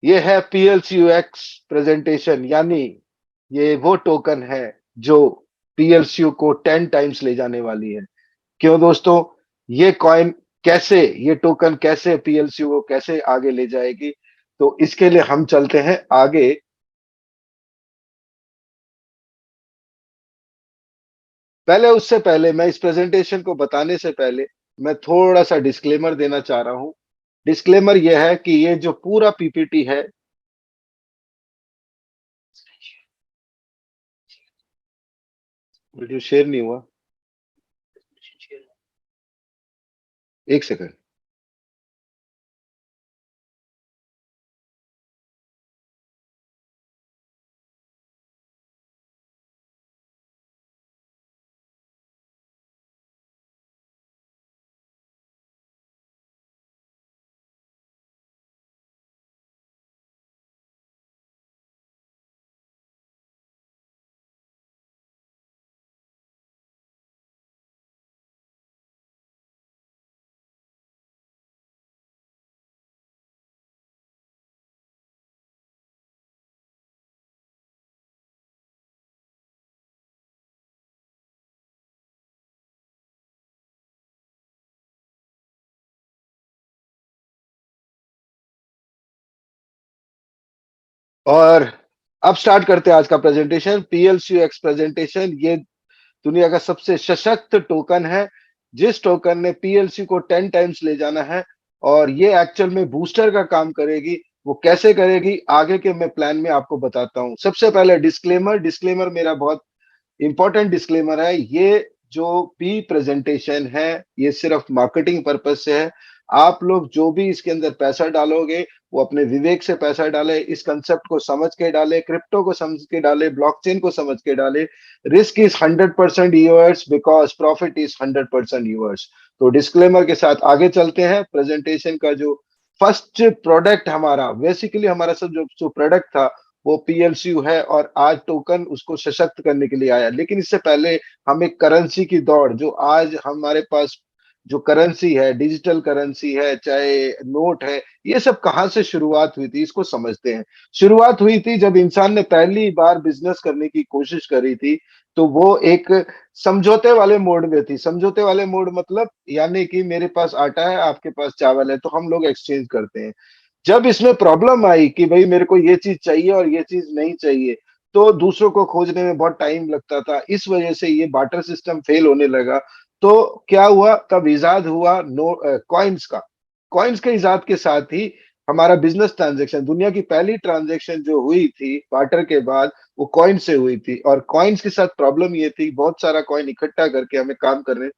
ये है PLCUX presentation, यानी ये वो टोकन है जो PLCU को 10 टाइम्स ले जाने वाली है। क्यों दोस्तों? ये कॉइन कैसे, ये टोकन कैसे PLCU को कैसे आगे ले जाएगी? तो इसके लिए हम चलते हैं आगे। पहले उससे पहले मैं इस प्रेजेंटेशन को बताने से पहले मैं थोड़ा सा डिस्क्लेमर देना चाह रहा हूं। डिस्क्लेमर यह है कि ये जो पूरा पीपीटी है, वीडियो शेयर नहीं हुआ, एक सेकंड। और अब स्टार्ट करते हैं आज का प्रेजेंटेशन। PLCUX प्रेजेंटेशन, ये दुनिया का सबसे सशक्त टोकन है, जिस टोकन ने PLC को 10 टाइम्स ले जाना है। और ये एक्चुअल में बूस्टर का काम करेगी। वो कैसे करेगी आगे के मैं प्लान में आपको बताता हूं। सबसे पहले डिस्क्लेमर, डिस्क्लेमर मेरा बहुत इंपॉर्टेंट डिस्क्लेमर है। ये जो पी प्रेजेंटेशन है, ये सिर्फ मार्केटिंग पर्पज से है। आप लोग जो भी इसके अंदर पैसा डालोगे, वो अपने विवेक से पैसा डाले, इस कंसेप्ट को समझ के डाले, क्रिप्टो को समझ के डाले, ब्लॉकचेन को समझ के डाले। Risk is 100% yours because profit is 100% yours. तो डिस्क्लेमर के साथ आगे चलते हैं। प्रेजेंटेशन का जो फर्स्ट प्रोडक्ट हमारा, बेसिकली हमारा सब जो प्रोडक्ट था वो PLCU है, और आज टोकन उसको सशक्त करने के लिए आया। लेकिन इससे पहले हम एक करेंसी की दौड़, जो आज हमारे पास जो करेंसी है, डिजिटल करेंसी है, चाहे नोट है, ये सब कहाँ से शुरुआत हुई थी इसको समझते हैं। शुरुआत हुई थी जब इंसान ने पहली बार बिजनेस करने की कोशिश करी थी। तो वो एक समझौते वाले मोड में थी। समझौते वाले मोड मतलब, यानी कि मेरे पास आटा है, आपके पास चावल है, तो हम लोग एक्सचेंज करते हैं। जब इसमें प्रॉब्लम आई कि भाई मेरे को ये चीज चाहिए और ये चीज नहीं चाहिए, तो दूसरों को खोजने में बहुत टाइम लगता था। इस वजह से ये बार्टर सिस्टम फेल होने लगा। तो क्या हुआ, तब इजाद हुआ नो कॉइन्स का। कॉइन्स के इजाद के साथ ही हमारा बिजनेस ट्रांजैक्शन, दुनिया की पहली ट्रांजैक्शन जो हुई थी बार्टर के बाद, वो कॉइन से हुई थी। और कॉइन्स के साथ प्रॉब्लम ये थी, बहुत सारा कॉइन इकट्ठा करके हमें काम करने,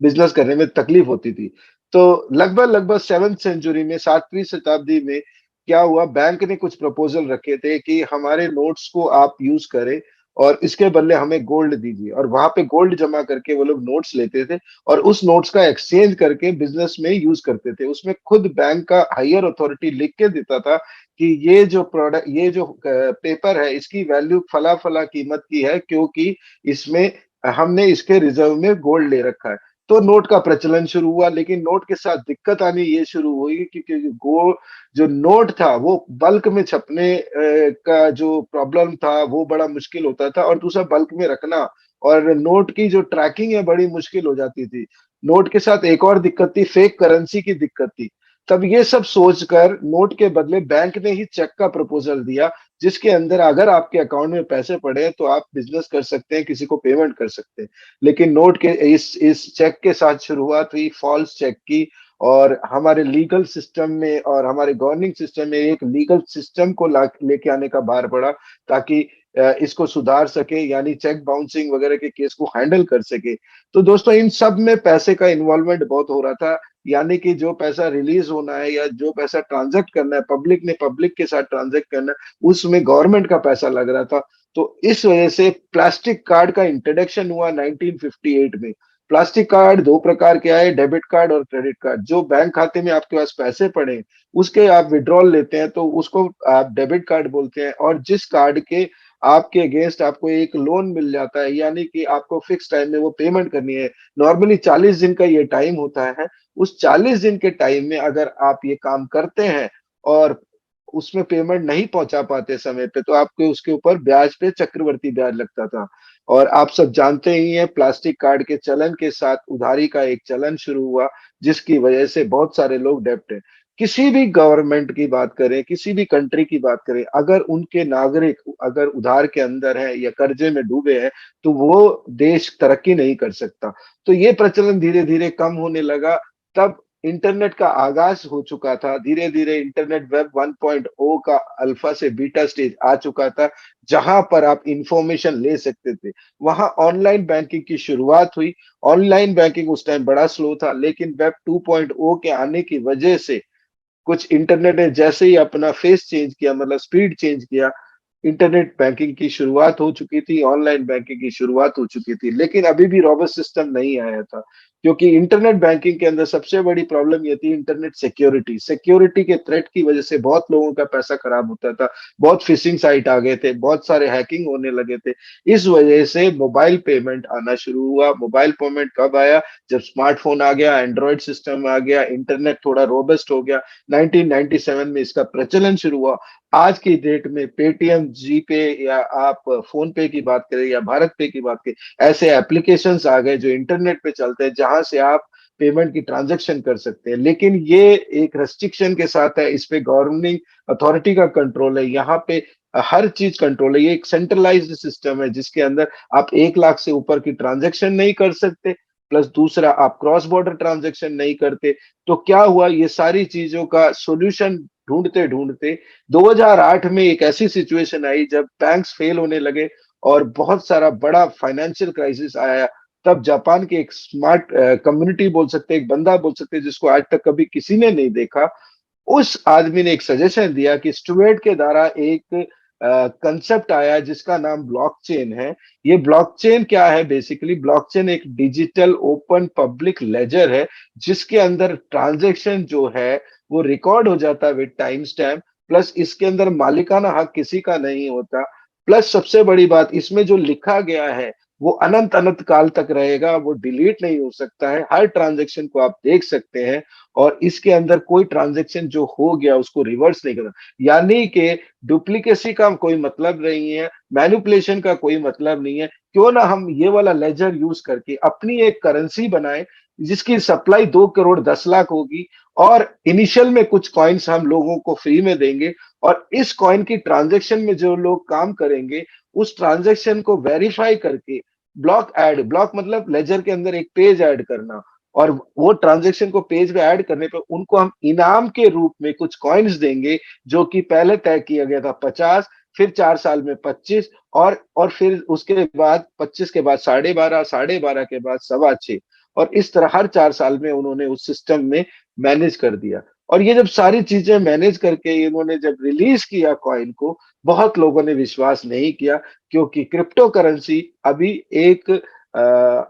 बिजनेस करने में तकलीफ होती थी। तो लगभग लगभग 7th सेंचुरी में, 7वीं शताब्दी में क्या हुआ, बैंक ने कुछ प्रपोजल रखे थे कि हमारे नोट्स को आप यूज करें और इसके बदले हमें गोल्ड दीजिए। और वहां पे गोल्ड जमा करके वो लोग नोट्स लेते थे और उस नोट्स का एक्सचेंज करके बिजनेस में यूज करते थे। उसमें खुद बैंक का हायर अथॉरिटी लिख के देता था कि ये जो प्रोडक्ट, ये जो पेपर है, इसकी वैल्यू फला फला कीमत की है, क्योंकि इसमें हमने इसके रिजर्व में गोल्ड ले रखा है। तो नोट का प्रचलन शुरू हुआ। लेकिन नोट के साथ दिक्कत आनी ये शुरू हुई, क्योंकि जो नोट था वो बल्क में छपने का जो प्रॉब्लम था वो बड़ा मुश्किल होता था, और दूसरा बल्क में रखना और नोट की जो ट्रैकिंग है बड़ी मुश्किल हो जाती थी। नोट के साथ एक और दिक्कत थी, फेक करेंसी की दिक्कत थी। तब ये सब सोचकर नोट के बदले बैंक ने ही चेक का प्रपोजल दिया, जिसके अंदर अगर आपके अकाउंट में पैसे पड़े तो आप बिजनेस कर सकते हैं, किसी को पेमेंट कर सकते हैं। लेकिन नोट के इस चेक के साथ शुरुआत हुई फॉल्स चेक की। और हमारे लीगल सिस्टम में और हमारे गवर्निंग सिस्टम में एक लीगल सिस्टम को लेके आने का भार पड़ा, ताकि इसको सुधार सके, यानी चेक बाउंसिंग वगैरह के केस को हैंडल कर सके। तो दोस्तों, इन सब में पैसे का इन्वॉल्वमेंट बहुत हो रहा था। यानी कि जो पैसा रिलीज होना है या जो पैसा ट्रांजैक्ट करना है, पब्लिक ने पब्लिक के साथ ट्रांजैक्ट करना है, उसमें गवर्नमेंट का पैसा लग रहा था। तो इस वजह से प्लास्टिक कार्ड का इंट्रोडक्शन हुआ 1958 में। प्लास्टिक कार्ड दो प्रकार के आए, डेबिट कार्ड और क्रेडिट कार्ड। जो बैंक खाते में आपके पास पैसे पड़े, उसके आप विड्रॉल लेते हैं, तो उसको आप डेबिट कार्ड बोलते हैं। और जिस कार्ड के आपके अगेंस्ट आपको एक लोन मिल जाता है, यानी कि आपको फिक्स टाइम में वो पेमेंट करनी है। नॉर्मली 40 दिन का ये टाइम होता है। उस 40 दिन के टाइम में अगर आप ये काम करते हैं और उसमें पेमेंट नहीं पहुंचा पाते समय पे, तो आपके उसके ऊपर ब्याज पे चक्रवर्ती ब्याज लगता था। और आप सब जानते ही हैं, प्लास्टिक कार्ड के चलन के साथ उधारी का एक चलन शुरू हुआ, जिसकी वजह से बहुत सारे लोग डेप्ट हैं। किसी भी गवर्नमेंट की बात करें, किसी भी कंट्री की बात करें, अगर उनके नागरिक अगर उधार के अंदर है या कर्जे में डूबे हैं, तो वो देश तरक्की नहीं कर सकता। तो ये प्रचलन धीरे धीरे कम होने लगा। तब इंटरनेट का आगाज हो चुका था, धीरे धीरे इंटरनेट वेब 1.0 का अल्फा से बीटा स्टेज आ चुका था, जहां पर आप इंफॉर्मेशन ले सकते थे। वहां ऑनलाइन बैंकिंग की शुरुआत हुई। ऑनलाइन बैंकिंग उस टाइम बड़ा स्लो था, लेकिन वेब 2.0 के आने की वजह से कुछ इंटरनेट ने जैसे ही अपना फेस चेंज किया, मतलब स्पीड चेंज किया, इंटरनेट बैंकिंग की शुरुआत हो चुकी थी, ऑनलाइन बैंकिंग की शुरुआत हो चुकी थी, लेकिन अभी भी रॉबस्ट सिस्टम नहीं आया था। क्योंकि इंटरनेट बैंकिंग के अंदर सबसे बड़ी प्रॉब्लम ये थी, इंटरनेट सिक्योरिटी। सिक्योरिटी के थ्रेट की वजह से बहुत लोगों का पैसा खराब होता था, बहुत फिशिंग साइट आ गए थे, बहुत सारे हैकिंग होने लगे थे। इस वजह से मोबाइल पेमेंट आना शुरू हुआ। मोबाइल पेमेंट कब आया? जब स्मार्टफोन आ गया, एंड्रॉयड सिस्टम आ गया, इंटरनेट थोड़ा रोबस्ट हो गया, 1997 में इसका प्रचलन शुरू हुआ। आज की डेट में पेटीएम, जीपे, या आप फोन पे की बात करें या भारत पे की बात करें, ऐसे एप्लीकेशंस आ गए जो इंटरनेट पे चलते हैं, जहां से आप पेमेंट की ट्रांजैक्शन कर सकते हैं। लेकिन ये एक रेस्ट्रिक्शन के साथ है, इस पे गवर्निंग अथॉरिटी का कंट्रोल है। यहाँ पे हर चीज कंट्रोल है। ये एक सेंट्रलाइज्ड सिस्टम है, जिसके अंदर आप 1 लाख से ऊपर की ट्रांजैक्शन नहीं कर सकते, प्लस दूसरा आप क्रॉस बॉर्डर ट्रांजैक्शन नहीं करते। तो क्या हुआ, ये सारी चीजों का सॉल्यूशन ढूंढते ढूंढते 2008 में एक ऐसी सिचुएशन आई जब बैंक्स फेल होने लगे और बहुत सारा बड़ा फाइनेंशियल क्राइसिस आया। तब जापान के एक स्मार्ट कम्युनिटी बोल सकते हैं, एक बंदा बोल सकते हैं, जिसको आज तक कभी किसी ने नहीं देखा, उस आदमी ने एक सजेशन दिया कि स्टुअर्ट के द्वारा एक कंसेप्ट आया जिसका नाम ब्लॉकचेन है। ये ब्लॉकचेन क्या है? बेसिकली ब्लॉकचेन एक डिजिटल ओपन पब्लिक लेजर है, जिसके अंदर ट्रांजैक्शन जो है वो रिकॉर्ड हो जाता है विद टाइम स्टैम्प। प्लस इसके अंदर मालिकाना हक किसी का नहीं होता। प्लस सबसे बड़ी बात, इसमें जो लिखा गया है वो अनंत अनंत काल तक रहेगा, वो डिलीट नहीं हो सकता है। हर ट्रांजैक्शन को आप देख सकते हैं, और इसके अंदर कोई ट्रांजैक्शन जो हो गया उसको रिवर्स नहीं करना। यानी कि डुप्लीकेसी का कोई मतलब नहीं है, मैनिपुलेशन का कोई मतलब नहीं है। क्यों ना हम ये वाला लेजर यूज करके अपनी एक करेंसी बनाए, जिसकी सप्लाई 2 करोड़ 10 लाख होगी, और इनिशियल में कुछ कॉइन्स हम लोगों को फ्री में देंगे, और इस कॉइन की ट्रांजैक्शन में जो लोग काम करेंगे, उस ट्रांजैक्शन को वेरीफाई करके ब्लॉक मतलब लेजर के अंदर एक पेज ऐड करना, और वो ट्रांजैक्शन को पेज पे ऐड करने पे उनको हम इनाम के रूप में कुछ कॉइन्स देंगे, जो कि पहले तय किया गया था 50, फिर 4 साल में 25, और फिर उसके बाद 25 के बाद 12.5, 12.5 के बाद 6.25, और इस तरह हर 4 साल में उन्होंने उस सिस्टम में मैनेज कर दिया। और ये जब सारी चीजें मैनेज करके इन्होंने जब रिलीज किया कॉइन को, बहुत लोगों ने विश्वास नहीं किया, क्योंकि क्रिप्टो करेंसी अभी एक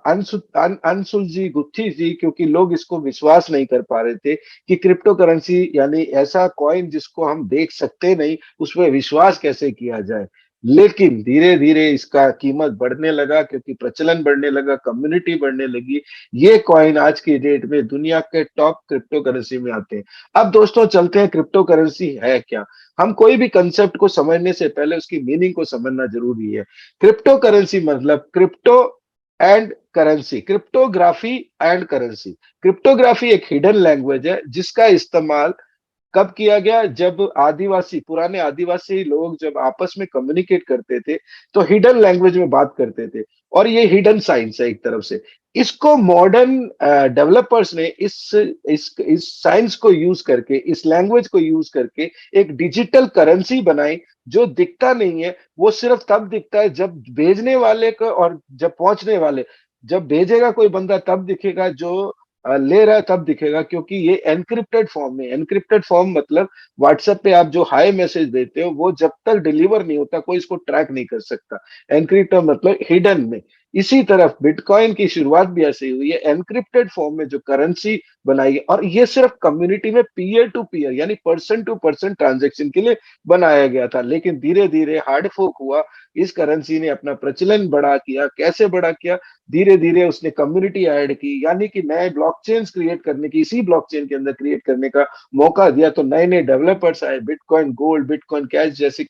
अनसुलझी गुत्थी थी, क्योंकि लोग इसको विश्वास नहीं कर पा रहे थे कि क्रिप्टो करेंसी यानी ऐसा कॉइन जिसको हम देख सकते नहीं, उस पर विश्वास कैसे किया जाए। लेकिन धीरे धीरे इसका कीमत बढ़ने लगा, क्योंकि प्रचलन बढ़ने लगा, कम्युनिटी बढ़ने लगी। ये कॉइन आज की डेट में दुनिया के टॉप क्रिप्टो करेंसी में आते हैं। अब दोस्तों चलते हैं, क्रिप्टो करेंसी है क्या। हम कोई भी कंसेप्ट को समझने से पहले उसकी मीनिंग को समझना जरूरी है। क्रिप्टो करेंसी मतलब crypto and currency, cryptography and currency. Cryptography एक हिडन लैंग्वेज है, जिसका इस्तेमाल कब किया गया? जब आदिवासी, पुराने आदिवासी लोग जब आपस में कम्युनिकेट करते थे, तो हिडन लैंग्वेज में बात करते थे, और ये हिडन साइंस है एक तरफ से। इसको मॉडर्न डेवलपर्स ने इस साइंस को यूज करके, इस लैंग्वेज को यूज करके एक डिजिटल करेंसी बनाई, जो दिखता नहीं है। वो सिर्फ तब दिखता है जब भेजने वाले को, और जब पहुंचने वाले, जब भेजेगा कोई बंदा तब दिखेगा, जो ले रहा है तब दिखेगा, क्योंकि ये एनक्रिप्टेड फॉर्म में। एनक्रिप्टेड फॉर्म मतलब व्हाट्सएप पे आप जो हाई मैसेज देते हो, वो जब तक डिलीवर नहीं होता कोई इसको ट्रैक नहीं कर सकता। एनक्रिप्टेड मतलब हिडन में। इसी तरफ बिटकॉइन की शुरुआत भी ऐसे ही हुई है, एनक्रिप्टेड फॉर्म में जो करेंसी बनाई है, और ये सिर्फ कम्युनिटी में पीयर टू पीयर यानी पर्सन टू पर्सन ट्रांजेक्शन के लिए बनाया गया था। लेकिन धीरे धीरे हार्ड फोक हुआ, इस करेंसी ने अपना प्रचलन बड़ा किया। कैसे बड़ा किया? धीरे धीरे उसने कम्युनिटी ऐड की, यानी कि नए ब्लॉकचेन्स क्रिएट करने की, इसी ब्लॉकचेन के अंदर क्रिएट करने का मौका दिया। तो नए नए डेवलपर्स आए, बिटकॉइन गोल्ड, बिटकॉइन कैश जैसी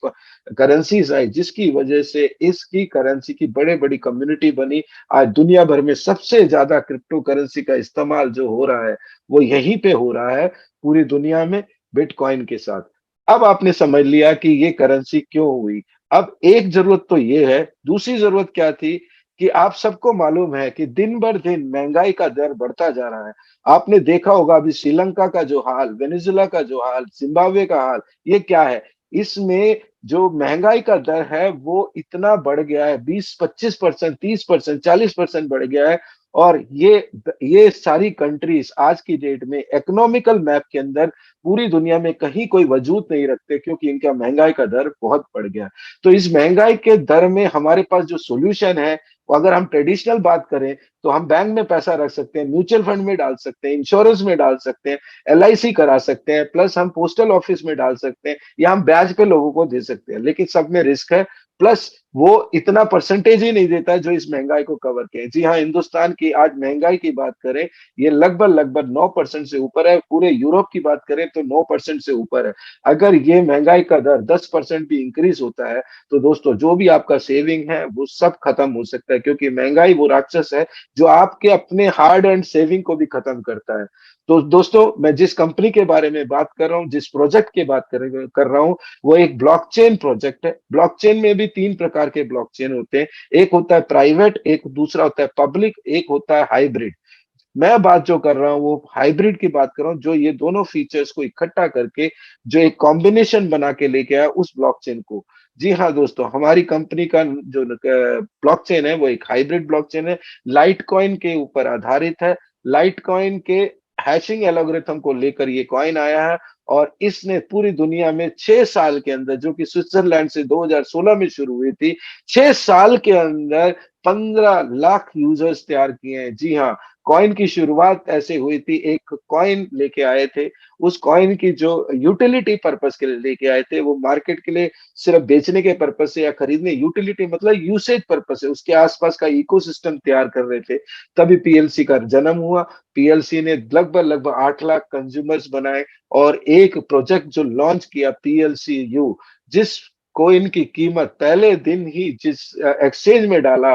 करेंसीज आई, जिसकी वजह से इसकी करेंसी की बड़े बड़ी कम्युनिटी बनी। आज दुनिया भर में सबसे ज्यादा क्रिप्टो करेंसी का इस्तेमाल जो हो रहा है वो यहीं पे हो रहा है, पूरी दुनिया में, बिटकॉइन के साथ। अब आपने समझ लिया कि ये करेंसी क्यों हुई। अब एक जरूरत तो ये है, दूसरी जरूरत क्या थी कि आप सबको मालूम है कि दिन भर दिन महंगाई का दर बढ़ता जा रहा है। आपने देखा होगा अभी श्रीलंका का जो हाल, वेनेजुला का जो हाल, जिम्बाब्वे का हाल, ये क्या है? इसमें जो महंगाई का दर है वो इतना बढ़ गया है, 20-25%, 30%, 40% बढ़ गया है। और ये सारी कंट्रीज आज की डेट में इकोनॉमिकल मैप के अंदर पूरी दुनिया में कहीं कोई वजूद नहीं रखते, क्योंकि इनका महंगाई का दर बहुत बढ़ गया। तो इस महंगाई के दर में हमारे पास जो सोल्यूशन है, वो अगर हम ट्रेडिशनल बात करें तो हम बैंक में पैसा रख सकते हैं, म्यूचुअल फंड में डाल सकते हैं, इंश्योरेंस में डाल सकते हैं, एलआईसी करा सकते हैं, प्लस हम पोस्टल ऑफिस में डाल सकते हैं, या हम ब्याज पे लोगों को दे सकते हैं। लेकिन सब में रिस्क है, प्लस वो इतना परसेंटेज ही नहीं देता है जो इस महंगाई को कवर करे। जी हाँ, हिंदुस्तान की आज महंगाई की बात करें, ये लगभग लगभग 9% से ऊपर है। पूरे यूरोप की बात करें तो 9% से ऊपर है। अगर ये महंगाई का दर 10% भी इंक्रीज होता है तो दोस्तों जो भी आपका सेविंग है वो सब खत्म हो सकता है, क्योंकि महंगाई वो राक्षस है जो आपके अपने हार्ड एंड सेविंग को भी खत्म करता है। तो दोस्तों, मैं जिस कंपनी के बारे में बात कर रहा हूँ, जिस प्रोजेक्ट की बात कर रहा हूँ, वो एक ब्लॉकचेन प्रोजेक्ट है। ब्लॉकचेन में भी तीन प्रकार के ब्लॉकचेन होते हैं, एक होता है प्राइवेट, एक दूसरा होता है पब्लिक, एक होता है हाइब्रिड। मैं बात जो कर रहा हूँ वो हाइब्रिड की बात कर रहा हूँ, जो ये दोनों फीचर्स को इकट्ठा करके जो एक कॉम्बिनेशन बना के लेके आया उस ब्लॉकचेन को। जी हाँ दोस्तों, हमारी कंपनी का जो ब्लॉकचेन है वो एक हाइब्रिड ब्लॉकचेन है, लाइट कॉइन के ऊपर आधारित है। लाइट कॉइन के हैशिंग एल्गोरिथम को लेकर ये कॉइन आया है, और इसने पूरी दुनिया में 6 साल के अंदर, जो कि स्विट्जरलैंड से 2016 में शुरू हुई थी, 6 साल के अंदर 15 लाख यूजर्स तैयार किए हैं। जी हाँ, कॉइन की शुरुआत ऐसे हुई थी, एक कॉइन लेके आए थे, उस कॉइन की जो यूटिलिटी पर्पस के लिए लेके आए थे, वो मार्केट के लिए सिर्फ बेचने के पर्पस से या खरीदने, यूटिलिटी मतलब यूसेज पर्पस है, उसके आसपास का इकोसिस्टम तैयार कर रहे थे। तभी पीएलसी का जन्म हुआ। पीएलसी ने लगभग लगभग 8 लाख कंज्यूमर्स बनाए, और एक प्रोजेक्ट जो लॉन्च किया पीएलसी यू, जिस कोइन की कीमत पहले दिन ही जिस एक्सचेंज में डाला,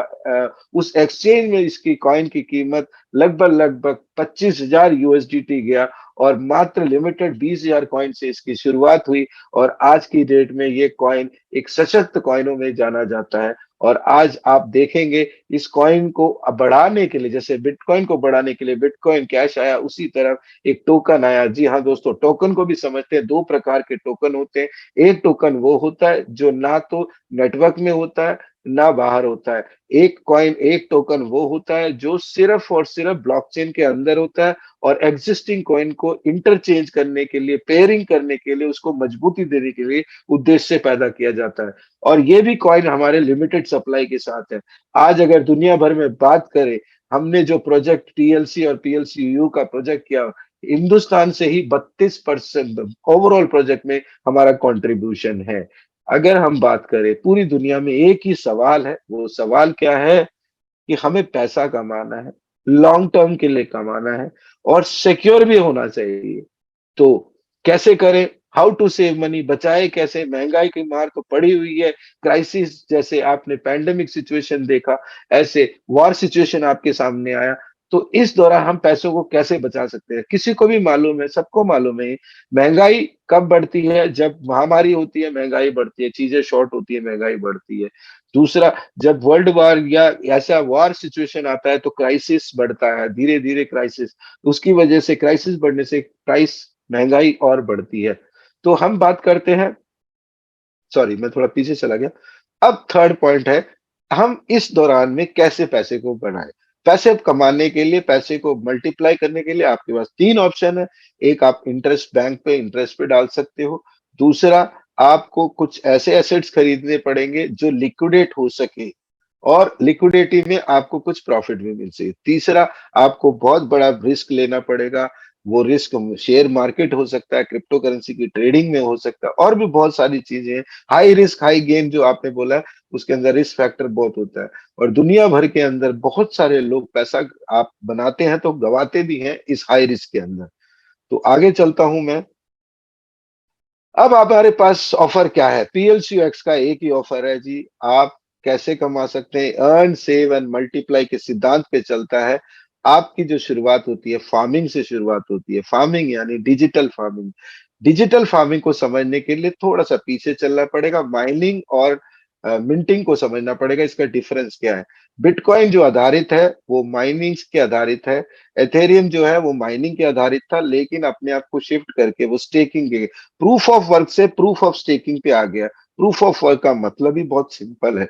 उस एक्सचेंज में इसकी कॉइन की कीमत लगभग लगभग 25,000 यूएसडीटी गया, और मात्र लिमिटेड 20,000 कॉइन से इसकी शुरुआत हुई। और आज की डेट में ये कॉइन एक सशक्त कॉइनों में जाना जाता है। और आज आप देखेंगे इस कॉइन को बढ़ाने के लिए, जैसे बिटकॉइन को बढ़ाने के लिए बिटकॉइन कैश आया, उसी तरह एक टोकन आया। जी हाँ दोस्तों, टोकन को भी समझते हैं, दो प्रकार के टोकन होते हैं। एक टोकन वो होता है जो ना तो नेटवर्क में होता है ना बाहर होता है। एक कॉइन, एक टोकन वो होता है जो सिर्फ और सिर्फ ब्लॉकचेन के अंदर होता है, और एग्जिस्टिंग कॉइन को इंटरचेंज करने के लिए, पेयरिंग करने के लिए, उसको मजबूती देने के लिए उद्देश्य से पैदा किया जाता है। और ये भी कॉइन हमारे लिमिटेड सप्लाई के साथ है। आज अगर दुनिया भर में बात करें, हमने जो प्रोजेक्ट टीएलसी और पीएलसी यू का प्रोजेक्ट किया, हिंदुस्तान से ही 32% ओवरऑल प्रोजेक्ट में हमारा कंट्रीब्यूशन है। अगर हम बात करें, पूरी दुनिया में एक ही सवाल है, वो सवाल क्या है कि हमें पैसा कमाना है, लॉन्ग टर्म के लिए कमाना है, और सिक्योर भी होना चाहिए। तो कैसे करें? हाउ टू सेव मनी, बचाए कैसे? महंगाई की मार तो पड़ी हुई है, क्राइसिस जैसे आपने पैंडेमिक सिचुएशन देखा, ऐसे वॉर सिचुएशन आपके सामने आया। तो इस दौरान हम पैसों को कैसे बचा सकते हैं? किसी को भी मालूम है, सबको मालूम है, महंगाई कब बढ़ती है? जब महामारी होती है महंगाई बढ़ती है, चीजें शॉर्ट होती है महंगाई बढ़ती है। दूसरा, जब वर्ल्ड वॉर या ऐसा वॉर सिचुएशन आता है तो क्राइसिस बढ़ता है, धीरे धीरे क्राइसिस, उसकी वजह से, क्राइसिस बढ़ने से प्राइस, महंगाई और बढ़ती है। तो हम बात करते हैं, सॉरी मैं थोड़ा पीछे चला गया। अब थर्ड पॉइंट है, हम इस दौरान में कैसे पैसे को बढ़ाएं। पैसे कमाने के लिए, पैसे को मल्टीप्लाई करने के लिए आपके पास तीन ऑप्शन है। एक, आप इंटरेस्ट, बैंक पे इंटरेस्ट पे डाल सकते हो। दूसरा, आपको कुछ ऐसे एसेट्स खरीदने पड़ेंगे जो लिक्विडेट हो सके, और लिक्विडिटी में आपको कुछ प्रॉफिट भी मिल चाहिए। तीसरा, आपको बहुत बड़ा रिस्क लेना पड़ेगा। वो रिस्क शेयर मार्केट हो सकता है, क्रिप्टो करेंसी की ट्रेडिंग में हो सकता है, और भी बहुत सारी चीजें हैं। हाई रिस्क हाई गेन जो आपने बोला है, उसके अंदर रिस्क फैक्टर बहुत होता है। और दुनिया भर के अंदर बहुत सारे लोग पैसा आप बनाते हैं तो गवाते भी हैं इस हाई रिस्क के अंदर। तो आगे चलता हूं मैं। अब हमारे पास ऑफर क्या है? पीएलसीयूएक्स का एक ही ऑफर है जी। आप कैसे कमा सकते हैं? अर्न सेव एंड मल्टीप्लाई के सिद्धांत पे चलता है। आपकी जो शुरुआत होती है, फार्मिंग से शुरुआत होती है। फार्मिंग यानी डिजिटल फार्मिंग। डिजिटल फार्मिंग को समझने के लिए थोड़ा सा पीछे चलना पड़ेगा। माइनिंग और मिंटिंग को समझना पड़ेगा, इसका डिफरेंस क्या है। बिटकॉइन जो आधारित है वो माइनिंग के आधारित है। एथेरियम जो है वो माइनिंग के आधारित था, लेकिन अपने आप को शिफ्ट करके वो स्टेकिंग के, प्रूफ ऑफ वर्क से प्रूफ ऑफ स्टेकिंग पे आ गया। प्रूफ ऑफ वर्क का मतलब ही बहुत सिंपल है।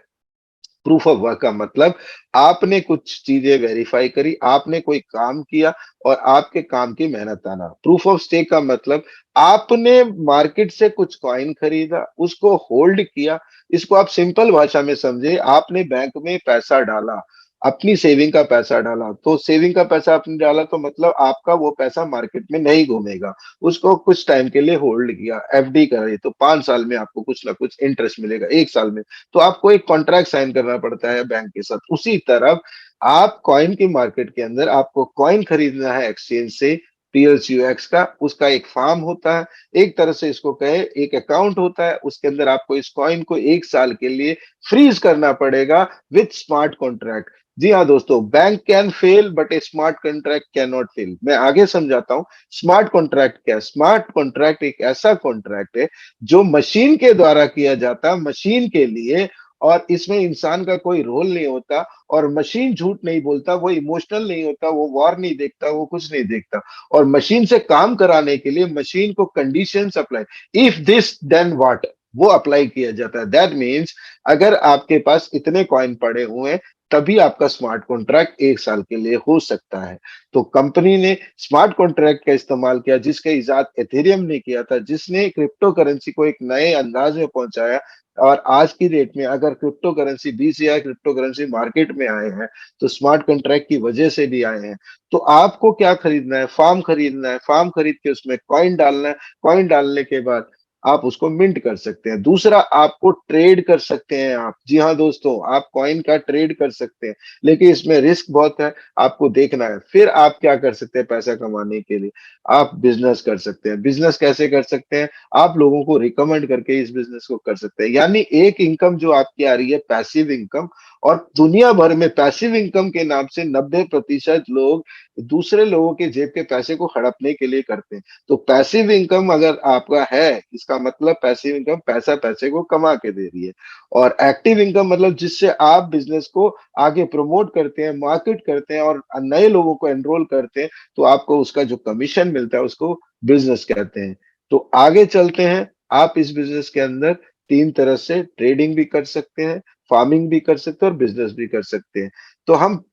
प्रूफ ऑफ वर्क का मतलब आपने कुछ चीजें वेरीफाई करी, आपने कोई काम किया और आपके काम की मेहनत आना। प्रूफ ऑफ स्टेक का मतलब आपने मार्केट से कुछ कॉइन खरीदा, उसको होल्ड किया। इसको आप सिंपल भाषा में समझे, आपने बैंक में पैसा डाला, अपनी सेविंग का पैसा डाला। तो सेविंग का पैसा आपने डाला तो मतलब आपका वो पैसा मार्केट में नहीं घूमेगा। उसको कुछ टाइम के लिए होल्ड किया, एफडी करे तो 5 साल में आपको कुछ ना कुछ इंटरेस्ट मिलेगा, 1 साल में तो आपको एक कॉन्ट्रैक्ट साइन करना पड़ता है बैंक के साथ। उसी तरह आप कॉइन के मार्केट के अंदर आपको कॉइन खरीदना है एक्सचेंज से, पीएलसीयूएक्स का, उसका एक फार्म होता है। एक तरह से इसको कहे, एक अकाउंट होता है, उसके अंदर आपको इस कॉइन को 1 साल के लिए फ्रीज करना पड़ेगा विथ स्मार्ट कॉन्ट्रैक्ट। जी हाँ दोस्तों, bank can fail but A smart contract can not fail. मैं आगे समझाता हूँ स्मार्ट कॉन्ट्रैक्ट क्या है। स्मार्ट कॉन्ट्रैक्ट एक ऐसा कॉन्ट्रैक्ट है जो मशीन के द्वारा किया जाता है, मशीन के लिए। और इसमें इंसान का कोई रोल नहीं होता। और मशीन झूठ नहीं बोलता, वो इमोशनल नहीं होता, वो वॉर नहीं देखता, वो कुछ नहीं देखता। और मशीन से काम कराने के लिए मशीन को conditions apply, if this then what, वो अप्लाई किया जाता है। दैट मीन्स अगर आपके पास इतने कॉइन पड़े हुए हैं, तभी आपका स्मार्ट कॉन्ट्रैक्ट 1 साल के लिए हो सकता है। तो कंपनी ने स्मार्ट कॉन्ट्रैक्ट का इस्तेमाल किया, जिसका इजाद एथेरियम ने किया था, जिसने क्रिप्टो करेंसी को एक नए अंदाज में पहुंचाया। और आज की डेट में अगर crypto currency 20,000 crypto currency market में आए हैं, तो स्मार्ट कॉन्ट्रैक्ट की वजह से भी आए हैं। तो आपको क्या खरीदना है? फार्म खरीदना है। फार्म खरीद के उसमें कॉइन डालना है। कॉइन डालने के बाद आप उसको मिंट कर सकते हैं। दूसरा, आपको ट्रेड कर सकते हैं आप। जी हाँ दोस्तों, आप कॉइन का ट्रेड कर सकते हैं, लेकिन इसमें रिस्क बहुत है, आपको देखना है। फिर आप क्या कर सकते हैं पैसा कमाने के लिए? आप बिजनेस कर सकते हैं। बिजनेस कैसे कर सकते हैं? आप लोगों को रिकमेंड करके इस बिजनेस को कर सकते हैं। यानी एक इनकम जो आपकी आ रही है, पैसिव इनकम। और दुनिया भर में पैसिव इनकम के नाम से 90% लोग दूसरे लोगों के जेब के पैसे को हड़पने के लिए करते हैं। तो पैसिव इनकम अगर आपका है, इसका मतलब पैसिव इनकम पैसा पैसे को कमा के दे रही है। और एक्टिव इनकम मतलब जिससे आप बिजनेस को आगे प्रमोट करते हैं, मार्केट करते हैं और नए लोगों को एनरोल करते हैं, तो आपको उसका जो कमीशन मिलता है उसको बिजनेस कहते हैं। तो आगे चलते हैं। आप इस बिजनेस के अंदर 3 तरह से ट्रेडिंग भी कर सकते हैं, फार्मिंग भी कर सकते हैं और बिजनेस भी कर सकते हैं। तो हम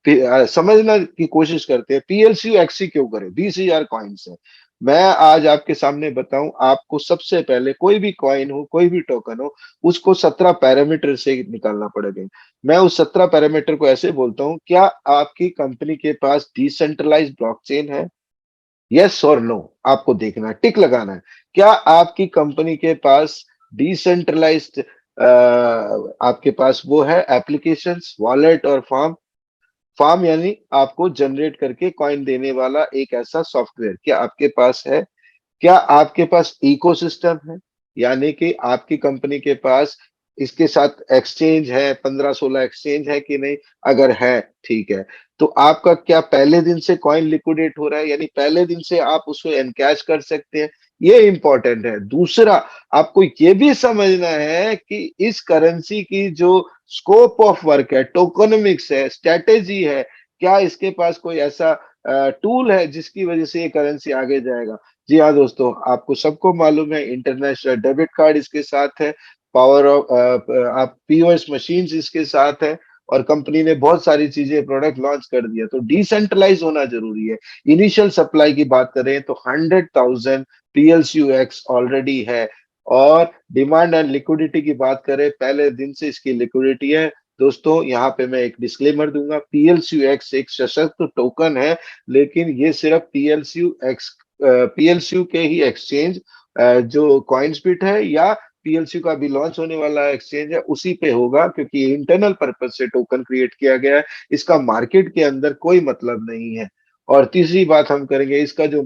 समझने की कोशिश करते हैं पीएलसी एक्सी क्यों करें। 20,000 कॉइन्स है। मैं आज आपके सामने बताऊं, आपको सबसे पहले कोई भी कॉइन हो, कोई भी टोकन हो, उसको 17 पैरामीटर से निकालना पड़ेगा। मैं उस 17 पैरामीटर को ऐसे बोलता हूं, क्या आपकी कंपनी के पास डिसेंट्रलाइज्ड ब्लॉकचेन है? यस और नो, आपको देखना है, टिक लगाना है। क्या आपकी कंपनी के पास डिसेंट्रलाइज्ड आपके पास वो है एप्लीकेशंस, वॉलेट और फॉर्म? फार्म यानी आपको जनरेट करके कॉइन देने वाला एक ऐसा सॉफ्टवेयर क्या आपके पास है? क्या आपके पास इकोसिस्टम है? यानी कि आपकी कंपनी के पास इसके साथ एक्सचेंज है, 15-16 एक्सचेंज है कि नहीं? अगर है, ठीक है। तो आपका क्या पहले दिन से कॉइन लिक्विडेट हो रहा है, यानी पहले दिन से आप उसको एनकैश कर सकते हैं? ये इंपॉर्टेंट है। दूसरा, आपको ये भी समझना है कि इस करेंसी की जो स्कोप ऑफ वर्क है, टोकनोमिक्स है, स्ट्रेटेजी है, क्या इसके पास कोई ऐसा टूल है जिसकी वजह से ये करेंसी आगे जाएगा? जी हाँ दोस्तों, आपको सबको मालूम है, इंटरनेशनल डेबिट कार्ड इसके साथ है, पावर ऑफ आप पीओएस मशीन्स इसके साथ है। और कंपनी ने बहुत सारी चीजें प्रोडक्ट लॉन्च कर दिया। तो डिसेंट्रलाइज होना जरूरी है। इनिशियल सप्लाई की बात करें तो 100,000 पीएलसीयूएक्स ऑलरेडी है। और डिमांड एंड लिक्विडिटी की बात करें, पहले दिन से इसकी लिक्विडिटी है दोस्तों यहाँ पे मैं एक डिस्क्लेमर दूंगा, पीएलसीयू एक्स एक सशक्त टोकन है, लेकिन ये सिर्फ पीएलसीयू के ही एक्सचेंज जो कॉइन्सबिट है या पीएलसीयू का भी लॉन्च होने वाला एक्सचेंज है उसी पे होगा, क्योंकि इंटरनल पर्पज से टोकन क्रिएट किया गया है, इसका मार्केट के अंदर कोई मतलब नहीं है। और तीसरी बात हम करेंगे, इसका जो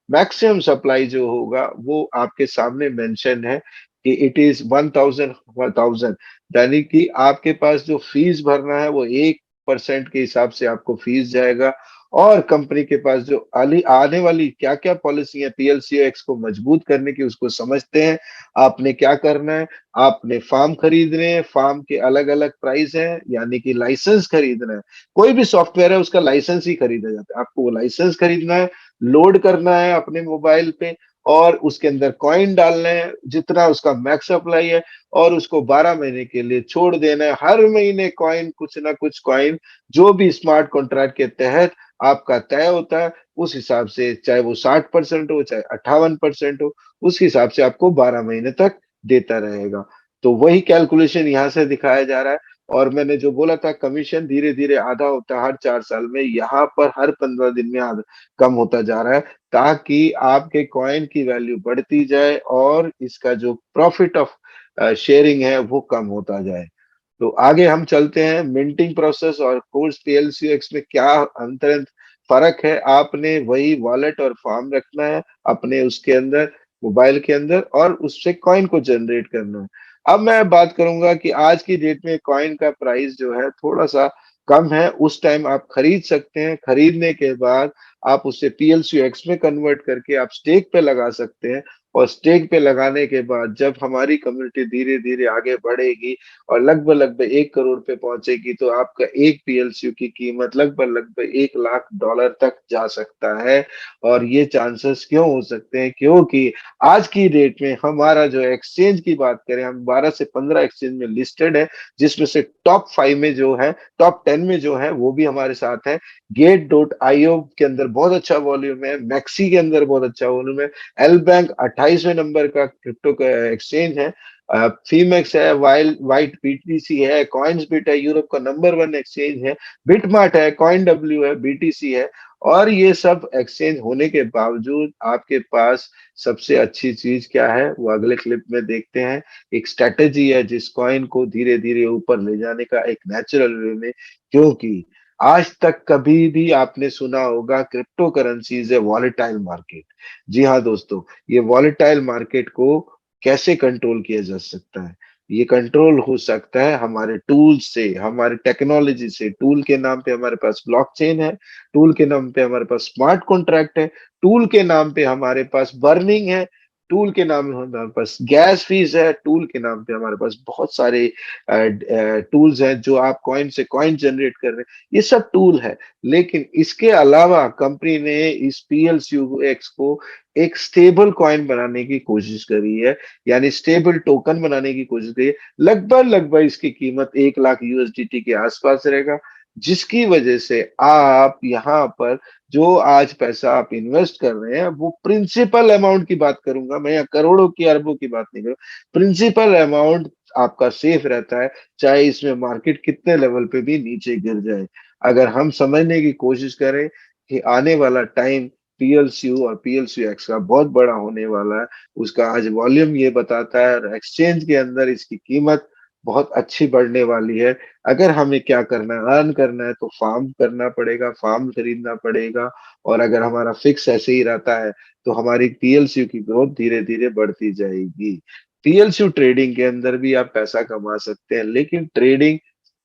मैक्सिमम सप्लाई जो होगा वो आपके सामने मेंशन है कि इट इज 1000 यानी कि आपके पास जो फीस भरना है वो 1% के हिसाब से आपको फीस जाएगा। और कंपनी के पास जो आने वाली क्या क्या पॉलिसी है पीएलसीएक्स को मजबूत करने की, उसको समझते हैं। आपने क्या करना है, आपने फार्म खरीदने हैं, फार्म के अलग अलग प्राइस हैं, यानी कि लाइसेंस खरीदना है। कोई भी सॉफ्टवेयर है उसका लाइसेंस ही खरीदा जाता है, आपको वो लाइसेंस खरीदना है, लोड करना है अपने मोबाइल पे, और उसके अंदर कॉइन डालना है जितना उसका मैक्स सप्लाई है, और उसको 12 महीने के लिए छोड़ देना है। हर महीने कॉइन, कुछ ना कुछ कॉइन जो भी स्मार्ट कॉन्ट्रैक्ट के तहत आपका तय होता है, उस हिसाब से चाहे वो 60% हो चाहे 58% हो, उस हिसाब से आपको 12 महीने तक देता रहेगा। तो वही कैलकुलेशन यहाँ से दिखाया जा रहा है। और मैंने जो बोला था कमीशन धीरे धीरे आधा होता है हर 4 साल में, यहाँ पर हर 15 दिन में आधा कम होता जा रहा है, ताकि आपके कॉइन की वैल्यू बढ़ती जाए और इसका जो प्रॉफिट ऑफ शेयरिंग है वो कम होता जाए। तो आगे हम चलते हैं, मिंटिंग प्रोसेस और कोर्स पीएलसीएक्स में क्या अंतर फर्क है। आपने वही वॉलेट और फॉर्म रखना है अपने उसके अंदर, मोबाइल के अंदर, और उससे कॉइन को जनरेट करना है। अब मैं बात करूंगा कि आज की डेट में कॉइन का प्राइस जो है थोड़ा सा कम है, उस टाइम आप खरीद सकते हैं। खरीदने के बाद आप उसे पीएलसीएक्स में कन्वर्ट करके आप स्टेक पे लगा सकते हैं। और स्टेक पे लगाने के बाद जब हमारी कम्युनिटी धीरे धीरे आगे बढ़ेगी और लगभग लगभग 1 करोड़ पे पहुंचेगी, तो आपका एक पीएलसीयू की कीमत लगभग लगभग $1 लाख तक जा सकता है। और ये चांसेस क्यों हो सकते हैं, क्योंकि आज की डेट में हमारा जो एक्सचेंज की बात करें, हम 12 से 15 एक्सचेंज में लिस्टेड है, जिसमें से टॉप 5 में जो है, टॉप 10 में जो है वो भी हमारे साथ है। गेट.io के अंदर बहुत अच्छा वॉल्यूम है, मैक्सी के अंदर बहुत अच्छा वॉल्यूम है, एल बैंक 28वें नंबर का क्रिप्टो का एक्सचेंज है, फीमेक्स है, वाइट बीटीसी है, कॉइन्स बिट है, यूरोप का नंबर 1 एक्सचेंज है, बिटमार्ट है, कॉइन डब्ल्यू है, बीटीसी है। और ये सब एक्सचेंज होने के बावजूद आपके पास सबसे अच्छी चीज क्या है वो अगले क्लिप में देखते हैं। एक स्ट्रेटेजी है जिस कॉइन को धीरे धीरे ऊपर ले जाने का, एक नेचुरल वे में। क्योंकि आज तक कभी भी आपने सुना होगा cryptocurrency is a volatile market. जी हाँ दोस्तों, ये वॉलेटाइल मार्केट को कैसे कंट्रोल किया जा सकता है? ये कंट्रोल हो सकता है हमारे टूल से, हमारे टेक्नोलॉजी से। टूल के नाम पे हमारे पास ब्लॉकचेन है, टूल के नाम पे हमारे पास स्मार्ट कॉन्ट्रैक्ट है, टूल के नाम पे हमारे पास बर्निंग है, टूल के नाम पे हमारे पास गैस फीस है, टूल के नाम पे हमारे पास बहुत सारे टूल्स हैं जो आप कॉइन से कॉइन जनरेट कर रहे हैं, ये सब टूल है। लेकिन इसके अलावा कंपनी ने इस पीएलसीयू एक्स को एक स्टेबल कॉइन बनाने की कोशिश करी है, यानी स्टेबल टोकन बनाने की कोशिश करी है। लगभग लगभग इसकी कीमत 1 लाख यूएसडीटी के आसपास रहेगा, जिसकी वजह से आप यहाँ पर जो आज पैसा आप इन्वेस्ट कर रहे हैं, वो प्रिंसिपल अमाउंट की बात करूंगा मैं, यहाँ करोड़ों की अरबों की बात नहीं करूँ, प्रिंसिपल अमाउंट आपका सेफ रहता है, चाहे इसमें मार्केट कितने लेवल पे भी नीचे गिर जाए। अगर हम समझने की कोशिश करें कि आने वाला टाइम पीएलसीयू और पीएलसीयू एक्स का बहुत बड़ा होने वाला है, उसका आज वॉल्यूम ये बताता है, और एक्सचेंज के अंदर इसकी कीमत बहुत अच्छी बढ़ने वाली है। अगर हमें क्या करना है, अर्न करना है, तो फार्म करना पड़ेगा, फार्म खरीदना पड़ेगा। और अगर हमारा फिक्स ऐसे ही रहता है तो हमारी पीएलसीयू की ग्रोथ धीरे धीरे बढ़ती जाएगी। पीएलसीयू ट्रेडिंग के अंदर भी आप पैसा कमा सकते हैं, लेकिन ट्रेडिंग,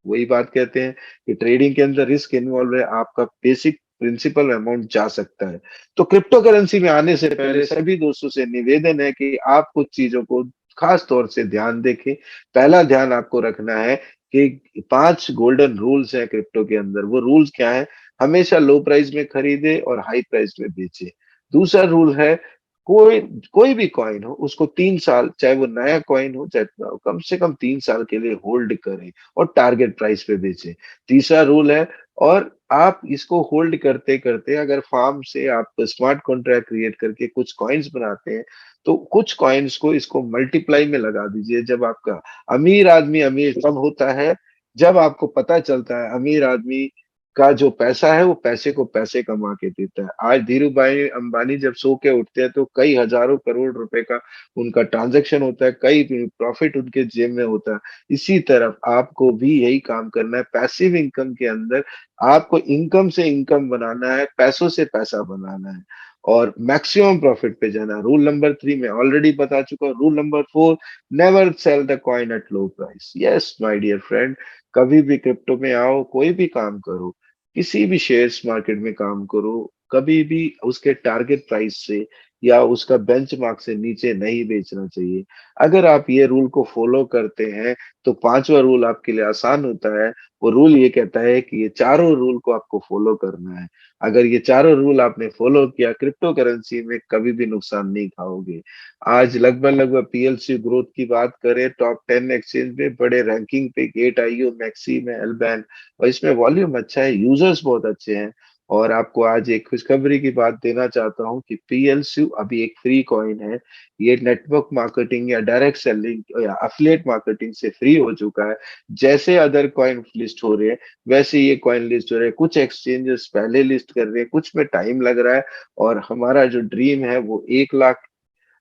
वही बात कहते हैं कि ट्रेडिंग के अंदर रिस्क इन्वॉल्व है, आपका बेसिक प्रिंसिपल अमाउंट जा सकता है। तो क्रिप्टो करेंसी में आने से पहले सभी दोस्तों से निवेदन है कि आप कुछ चीजों को खास तौर से ध्यान देखें। पहला ध्यान आपको रखना है कि 5 गोल्डन रूल्स हैं क्रिप्टो के अंदर। वो रूल्स क्या है? हमेशा लो प्राइस में खरीदे और हाई प्राइस में बेचे। दूसरा रूल है, कोई कोई भी कॉइन हो उसको 3 साल, चाहे वो नया कॉइन हो चाहे कम से कम 3 साल के लिए होल्ड करें और टारगेट प्राइस पे बेचें। तीसरा रूल है, और आप इसको होल्ड करते करते अगर फार्म से आप स्मार्ट कॉन्ट्रैक्ट क्रिएट करके कुछ कॉइन्स बनाते हैं, तो कुछ कॉइन्स को इसको मल्टीप्लाई में लगा दीजिए। जब आपका अमीर आदमी अमीर कब होता है? जब आपको पता चलता है अमीर आदमी का जो पैसा है वो पैसे को पैसे कमा के देता है। आज धीरू भाई अंबानी जब सो के उठते हैं तो कई हजारों करोड़ रुपए का उनका ट्रांजैक्शन होता है, कई प्रॉफिट उनके जेब में होता है। इसी तरफ आपको भी यही काम करना है। पैसिव इनकम के अंदर आपको इनकम से इनकम बनाना है, पैसों से पैसा बनाना है और मैक्सिमम प्रॉफिट पे जाना। रूल नंबर 3 में ऑलरेडी बता चुका हूँ। Rule number 4, never sell the coin at low price. Yes my dear friend, कभी भी क्रिप्टो में आओ, कोई भी काम करो, किसी भी शेयर्स मार्केट में काम करो, कभी भी उसके टारगेट प्राइस से या उसका बेंचमार्क से नीचे नहीं बेचना चाहिए। अगर आप ये रूल को फॉलो करते हैं तो पांचवा रूल आपके लिए आसान होता है। वो रूल ये कहता है कि ये चारों रूल को आपको फॉलो करना है। अगर ये चारों रूल आपने फॉलो किया, क्रिप्टो करेंसी में कभी भी नुकसान नहीं खाओगे। आज लगभग लगभग पीएलसी ग्रोथ की बात करें, टॉप 10 एक्सचेंज में बड़े रैंकिंग पे गेट आईओ, मैक्सी में, एलबैन, और इसमें वॉल्यूम अच्छा है, यूजर्स बहुत अच्छे हैं। और आपको आज एक खुशखबरी की बात देना चाहता हूं कि पीएलसी अभी एक फ्री कॉइन है। ये नेटवर्क मार्केटिंग या डायरेक्ट सेलिंग या अफिलिएट मार्केटिंग से फ्री हो चुका है। जैसे अदर कॉइन लिस्ट हो रहे हैं वैसे ये कॉइन लिस्ट हो रहे हैं। कुछ एक्सचेंजेस पहले लिस्ट कर रहे हैं, कुछ में टाइम लग रहा है। और हमारा जो ड्रीम है वो 1 लाख,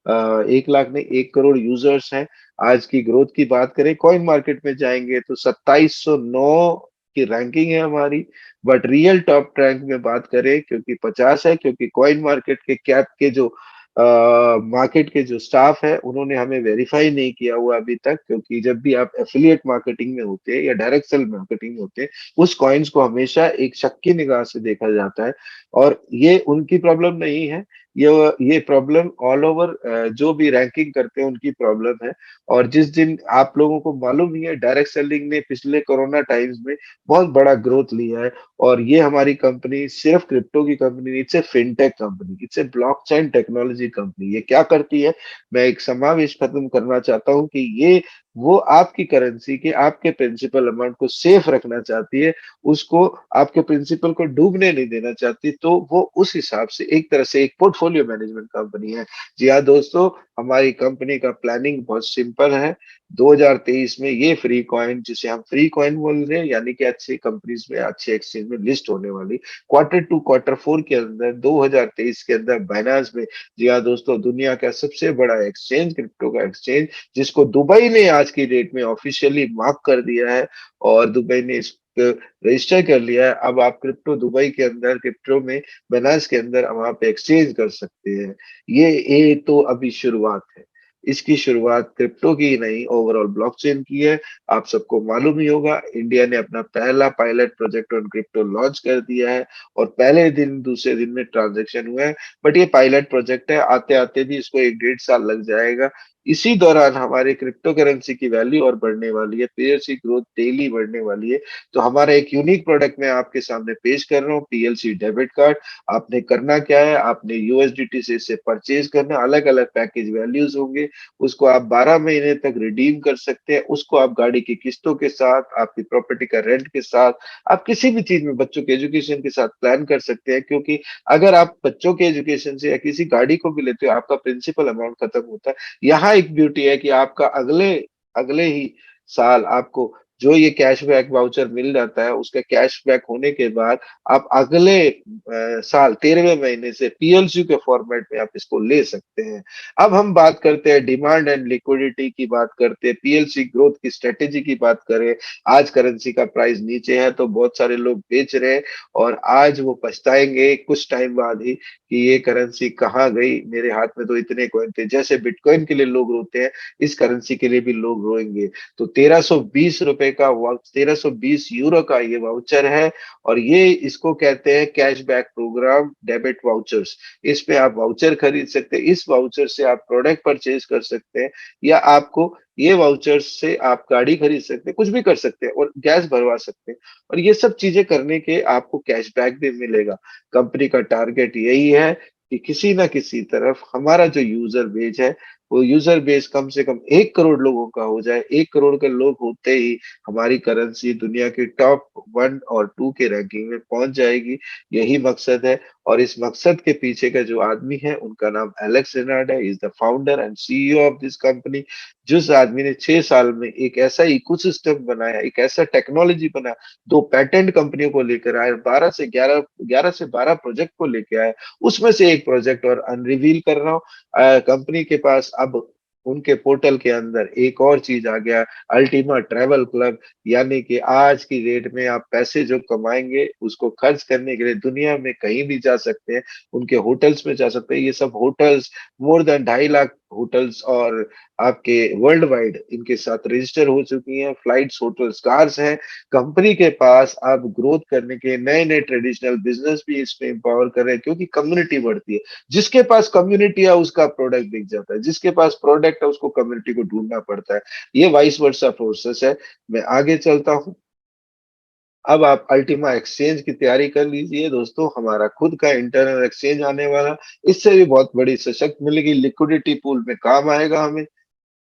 1 लाख नहीं, 1 करोड़ यूजर्स हैं। आज की ग्रोथ की बात करें, कॉइन मार्केट में जाएंगे तो 2709 की रैंकिंग है हमारी। बट रियल टॉप रैंक में बात करें, क्योंकि 50 है, क्योंकि कॉइन मार्केट के कैप के जो मार्केट के जो स्टाफ है उन्होंने हमें वेरीफाई नहीं किया हुआ अभी तक। क्योंकि जब भी आप एफिलिएट मार्केटिंग में होते हैं या डायरेक्ट सेल मार्केटिंग में होते हैं, उस कॉइन्स को हमेशा एक शक की निगाह से देखा जाता है। और ये उनकी प्रॉब्लम नहीं है, ये प्रॉब्लम ऑल ओवर जो भी रैंकिंग करते हैं उनकी प्रॉब्लम है। और जिस दिन आप लोगों को मालूम ही है, डायरेक्ट सेलिंग ने पिछले कोरोना टाइम्स में बहुत बड़ा ग्रोथ लिया है। और ये हमारी कंपनी सिर्फ क्रिप्टो की कंपनी नहीं, it's a fintech company, it's a blockchain technology company. ये क्या करती है, मैं एक समावेश खत्म करना चाहता हूँ कि ये वो आपकी करेंसी के आपके प्रिंसिपल अमाउंट को सेफ रखना चाहती है, उसको आपके प्रिंसिपल को डूबने नहीं देना चाहती। तो वो उस हिसाब से एक तरह से एक पोर्टफोलियो मैनेजमेंट कंपनी है। जी हाँ दोस्तों, हमारी कंपनी का प्लानिंग बहुत सिंपल है। 2023 में ये फ्री कॉइन, जिसे हम फ्री कॉइन बोल रहे हैं, यानी कि अच्छी कंपनीज में, अच्छे एक्सचेंज में लिस्ट होने वाली, Q2 Q4 के अंदर 2023 के अंदर बाइनांस में। जी हाँ दोस्तों, दुनिया का सबसे बड़ा एक्सचेंज, क्रिप्टो का एक्सचेंज, जिसको दुबई ने आज की डेट में ऑफिशियली मार्क कर दिया है और दुबई ने इस रजिस्टर कर लिया है। अब आप क्रिप्टो दुबई के अंदर, क्रिप्टो में बाइनांस के अंदर वहां पे एक्सचेंज कर सकते हैं। ये तो अभी शुरुआत है। इसकी शुरुआत क्रिप्टो की ही नहीं, ओवरऑल ब्लॉकचेन की है। आप सबको मालूम ही होगा, इंडिया ने अपना पहला pilot project on crypto launch कर दिया है और पहले दिन दूसरे दिन में ट्रांजैक्शन हुआ है। बट ये पायलट प्रोजेक्ट है, आते आते भी इसको 1 डेढ़ साल लग जाएगा। इसी दौरान हमारे क्रिप्टो करेंसी की वैल्यू और बढ़ने वाली है, पीएलसी ग्रोथ डेली बढ़ने वाली है। तो हमारा एक यूनिक प्रोडक्ट मैं आपके सामने पेश कर रहा हूँ, पीएलसी डेबिट कार्ड। आपने करना क्या है, आपने यूएसडीटी से इसे परचेज करना है। अलग अलग पैकेज वैल्यूज होंगे, उसको आप 12 महीने तक रिडीम कर सकते हैं। उसको आप गाड़ी की किस्तों के साथ, आपकी प्रॉपर्टी का रेंट के साथ, आप किसी भी चीज में, बच्चों के एजुकेशन के साथ प्लान कर सकते हैं। क्योंकि अगर आप बच्चों के एजुकेशन से या किसी गाड़ी को भी लेते हो, आपका प्रिंसिपल अमाउंट खत्म होता है। यहाँ एक ब्यूटी है कि आपका अगले अगले ही साल आपको जो ये कैशबैक वाउचर मिल जाता है, उसका कैशबैक होने के बाद आप अगले साल 13वें महीने से पीएलसी के फॉर्मेट में आप इसको ले सकते हैं। अब हम बात करते हैं डिमांड एंड लिक्विडिटी की, बात करते हैं पीएलसी ग्रोथ की स्ट्रेटेजी की बात करें। आज करेंसी का प्राइस नीचे है तो बहुत सारे लोग बेच रहे हैं और आज वो पछताएंगे कुछ टाइम बाद ही कि ये करेंसी कहाँ गई, मेरे हाथ में तो इतने कॉइन थे। जैसे बिटकॉइन के लिए लोग रोते हैं, इस करेंसी के लिए भी लोग रोएंगे। तो 1320 रुपए का, 1320 यूरो का ये वाउचर है। और ये इसको कहते हैं कैशबैक प्रोग्राम, डेबिट वाउचर्स। इस पे आप वाउचर खरीद सकते हैं, इस वाउचर से आप प्रोडक्ट परचेज कर सकते हैं, या आपको ये वाउचर्स से आप गाड़ी खरीद सकते हैं, कुछ भी कर सकते हैं और गैस भरवा सकते हैं। और ये सब चीजें करने के आपको कैशबैक भी मिलेगा। कंपनी का टारगेट यही है कि किसी ना किसी तरफ हमारा जो यूजर बेस है वो यूजर बेस कम से कम 1 करोड़ लोगों का हो जाए। 1 करोड़ के लोग होते ही हमारी करेंसी दुनिया के टॉप 1 और 2 के रैंकिंग में पहुंच जाएगी। यही मकसद है। और इस मकसद के पीछे का जो आदमी है उनका नाम एलेक्स रेनार्ड है। Is the founder and CEO of this company. जिस आदमी ने 6 साल में एक ऐसा इकोसिस्टम बनाया, एक ऐसा टेक्नोलॉजी बनाया, 2 पेटेंट कंपनियों को लेकर आए, 12 से 12 प्रोजेक्ट को लेकर आए। उसमें से एक प्रोजेक्ट और अनरिवील कर रहा हूँ। कंपनी के पास अब उनके पोर्टल के अंदर एक और चीज आ गया, अल्टीमा ट्रैवल क्लब। यानी कि आज की डेट में आप पैसे जो कमाएंगे उसको खर्च करने के लिए दुनिया में कहीं भी जा सकते हैं। उनके होटल्स में जा सकते हैं। ये सब hotels more than 2.5 lakh hotels और आपके वर्ल्ड वाइड इनके साथ रजिस्टर हो चुकी हैं। फ्लाइट्स, होटल्स, कार्स हैं। कंपनी के पास अब ग्रोथ करने के नए नए ट्रेडिशनल बिजनेस भी इसमें एम्पावर कर रहे हैं, क्योंकि कम्युनिटी बढ़ती है। जिसके पास कम्युनिटी है उसका प्रोडक्ट बिक जाता है, जिसके पास प्रोडक्ट है उसको कम्युनिटी को ढूंढना पड़ता है। ये वाइस वर्सा प्रोसेस है। मैं आगे चलता हूँ। अब आप अल्टीमा एक्सचेंज की तैयारी कर लीजिए दोस्तों। हमारा खुद का इंटरनल एक्सचेंज आने वाला। इससे भी बहुत बड़ी सशक्त मिलेगी, लिक्विडिटी पूल में काम आएगा हमें।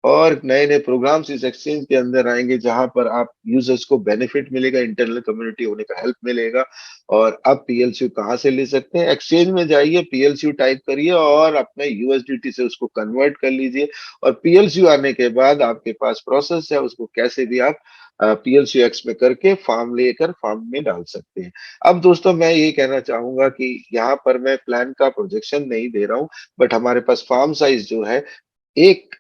और नए नए प्रोग्राम्स इस एक्सचेंज के अंदर आएंगे जहां पर आप यूजर्स को बेनिफिट मिलेगा, इंटरनल कम्युनिटी होने का हेल्प मिलेगा। और अब पीएलसीयू कहाँ से ले सकते हैं? एक्सचेंज में जाइए, पीएलसीयू टाइप करिए और अपने यूएसडीटी से उसको कन्वर्ट कर लीजिए। और पीएलसीयू आने के बाद आपके पास प्रोसेस है, उसको कैसे भी आप पीएलसीयू एक्स में करके फार्म लेकर फार्म में डाल सकते हैं। अब दोस्तों मैं ये कहना चाहूंगा कि यहाँ पर मैं प्लान का प्रोजेक्शन नहीं दे रहा हूँ, बट हमारे पास फार्म साइज जो है, एक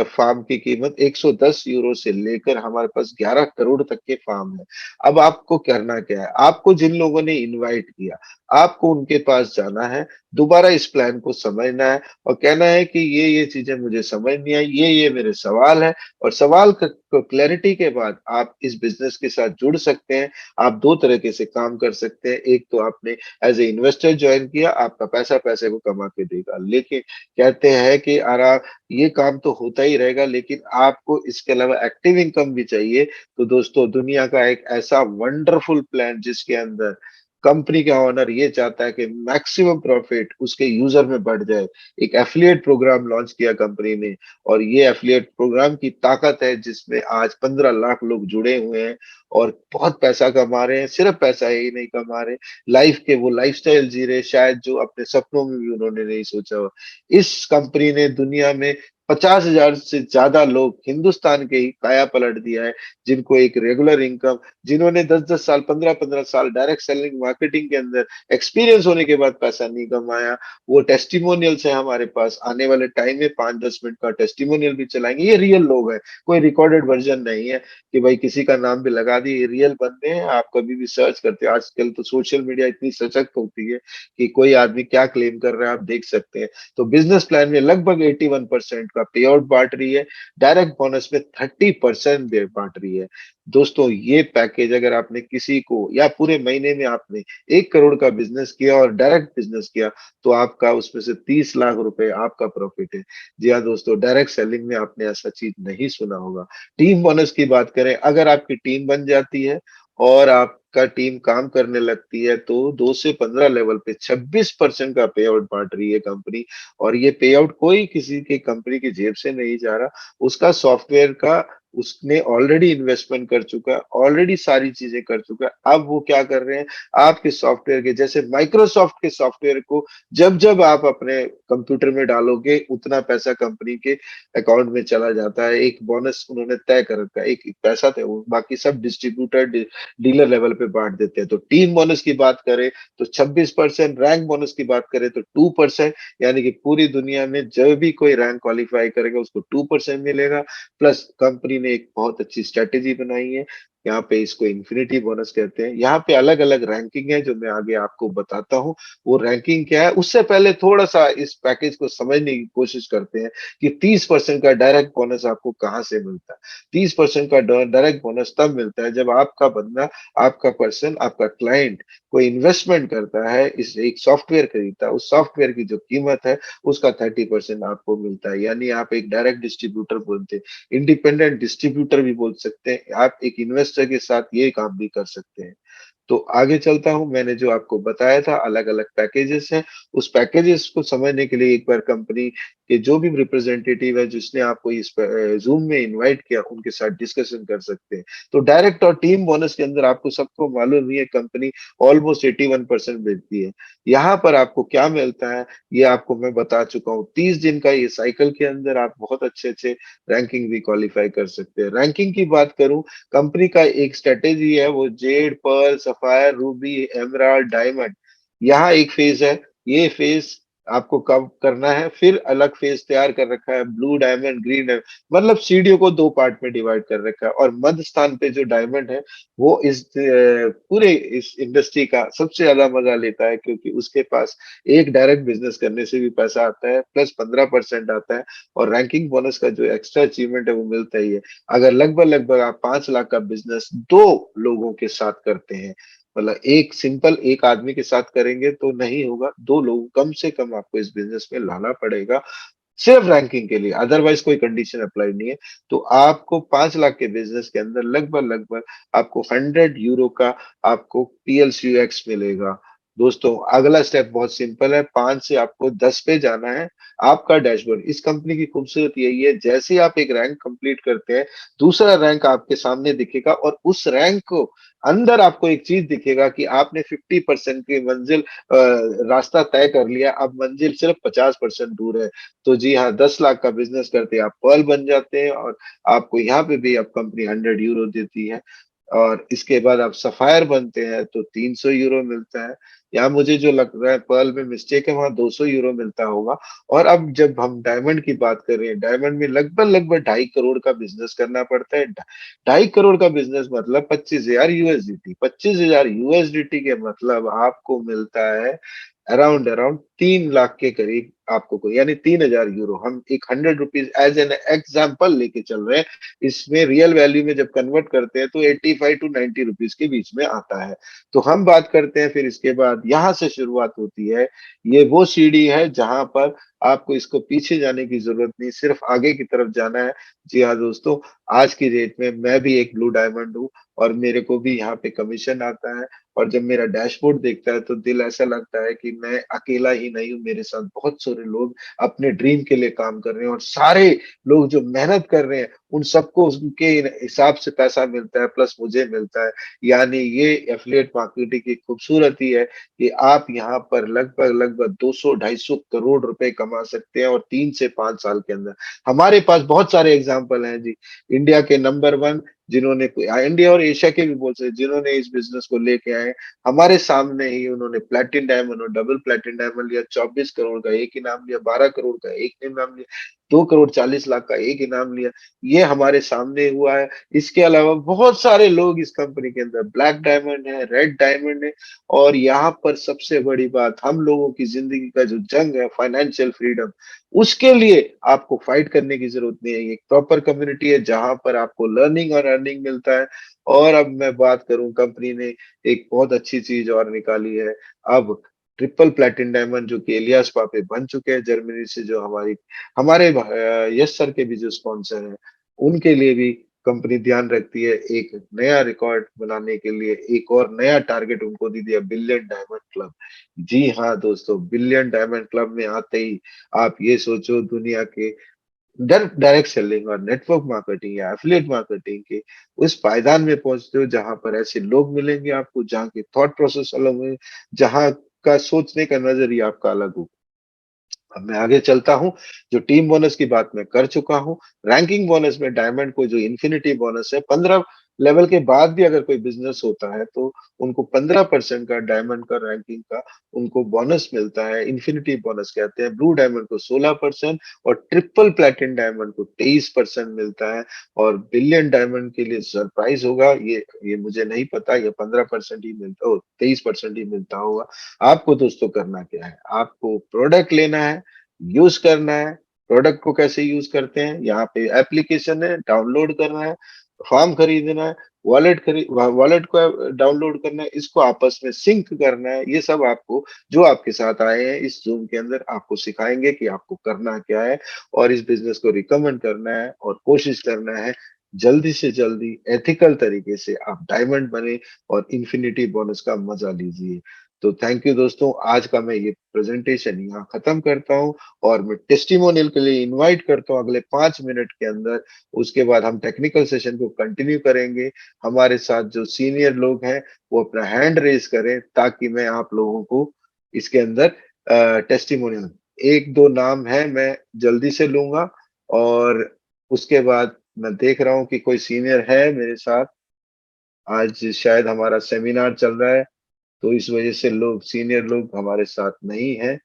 फार्म की कीमत 110 यूरो से लेकर हमारे पास 11 करोड़ तक के फार्म है। अब आपको करना क्या है? आपको जिन लोगों ने इनवाइट किया, आपको उनके पास जाना है, दोबारा इस प्लान को समझना है और कहना है कि ये चीजें मुझे समझ नहीं आई, ये मेरे सवाल है। और सवाल को क्लैरिटी के बाद आप इस बिजनेस के साथ जुड़ सकते हैं। आप दो तरीके से काम कर सकते हैं। एक तो आपने एज ए इन्वेस्टर ज्वाइन किया, आपका पैसा पैसे को कमा के देगा। लेकिन कहते हैं कि आराम, ये काम तो होता ही रहेगा, लेकिन आपको इसके अलावा एक्टिव इनकम भी चाहिए। तो दोस्तों दुनिया का एक ऐसा वंडरफुल प्लान जिसके अंदर कंपनी का ओनर ये चाहता है कि मैक्सिमम प्रॉफिट उसके यूजर में बढ़ जाए, एक एफिलिएट प्रोग्राम लॉन्च किया कंपनी ने। और ये एफिलिएट प्रोग्राम की ताकत है जिसमें आज 15 लाख लोग जुड़े हुए हैं और बहुत पैसा कमा रहे हैं। सिर्फ पैसा ही नहीं कमा रहे, लाइफ के वो लाइफस्टाइल जी रहे शायद जो अपने सपनों में भी उन्होंने नहीं सोचा हो। इस कंपनी ने दुनिया में 50,000 से ज्यादा लोग हिंदुस्तान के ही काया पलट दिया है, जिनको एक रेगुलर इनकम, जिन्होंने 10-10 साल, 15-15 साल डायरेक्ट सेलिंग मार्केटिंग के अंदर एक्सपीरियंस होने के बाद पैसा नहीं कमाया। वो टेस्टिमोनियल्स है हमारे पास। आने वाले टाइम में 5-10 मिनट का टेस्टिमोनियल भी चलाएंगे। ये रियल लोग हैं, कोई रिकॉर्डेड वर्जन नहीं है कि भाई किसी का नाम भी लगा दिए। ये रियल बंदे हैं। आप कभी भी सर्च करते हैं, आजकल तो सोशल मीडिया इतनी सशक्त होती है कि कोई आदमी क्या क्लेम कर रहा है आप देख सकते हैं। तो बिजनेस प्लान में लगभग 81% का पे आउट बांट रही है। डायरेक्ट बोनस में 30% बांट रही है। दोस्तों ये पैकेज अगर आपने किसी को, या पूरे महीने में आपने 1 करोड़ का बिजनेस किया और डायरेक्ट बिजनेस किया, तो आपका उसमें से 30 लाख रुपए आपका प्रॉफिट है। जी हाँ दोस्तों, डायरेक्ट सेलिंग में आपने ऐसा चीज नहीं सुना होगा। टीम बोनस की बात करें, अगर आपकी टीम बन जाती है और आपका टीम काम करने लगती है, तो 2 से 15 लेवल पे 26% का पे आउट बांट रही है कंपनी। और ये पे आउट कोई किसी के कंपनी की जेब से नहीं जा रहा, उसका सॉफ्टवेयर का, उसने ऑलरेडी इन्वेस्टमेंट कर चुका है, ऑलरेडी सारी चीजें कर चुका है। अब वो क्या कर रहे हैं, आपके सॉफ्टवेयर के, जैसे माइक्रोसॉफ्ट के सॉफ्टवेयर को जब जब आप अपने कंप्यूटर में डालोगे उतना पैसा कंपनी के अकाउंट में चला जाता है। एक बोनस उन्होंने तय कर रखा है, एक पैसा तय, वो बाकी सब डिस्ट्रीब्यूटर डीलर लेवल पे बांट देते हैं। तो टीम बोनस की बात करें तो 26%, रैंक बोनस की बात करें तो 2%। यानी कि पूरी दुनिया में जब भी कोई रैंक क्वालिफाई करेगा उसको 2% मिलेगा। प्लस कंपनी ने एक बहुत अच्छी स्ट्रेटेजी बनाई है, यहाँ पे इसको इन्फिनिटी बोनस कहते हैं। यहाँ पे अलग अलग रैंकिंग है जो मैं आगे आपको बताता हूँ। वो रैंकिंग क्या है, उससे पहले थोड़ा सा इस पैकेज को समझने की कोशिश करते हैं कि 30% का डायरेक्ट बोनस आपको कहाँ से मिलता है। 30% का डायरेक्ट बोनस तब मिलता है जब आपका बंदा, आपका पर्सन, आपका क्लाइंट कोई इन्वेस्टमेंट करता है, इस एक सॉफ्टवेयर खरीदता है, उस सॉफ्टवेयर की जो कीमत है उसका 30% आपको मिलता है। यानी आप एक डायरेक्ट डिस्ट्रीब्यूटर बोलते हैं, इंडिपेंडेंट डिस्ट्रीब्यूटर भी बोल सकते हैं। आप एक इन्वेस्टर के साथ ये काम भी कर सकते हैं। तो आगे चलता हूं। मैंने जो आपको बताया था अलग अलग पैकेजेस हैं, उस पैकेजेस को समझने के लिए एक बार कंपनी कि जो भी रिप्रेजेंटेटिव है जिसने आपको इस जूम में इनवाइट किया उनके साथ डिस्कशन कर सकते हैं। तो डायरेक्ट और टीम बोनस के अंदर आपको सबको मालूम ही है, कंपनी ऑलमोस्ट 81% मिलती है। यहाँ पर आपको क्या मिलता है ये आपको मैं बता चुका हूँ। 30 दिन का ये साइकिल के अंदर आप बहुत अच्छे अच्छे रैंकिंग भी क्वालिफाई कर सकते हैं। रैंकिंग की बात करूं, कंपनी का एक स्ट्रेटेजी है, वो jade, pearl, sapphire, ruby, emerald, diamond, यहाँ एक फेज है। ये फेज आपको कब करना है, फिर अलग फेज तैयार कर रखा है, ब्लू डायमंड, ग्रीन डायमंड, मतलब सीढ़ियों को दो पार्ट में डिवाइड कर रखा है। और मध्य स्थान पे जो डायमंड है वो इस पूरे इस इंडस्ट्री का सबसे ज्यादा मजा लेता है, क्योंकि उसके पास एक डायरेक्ट बिजनेस करने से भी पैसा आता है, प्लस 15% आता है, और रैंकिंग बोनस का जो एक्स्ट्रा अचीवमेंट है वो मिलता ही है। अगर लगभग लगभग आप 5 लाख का बिजनेस दो लोगों के साथ करते हैं, मतलब एक सिंपल एक आदमी के साथ करेंगे तो नहीं होगा, दो लोग कम से कम आपको इस बिजनेस में लाना पड़ेगा, सिर्फ रैंकिंग के लिए, अदरवाइज कोई कंडीशन अप्लाई नहीं है। तो आपको 5 लाख के बिजनेस के अंदर लगभग लगभग आपको 100 यूरो का आपको PLCUX मिलेगा। दोस्तों अगला स्टेप बहुत सिंपल है, 5 से आपको 10 पे जाना है। आपका डैशबोर्ड, इस कंपनी की खूबसूरती यही है, जैसे ही आप एक रैंक कंप्लीट करते हैं दूसरा रैंक आपके सामने दिखेगा, और उस रैंक को अंदर आपको एक चीज दिखेगा कि आपने 50% की मंजिल रास्ता तय कर लिया, अब मंजिल सिर्फ 50% दूर है। तो जी हाँ, 10 लाख का बिजनेस करते आप पर्ल बन जाते हैं, और आपको यहाँ पे भी अब कंपनी 100 यूरो देती है। और इसके बाद आप सफायर बनते हैं तो 300 यूरो मिलता है। यहाँ मुझे जो लग रहा है पर्ल में मिस्टेक है, वहां 200 यूरो मिलता होगा। और अब जब हम डायमंड की बात कर रहे हैं, डायमंड में लगभग लगभग 2.5 करोड़ का बिजनेस करना पड़ता है। 2.5 करोड़ का बिजनेस मतलब 25,000 USDT। 25,000 USDT के मतलब आपको मिलता है अराउंड अराउंड 3 लाख के करीब आपको को, यानी 3,000 यूरो। हम एक 100 रुपीज एज एन एग्जाम्पल लेके चल रहे हैं, इसमें रियल वैल्यू में जब कन्वर्ट करते हैं तो 85 to 90 रुपीज के बीच में आता है। तो हम बात करते हैं फिर इसके बाद, यहाँ से शुरुआत होती है। ये वो सीढ़ी है जहां पर आपको इसको पीछे जाने की जरूरत नहीं, सिर्फ आगे की तरफ जाना है। जी हाँ दोस्तों, आज की डेट में मैं भी एक ब्लू डायमंड हूँ, और मेरे को भी यहाँ पे कमीशन आता है। और जब मेरा डैशबोर्ड देखता है तो दिल ऐसा लगता है कि मैं अकेला ही नहीं हूँ, मेरे साथ बहुत सारे लोग अपने ड्रीम के लिए काम कर रहे हैं, और सारे लोग जो मेहनत कर रहे हैं उन सबको उनके हिसाब से पैसा मिलता है, प्लस मुझे मिलता है। यानी ये एफिलिएट मार्केटिंग की खूबसूरती है कि आप यहाँ पर लगभग लगभग 200-250 करोड़ रुपए कमा सकते हैं, और 3 से 5 साल के अंदर। हमारे पास बहुत सारे एग्जाम्पल हैं जी। इंडिया के नंबर 1 जिन्होंने, इंडिया और एशिया के भी बोल सकते, जिन्होंने इस बिजनेस को लेके आए, हमारे सामने ही उन्होंने प्लेटिन डायमंड और डबल प्लेटिन डायमंड लिया, 24 करोड़ का एक इनाम लिया, 12 करोड़ का एक इनाम लिया, 2 करोड़ 40 लाख का एक इनाम लिया। ये हमारे सामने हुआ है। इसके अलावा बहुत सारे लोग इस कंपनी के अंदर, ब्लैक डायमंड है, रेड डायमंड है। और यहाँ पर सबसे बड़ी बात, हम लोगों की जिंदगी का जो जंग है फाइनेंशियल फ्रीडम, उसके लिए आपको फाइट करने की जरूरत नहीं है। एक प्रॉपर कम्युनिटी है जहां पर आपको लर्निंग और अर्निंग मिलता है। और अब मैं बात करूं, कंपनी ने एक बहुत अच्छी चीज और निकाली है। अब ट्रिपल प्लेटिन डायमंड, जो कि एलियास पापे बन चुके हैं जर्मनी से, जो हमारे यश सर के भी जो स्पॉन्सर हैं, उनके लिए भी कंपनी ध्यान रखती है। एक नया रिकॉर्ड बनाने के लिए एक और नया टारगेट उनको दे दिया, बिलियन डायमंड क्लब। जी हाँ दोस्तों, बिलियन डायमंड क्लब में आते ही आप ये सोचो, दुनिया के डायरेक्ट सेलिंग और नेटवर्क मार्केटिंग या एफिलिएट मार्केटिंग के उस पायदान में पहुंचते हो, जहां पर ऐसे लोग मिलेंगे आपको, जहां के थॉट प्रोसेस अलग होंगे, जहां का सोचने का नजरिया आपका अलग हो। अब मैं आगे चलता हूँ। जो टीम बोनस की बात मैं कर चुका हूँ, रैंकिंग बोनस में डायमंड को जो इन्फिनिटी बोनस है, 15 लेवल के बाद भी अगर कोई बिजनेस होता है तो उनको 15% का डायमंड का रैंकिंग का उनको बोनस मिलता है, इन्फिनिटी बोनस कहते हैं। ब्लू डायमंड को 16% और ट्रिपल प्लेटिन डायमंड को 23% मिलता है। और बिलियन डायमंड के लिए सरप्राइज होगा, ये मुझे नहीं पता, ये 15% ही मिलता हो, 23% ही मिलता होगा। आपको दोस्तों करना क्या है, आपको प्रोडक्ट लेना है, यूज करना है। प्रोडक्ट को कैसे यूज करते हैं, यहाँ पे एप्लीकेशन है, डाउनलोड करना है, फॉर्म खरीदना है, वॉलेट को डाउनलोड करना है, इसको आपस में सिंक करना है। ये सब आपको, जो आपके साथ आए हैं इस जूम के अंदर, आपको सिखाएंगे कि आपको करना क्या है, और इस बिजनेस को रिकमेंड करना है, और कोशिश करना है जल्दी से जल्दी एथिकल तरीके से आप डायमंड बने और इन्फिनिटी बोनस का मजा लीजिए। तो थैंक यू दोस्तों, आज का मैं ये प्रेजेंटेशन यहाँ खत्म करता हूँ और मैं टेस्टिमोनियल के लिए इनवाइट करता हूँ अगले 5 मिनट के अंदर। उसके बाद हम टेक्निकल सेशन को कंटिन्यू करेंगे। हमारे साथ जो सीनियर लोग हैं वो अपना हैंड रेज करें ताकि मैं आप लोगों को इसके अंदर टेस्टिमोनियल, एक दो नाम है मैं जल्दी से लूंगा। और उसके बाद मैं देख रहा हूँ कि कोई सीनियर है मेरे साथ। आज शायद हमारा सेमिनार चल रहा है तो इस वजह से लोग, सीनियर लोग हमारे साथ नहीं है।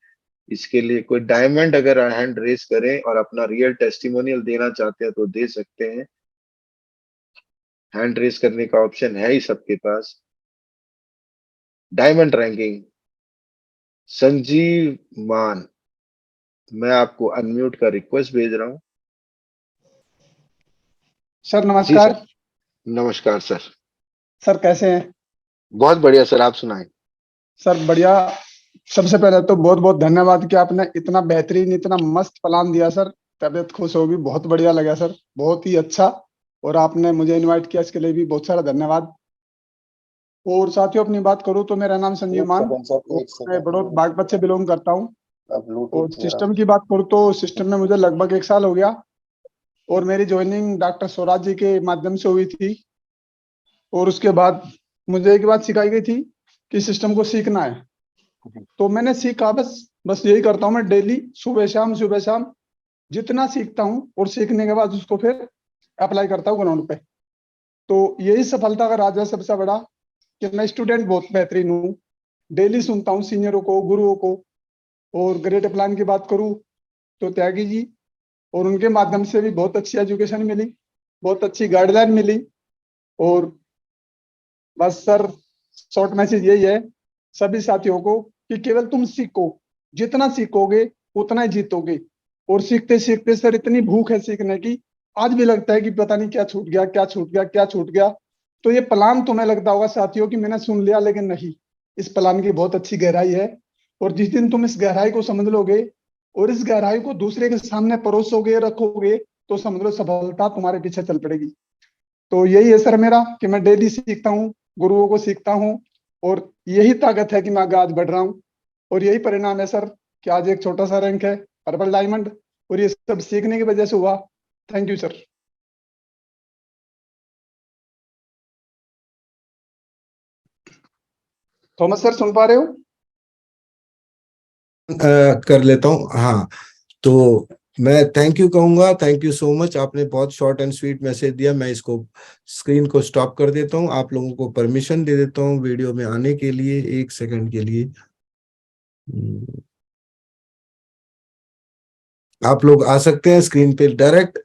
इसके लिए कोई डायमंड अगर हैंड रेस करें और अपना रियल टेस्टिमोनियल देना चाहते हैं तो दे सकते हैं। हैंड रेस करने का ऑप्शन है ही सबके पास। डायमंड रैंकिंग संजीव मान, मैं आपको अनम्यूट का रिक्वेस्ट भेज रहा हूँ। सर जी सर, नमस्कार। नमस्कार सर। सर कैसे हैं? बहुत बढ़िया सर, आप सुनाएं। सर बढ़िया। सबसे पहले तो बहुत बहुत धन्यवाद कि आपने इतना बेहतरीन, इतना मस्त प्लान दिया सर। तबीयत खुश होगी, बहुत बढ़िया लगा सर, बहुत ही अच्छा। और आपने मुझे इनवाइट किया, इसके लिए भी बहुत सारा धन्यवाद। और साथियों, अपनी बात करूँ तो मेरा नाम संजीव एक मान सेकंड सर, और एक मैं सेकंड। बड़ौद बागपत से बिलोंग करता हूँ। और ब्लूटूथ मेरा। सिस्टम की बात करूँ तो सिस्टम में मुझे लगभग 1 साल हो गया। और मेरी ज्वाइनिंग डॉक्टर स्वराज जी के माध्यम से हुई थी। और उसके बाद मुझे एक बात सिखाई गई थी कि सिस्टम को सीखना है। तो मैंने सीखा, बस बस यही करता हूँ मैं डेली, सुबह शाम जितना सीखता हूँ और सीखने के बाद उसको फिर अप्लाई करता हूँ ग्राउंड पे। तो यही सफलता का राज है सबसे बड़ा, कि मैं स्टूडेंट बहुत बेहतरीन हूँ। डेली सुनता हूँ सीनियरों को, गुरुओं को। और ग्रेट प्लान की बात करूँ तो त्यागी जी और उनके माध्यम से भी बहुत अच्छी एजुकेशन मिली, बहुत अच्छी गाइडलाइन मिली। और बस सर, शॉर्ट मैसेज यही है सभी साथियों को कि केवल तुम सीखो, जितना सीखोगे उतना ही जीतोगे। और सीखते सीखते सर इतनी भूख है सीखने की, आज भी लगता है कि पता नहीं क्या छूट गया, क्या छूट गया, क्या छूट गया। तो ये प्लान तुम्हें लगता होगा साथियों कि मैंने सुन लिया, लेकिन नहीं, इस प्लान की बहुत अच्छी गहराई है। और जिस दिन तुम इस गहराई को समझ लोगे और इस गहराई को दूसरे के सामने परोसोगे, रखोगे, तो समझ लो सफलता तुम्हारे पीछे चल पड़ेगी। तो यही है सर मेरा, कि मैं डेली सीखता हूँ, गुरुओं को सीखता हूँ। और यही ताकत है कि मैं आगे आज बढ़ रहा हूँ। और यही परिणाम है सर कि आज एक छोटा सा रैंक है, पर्पल डायमंड। और ये सब सीखने की वजह से हुआ। Thank you sir. Thomas sir, सुन पा रहे हो? कर लेता हूँ, हाँ। तो मैं थैंक यू कहूंगा, थैंक यू सो मच। आपने बहुत शॉर्ट एंड स्वीट मैसेज दिया। मैं इसको स्क्रीन को स्टॉप कर देता हूँ, आप लोगों को परमिशन दे देता हूँ वीडियो में आने के लिए 1 सेकंड के लिए। आप लोग आ सकते हैं स्क्रीन पे डायरेक्ट।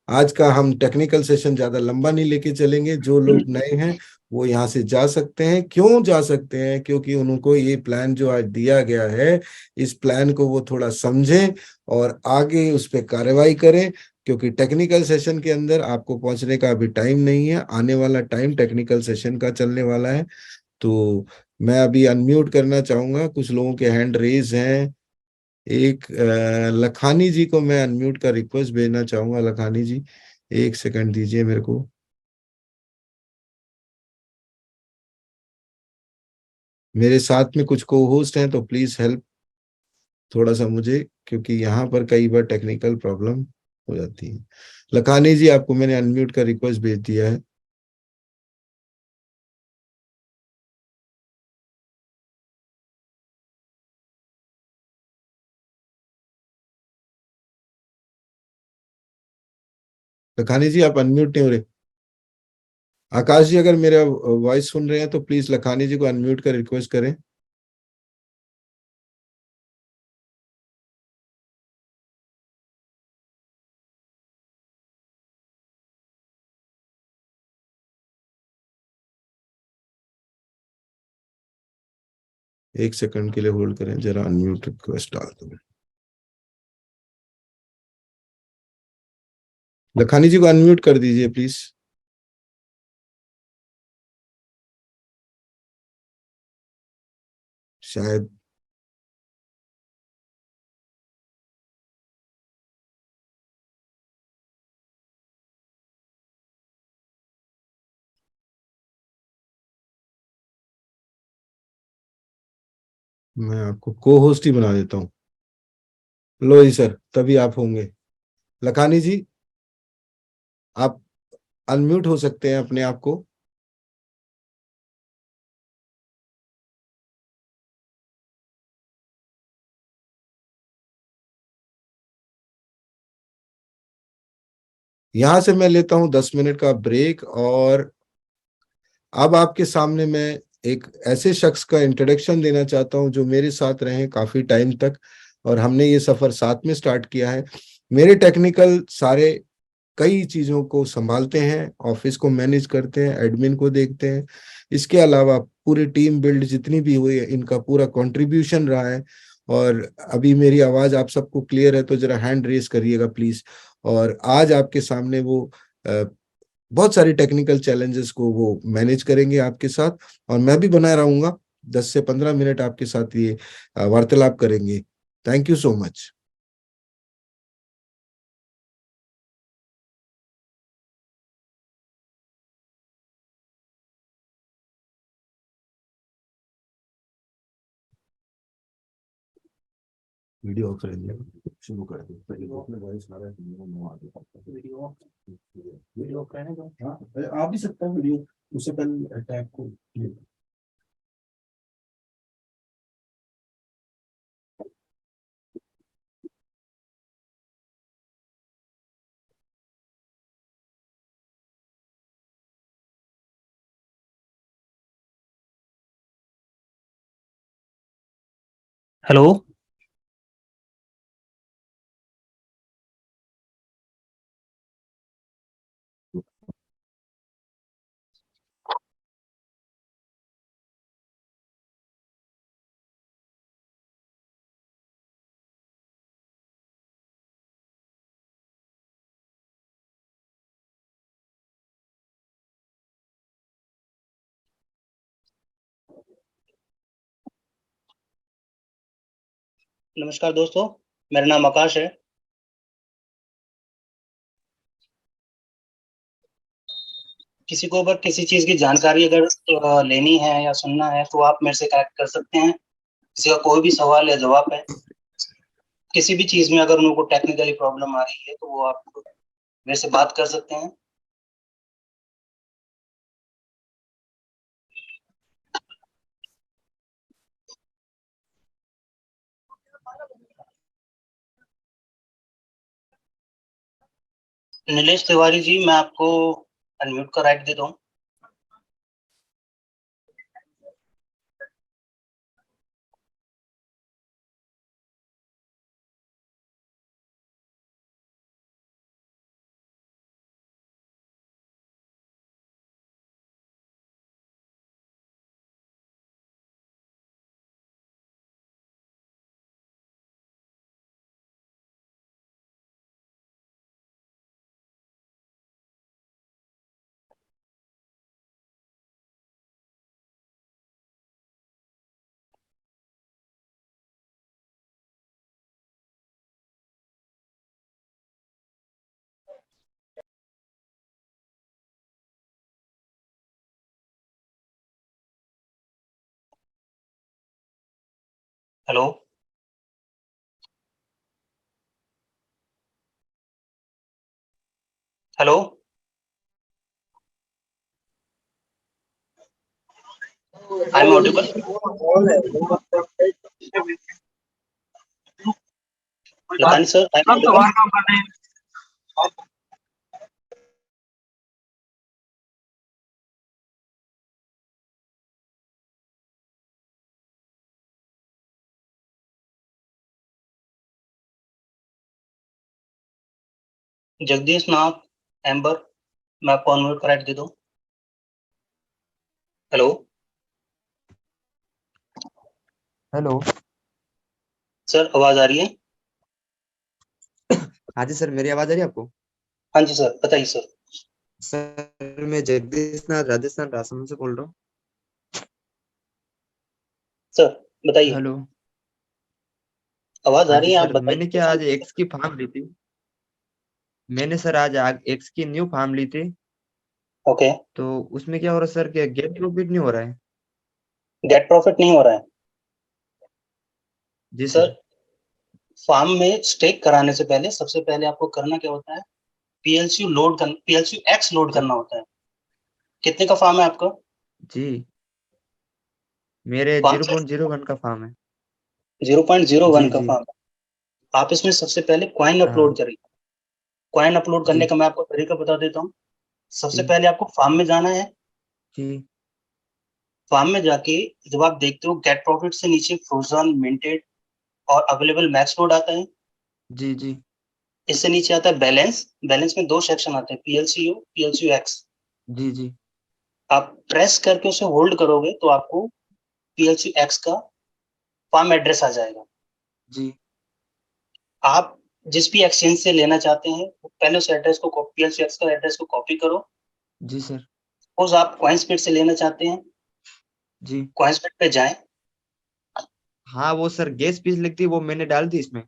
आज का हम टेक्निकल सेशन ज्यादा लंबा नहीं लेके चलेंगे। जो लोग नए हैं वो यहाँ से जा सकते हैं। क्यों जा सकते हैं? क्योंकि उनको ये प्लान जो आज दिया गया है, इस प्लान को वो थोड़ा समझें और आगे उस पर कार्रवाई करें। क्योंकि टेक्निकल सेशन के अंदर आपको पहुंचने का अभी टाइम नहीं है, आने वाला टाइम टेक्निकल सेशन का चलने वाला है। तो मैं अभी अनम्यूट करना चाहूंगा, कुछ लोगों के हैंड रेज हैं। एक लखानी जी को मैं अनम्यूट का रिक्वेस्ट भेजना चाहूंगा। लखानी जी, 1 सेकंड दीजिए मेरे को। मेरे साथ में कुछ को होस्ट हैं तो प्लीज हेल्प थोड़ा सा मुझे, क्योंकि यहाँ पर कई बार टेक्निकल प्रॉब्लम हो जाती है। लखानी जी, आपको मैंने अनम्यूट का रिक्वेस्ट भेज दिया है। लखानी जी, आप अनम्यूट नहीं हो रहे। आकाश जी, अगर मेरा वॉइस सुन रहे हैं तो प्लीज लखानी जी को अनम्यूट का रिक्वेस्ट करें। एक सेकंड के लिए होल्ड करें, जरा अनम्यूट रिक्वेस्ट डाल दो। लखानी जी को अनम्यूट कर दीजिए प्लीज। शायद मैं आपको को होस्ट ही बना देता हूँ। लो जी सर, तभी आप होंगे। लखानी जी, आप अनम्यूट हो सकते हैं अपने आप को। यहां से मैं लेता हूं 10 मिनट का ब्रेक, और अब आपके सामने मैं एक ऐसे शख्स का इंट्रोडक्शन देना चाहता हूं जो मेरे साथ रहे काफी टाइम तक, और हमने ये सफर साथ में स्टार्ट किया है। मेरे टेक्निकल सारे कई चीजों को संभालते हैं, ऑफिस को मैनेज करते हैं, एडमिन को देखते हैं। इसके अलावा पूरी टीम बिल्ड जितनी भी हुई है, इनका पूरा कंट्रीब्यूशन रहा है। और अभी मेरी आवाज आप सबको क्लियर है तो जरा हैंड रेस करिएगा प्लीज। और आज आपके सामने वो बहुत सारी टेक्निकल चैलेंजेस को वो मैनेज करेंगे आपके साथ, और मैं भी बना रहूंगा। 10 से 15 मिनट आपके साथ ये वार्तालाप करेंगे। Thank you so much. Video of कर दिया, शुरू कर दो। पहले ग्रुप में वॉइस आ रहा है, वीडियो आ गया। वीडियो ऑफ करने दो। हाँ, आ भी सकता है वीडियो, उससे पहले टैग को। हेलो। नमस्कार दोस्तों, मेरा नाम आकाश है। किसी को अगर किसी चीज़ की जानकारी अगर लेनी है या सुनना है तो आप मेरे से कनेक्ट कर सकते हैं। किसी का कोई भी सवाल या जवाब है, किसी भी चीज़ में अगर उनको टेक्निकली प्रॉब्लम आ रही है तो वो आप मेरे से बात कर सकते हैं। नीलेश तिवारी जी, मैं आपको अनम्यूट का राइट देता हूँ। Hello. Hello. I am audible? Lakhani sir, I am audible? Jagdish Nath amber, मैं आपको अनम्यूट का राइट दे दूँ। Hello hello. सर, आवाज आ रही है? हाँ जी सर, मेरी आवाज आ रही है आपको? हाँ जी सर, बताइए सर। सर मैं जगदीश नाथ राजस्थान राजसमंद से बोल रहा हूँ। सर बताइए, हेलो। आवाज आ हाँ रही जी है, आप सर, मैंने क्या आज बताइए। एक्स की फार्म ली थी। मैंने सर आज एक्स की न्यू फार्म ली थी। ओके। तो उसमें क्या हो रहा है सर, कि गेट प्रॉफिट नहीं हो रहा है। गेट प्रॉफिट नहीं हो रहा है? जी सर, सर। फार्म में स्टेक कराने से पहले सबसे पहले आपको करना क्या होता है, PLCU X लोड करना होता है। कितने का फार्म है आपका? जी मेरे फार्म 0.01 का फार्म है। 0.01 जी का जी। फार्म है। आप इसमें सबसे पहले कॉइन हाँ अपलोड करिए। कॉइन अपलोड करने जी का मैं आपको तरीका बता देता हूँ। सबसे जी पहले आपको फार्म में जाना है। जी फार्म में जाके जब आप देखते हो गेट प्रॉफिट से नीचे फ्रोजन, मिंटेड और अवेलेबल मैक्स लोड आता है। जी जी इससे नीचे आता है बैलेंस। बैलेंस में 2 सेक्शन आते हैं, PLCU X। जी जी आप प्रेस करके उसे होल्ड करोगे तो आपको PLCU X का फार्म एड्रेस आ जाएगा। जी आप जिस भी एक्सचेंज से लेना चाहते हैं पहले उस एड्रेस को PLCU X का एड्रेस को कॉपी करो। जी सर। सपोज आप कॉइनस्पिट से लेना चाहते हैं, जी कॉइनस्पिट पे जाएं। हाँ वो सर गैस फीस लगती है, वो मैंने डाल दी इसमें।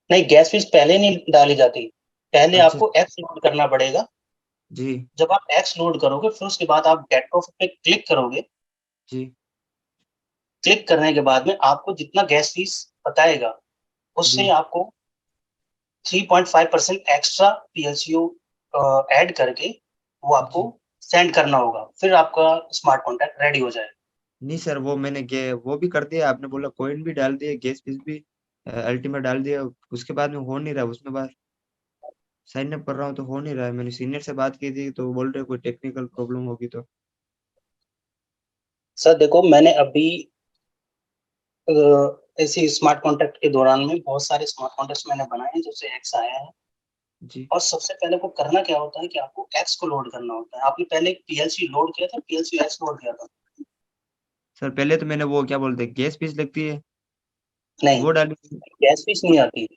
नहीं, गैस फीस पहले नहीं डाली जाती। पहले अच्छा। आपको एक्स लोड करना पड़ेगा। जी जब आप एक्स लोड करोगे फिर उसके बाद आप गेट प्रॉफिट पे क्लिक करोगे। जी क्लिक करने के बाद में आपको जितना गैस फीस बताएगा उससे जी आपको 3.5% एक्स्ट्रा PLCU ऐड करके वो आपको जी। सेंड करना होगा। फिर आपका स्मार्ट कॉन्ट्रैक्ट रेडी हो जाएगा। नहीं सर, वो मैंने वो भी कर दिया, आपने बोला कॉइन भी डाल दिया, गैस फीस भी अल्टीमेट डाल दिया। उसके बाद में हो नहीं रहा, उसमें बार साइन अप कर रहा हूँ तो हो नहीं रहा है। मैंने सीनियर से बात की थी तो बोल रहे कोई टेक्निकल प्रॉब्लम होगी तो। सर देखो, मैंने अभी ऐसी स्मार्ट कॉन्ट्रैक्ट के दौरान में बहुत सारे स्मार्ट कॉन्ट्रैक्ट मैंने बनाए हैं जैसे एक्स आया है। जी और सबसे पहले को करना क्या होता है कि आपको एक्स को लोड करना होता है। आपने पहले PLC लोड किया था, PLC एक्स लोड किया था? सर, पहले तो मैंने वो क्या बोलते हैं गैस फीस लगती है नहीं, वो डाली थी। गैस फीस नहीं आती।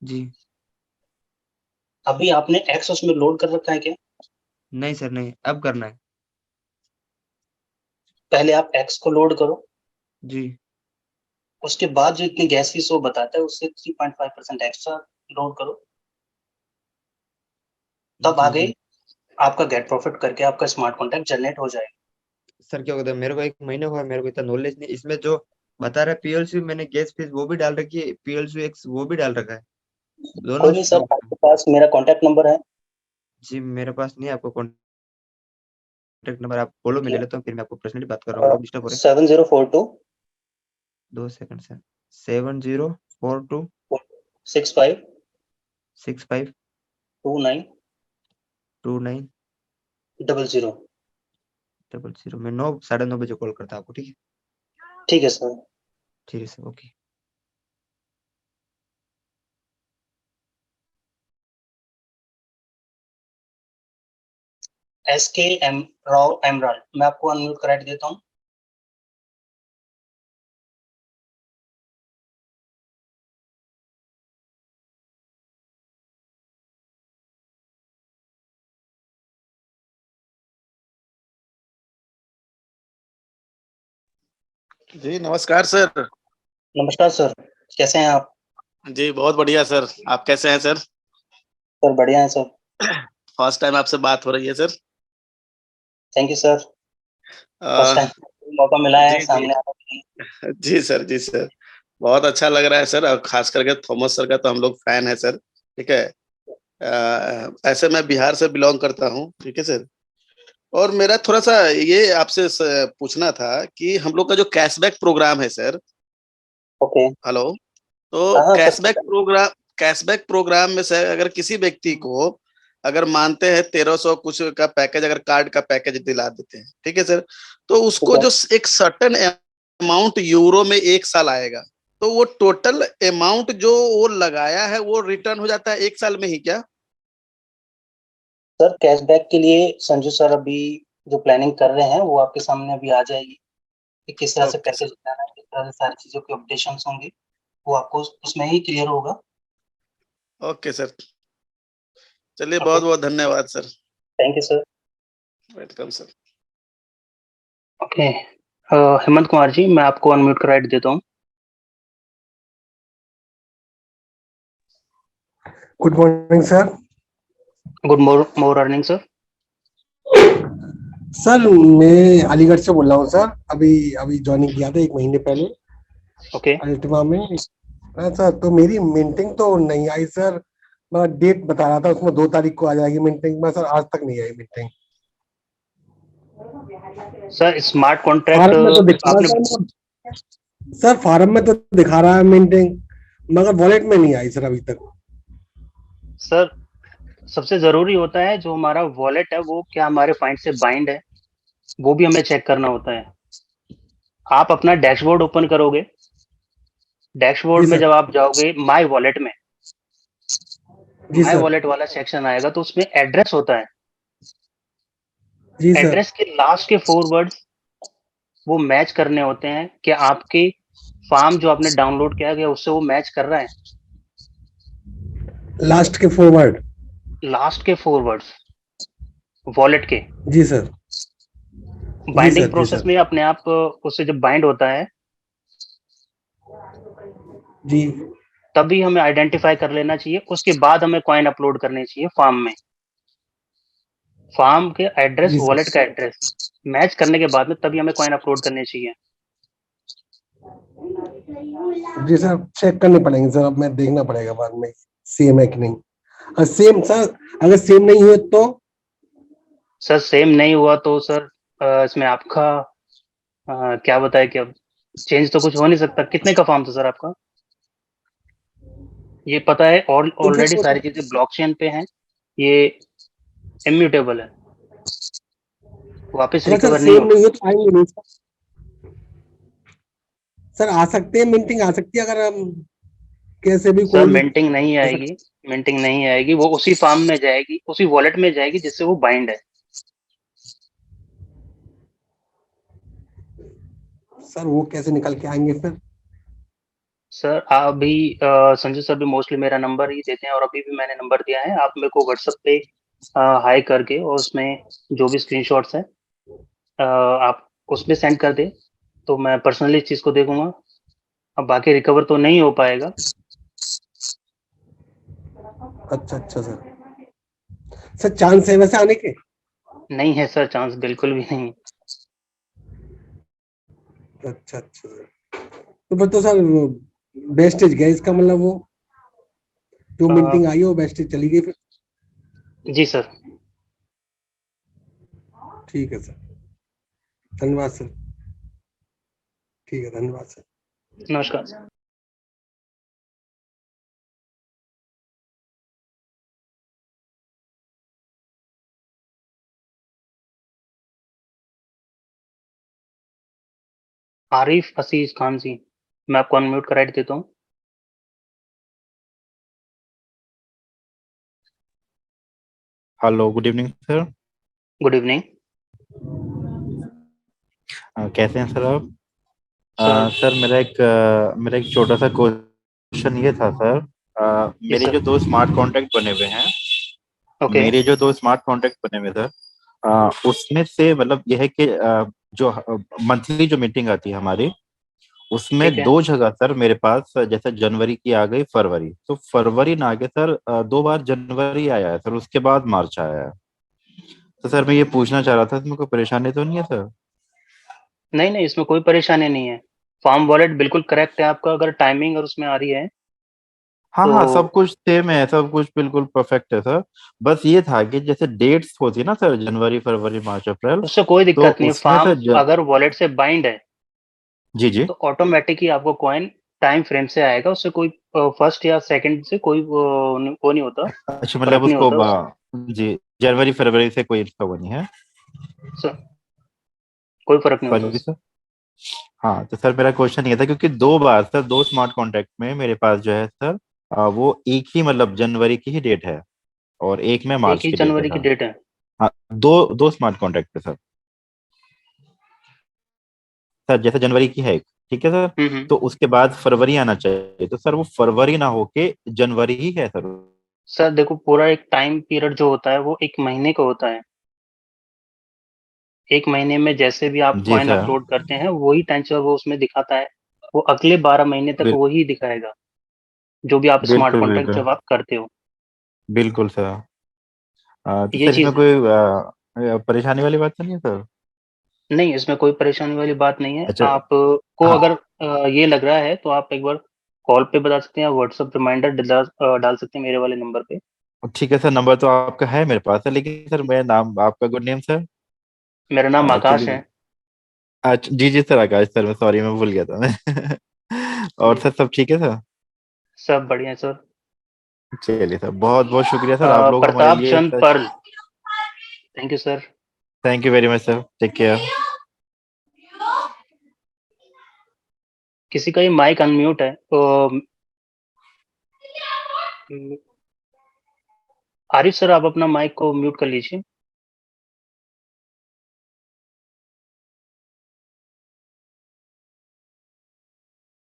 जी अभी आपने एक्स उसमें लोड कर रखा है क्या? नहीं सर नहीं, अब करना है। पहले आप एक्स को लोड करो। जी उसके बाद जो इतनी गैस फीस वो बताता है उससे 3.5% एक्स्ट्रा लोड करो। तब जी आगे जी। आपका गेट प्रॉफिट करके आपका स्मार्ट कॉन्ट्रैक्ट जनरेट हो जाएगा। सर क्या होता है, मेरे को 1 महीने हुआ, मेरे को इतना नॉलेज नहीं इसमें। जो बता रहा है पीएलसी, मैंने गैस फीस वो भी डाल रखी है, पीएलसी एक्स वो भी डाल रखा है, कोई दोनों नहीं सर, स्टॉक में। आपके पास मेरा कॉन्टैक्ट नंबर है। जी मेरे पास नहीं है, आपको कॉन्टेक्ट नंबर आप बोलो, मैं ले लेता हूँ, फिर मैं आपको पर्सनली बात कर रहा हूँ, आप डिस्टर्ब हो रहे 7042 हैं। 2 सेकंड सर। 7042 65 65 29 29 00। 00। मैं 9 9:30 बजे कॉल करता हूँ आपको, ठीक है? ठीक है सर। ठीक है sir, okay. SK Rao emerald, मैं आपको अनम्यूट करा देता हूँ। जी नमस्कार सर। नमस्कार सर, कैसे हैं आप? जी बहुत बढ़िया सर, आप कैसे हैं सर? सर बढ़िया है सर। फर्स्ट टाइम आपसे बात हो रही है sir. Thank you sir. First a, time मौका मिला है जी जी सामने आने के लिए। जी सर, बहुत अच्छा लग रहा है सर, और खास करके थॉमस सर का तो हम लोग फैन है सर। ठीक है। ऐसे मैं बिहार से बिलोंग करता हूँ, ठीक है सर। और मेरा थोड़ा सा ये आपसे पूछना था कि हम लोग का जो कैशबैक प्रोग्राम है सर। ओके। हेलो। तो हाँ हाँ सर। कैशबैक प्रोग्राम में से अगर किसी व्यक्ति को अगर मानते हैं 1300 कुछ का पैकेज, अगर कार्ड का पैकेज दिला देते हैं, ठीक है सर, तो ठीक उसको है जो एक सर्टेन अमाउंट यूरो में 1 साल आएगा, तो वो टोटल अमाउंट जो वो लगाया है वो रिटर्न हो जाता है 1 साल में ही क्या? सर, कैशबैक के लिए संजू सर अभी जो प्लानिंग कर रहे हैं वो आपके सामने अभी आ जाएगी कि किस तरह से ओके पैकेज सर। बनाना है, किस तरह से सारी चीजों के अपडेशंस होंगे, वो आपको उसमें ही क्लियर होगा। ओके सर, चलिए ओके, बहुत बहुत धन्यवाद sir. Thank you sir. Welcome sir. Okay, Hemant Kumar ji, मैं आपको अनम्यूट करा देता हूँ। Good morning sir. Good morning sir. Sir मैं अलीगढ़ से बोल रहा हूँ सर। अभी अभी ज्वाइनिंग किया था 1 महीने पहले। ओके अल्टीमा में। हाँ सर, तो मेरी मिंटिंग तो नहीं आई सर। मैं डेट बता रहा था, उसमें 2 तारीख को आ जाएगी मिंटिंग में, सर आज तक नहीं आई minting. Sir, smart contract form में तो दिखा आपने, रहा था सर, फार्म में तो दिखा रहा है मिंटिंग, मगर वॉलेट में नहीं आई सर अभी तक। सर सबसे जरूरी होता है जो हमारा वॉलेट है वो क्या हमारे फाइंड से बाइंड है, वो भी हमें चेक करना होता है। आप अपना डैशबोर्ड ओपन करोगे, जी डैशबोर्ड में सर। जब आप जाओगे माय वॉलेट में, जी माय सर। वॉलेट वाला सेक्शन आएगा तो उसमें एड्रेस होता है। जी सर। एड्रेस के लास्ट के 4 वर्ड्स वो मैच करने होते हैं कि आपके फॉर्म जो आपने डाउनलोड किया गया उससे वो मैच कर रहा है। लास्ट के फॉरवर्ड। लास्ट के 4 वर्ड्स वॉलेट के जी सर। जी बाइंडिंग सर। जी प्रोसेस सर। में अपने आप उससे जब बाइंड होता है जी। तभी हमें आइडेंटिफाई कर लेना चाहिए। उसके बाद हमें कॉइन अपलोड करने चाहिए फॉर्म में। फॉर्म के एड्रेस जी वॉलेट सर। का एड्रेस मैच करने के बाद में तभी हमें कॉइन अपलोड करने चाहिए। जी सर, चेक करने पड़ेंगे सर, अब मैं देखना पड़ेगा बाद में सेम है कि नहीं। सेम सर, अगर सेम नहीं हुए तो? सर सेम नहीं हुआ तो सर इसमें आपका क्या बताए कि अब चेंज तो कुछ हो नहीं सकता। कितने का फॉर्म था सर आपका? ये पता है और तो फिर ऑलरेडी सारी चीजें ब्लॉकचेन पे हैं, ये इम्यूटेबल है, वापस अगर सर रिकवर नहीं सेम होगा। नहीं है तो आएंगे नहीं सर? सर आ सकते हैं, मिंटिंग आ सकती है अगर हम कैसे भी सर कोई भी। मिंटिंग नहीं आएगी, मिंटिंग नहीं आएगी, वो उसी फॉर्म में जाएगी, उसी वॉलेट में जाएगी जिससे वो बाइंड है। सर वो कैसे निकल के आएंगे फिर? सर अभी संजय सर भी मोस्टली मेरा नंबर ही देते हैं और अभी भी मैंने नंबर दिया है। आप मेरे को व्हाट्सएप पे हाई करके और उसमें जो भी स्क्रीनशॉट्स हैं आप उसमें सेंड कर दे तो मैं पर्सनली इस चीज़ को देखूंगा। अब बाकी रिकवर तो नहीं हो पाएगा। अच्छा अच्छा सर। सर चांस है वैसे आने के? नहीं है सर, चांस बिल्कुल भी नहीं है। अच्छा अच्छा सर, तो फिर तो सर वेस्टेज गया इसका मतलब, वो जो मिंटिंग आई है वो वेस्टेज चली गई फिर। जी सर। ठीक है सर, धन्यवाद सर। ठीक है, धन्यवाद सर। नमस्कार सर। आरिफ असीस खान जी, मैं आपको अनम्यूट करा देता हूँ। Hello, good evening sir. Good evening कैसे हैं सर आप? सर। सर मेरा एक छोटा सा क्वेश्चन ये था सर। जी मेरे सर। जो दो स्मार्ट कॉन्ट्रैक्ट बने हुए हैं, ओके। मेरे जो दो स्मार्ट कॉन्ट्रैक्ट बने हुए सर, उसमें से मतलब यह है कि जो मंथली जो मीटिंग आती है हमारी, उसमें ठीक है दो जगह सर मेरे पास, जैसे जनवरी की आ गई, फरवरी, तो फरवरी ना आके सर 2 बार जनवरी आया है सर, उसके बाद मार्च आया है। तो सर मैं ये पूछना चाह रहा था, इसमें कोई परेशानी तो नहीं है सर? नहीं नहीं, इसमें कोई परेशानी नहीं है। फार्म वॉलेट बिल्कुल करेक्ट है आपका। अगर टाइमिंग और उसमें आ रही है हाँ तो हाँ, सब कुछ सेम है, सब कुछ बिल्कुल परफेक्ट है सर। बस ये था कि जैसे डेट्स होती है ना सर, जनवरी फरवरी मार्च अप्रैल, उससे कोई तो दिक्कत नहीं है। उसमें फार्म सर अगर वॉलेट से बाइंड है जी जी। तो ऑटोमेटिक ही आपको कॉइन टाइम फ्रेम से आएगा। उससे कोई फर्स्ट या सेकंड से कोई वो नहीं होता, अच्छा, मतलब फर्क नहीं उसको होता उस जी, जनवरी फरवरी से कोई इसका वो नहीं है? सर, कोई फर्क नहीं होता सॉरी उससे। सर। हाँ, तो सर मेरा क्वेश्चन ये था, क्योंकि 2 बार सर, दो स्मार्ट कॉन्ट्रैक्ट में मेरे पास जो है सर, वो एक ही मतलब जनवरी की ही डेट है, और एक में एक मार्च ही की डेट है जनवरी की सर। डेट है। हाँ, दो दो स्मार्ट कॉन्ट्रैक्ट पे सर। सर जैसे जनवरी की है एक, ठीक है सर, हम्म। तो उसके बाद फरवरी आना चाहिए, तो सर वो फरवरी ना होके जनवरी ही है सर। सर देखो, पूरा एक टाइम पीरियड जो होता है वो 1 महीने का होता है। 1 महीने में जैसे भी आप जी कॉइन सर। अपलोड करते हैं वही टेंसर वो उसमें दिखाता है। वो अगले 12 महीने तक बिल, वही दिखाएगा जो भी आप स्मार्ट बिल्कुल कॉन्ट्रैक्ट बिल्कुल। जब आप करते हो। बिल्कुल सर। तो ये सर इसमें चीज है। कोई परेशानी वाली बात तो नहीं है सर? नहीं, इसमें कोई परेशानी वाली बात नहीं है। अच्छा। आपको हाँ अगर ये लग रहा है, तो आप एक बार कॉल पे बता सकते हैं या व्हाट्सएप रिमाइंडर डाल सकते हैं मेरे वाले नंबर पे। ठीक है सर, नंबर तो आपका है मेरे पास है, लेकिन सर मेरा नाम, आपका गुड नेम सर? मेरा नाम आकाश एक्चुअली है। अच्छा, जी जी सर, आकाश सर, मैं सॉरी, मैं भूल गया था मैं और जी, सर सब ठीक है सर? सब बढ़िया है सर। चलिए सर, बहुत बहुत शुक्रिया सर, आप लोग हमारे प्रताप लिए चंद पर्ल। Thank you sir. Thank you very much sir, take care. किसी का ये माइक अनम्यूट है तो आरिफ सर, आप अपना माइक को म्यूट कर लीजिए।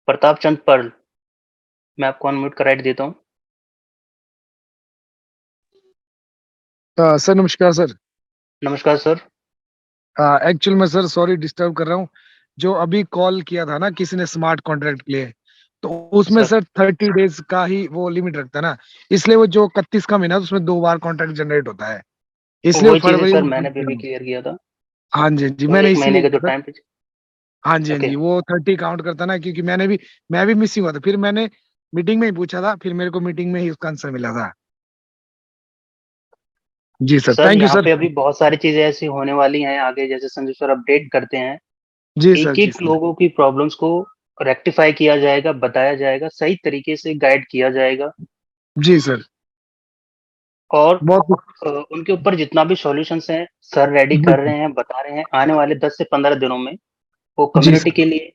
प्रताप चंद पर्ल, मैं आपको अनम्यूट कर राइट देता हूँ। सर नमस्कार सर। नमस्कार सर। एक्चुअल में सर सॉरी डिस्टर्ब कर रहा हूँ। जो अभी कॉल किया था ना किसी ने स्मार्ट कॉन्ट्रैक्ट के लिए, तो उसमें सर सर 30 डेज का ही वो लिमिट रखता है ना, इसलिए वो जो 31 का महीना है, उसमें 2 बार कॉन्ट्रैक्ट जनरेट होता है, इसलिए वो वही चीज है फरवरी सर, में मैंने बंद भी कर अभी रहा हूँ। क्लियर किया था। हाँ जी जी, तो मैंने एक महीने इसीलिए का जो किया था। टाइम पे। हाँ जी हाँ ओके जी, वो 30 काउंट करता है ना, क्योंकि मैं भी मिसिंग हुआ था, फिर मैंने मीटिंग में ही पूछा था, फिर मेरे को मीटिंग में ही उसका आंसर मिला था। जी सर, सर, थैंक यू यहाँ सर। पे अभी बहुत सारी चीजें ऐसी होने वाली हैं आगे, जैसे संजू सर अपडेट करते हैं। जी सर एक जी एक सर। लोगों की प्रॉब्लम्स को रेक्टिफाई किया जाएगा, बताया जाएगा, सही तरीके से गाइड किया जाएगा। जी सर। और बहुत उनके ऊपर जितना भी सॉल्यूशंस हैं सर रेडी जी कर रहे हैं, बता रहे हैं। आने वाले 10 से 15 दिनों में वो जी कम्युनिटी सर। के लिए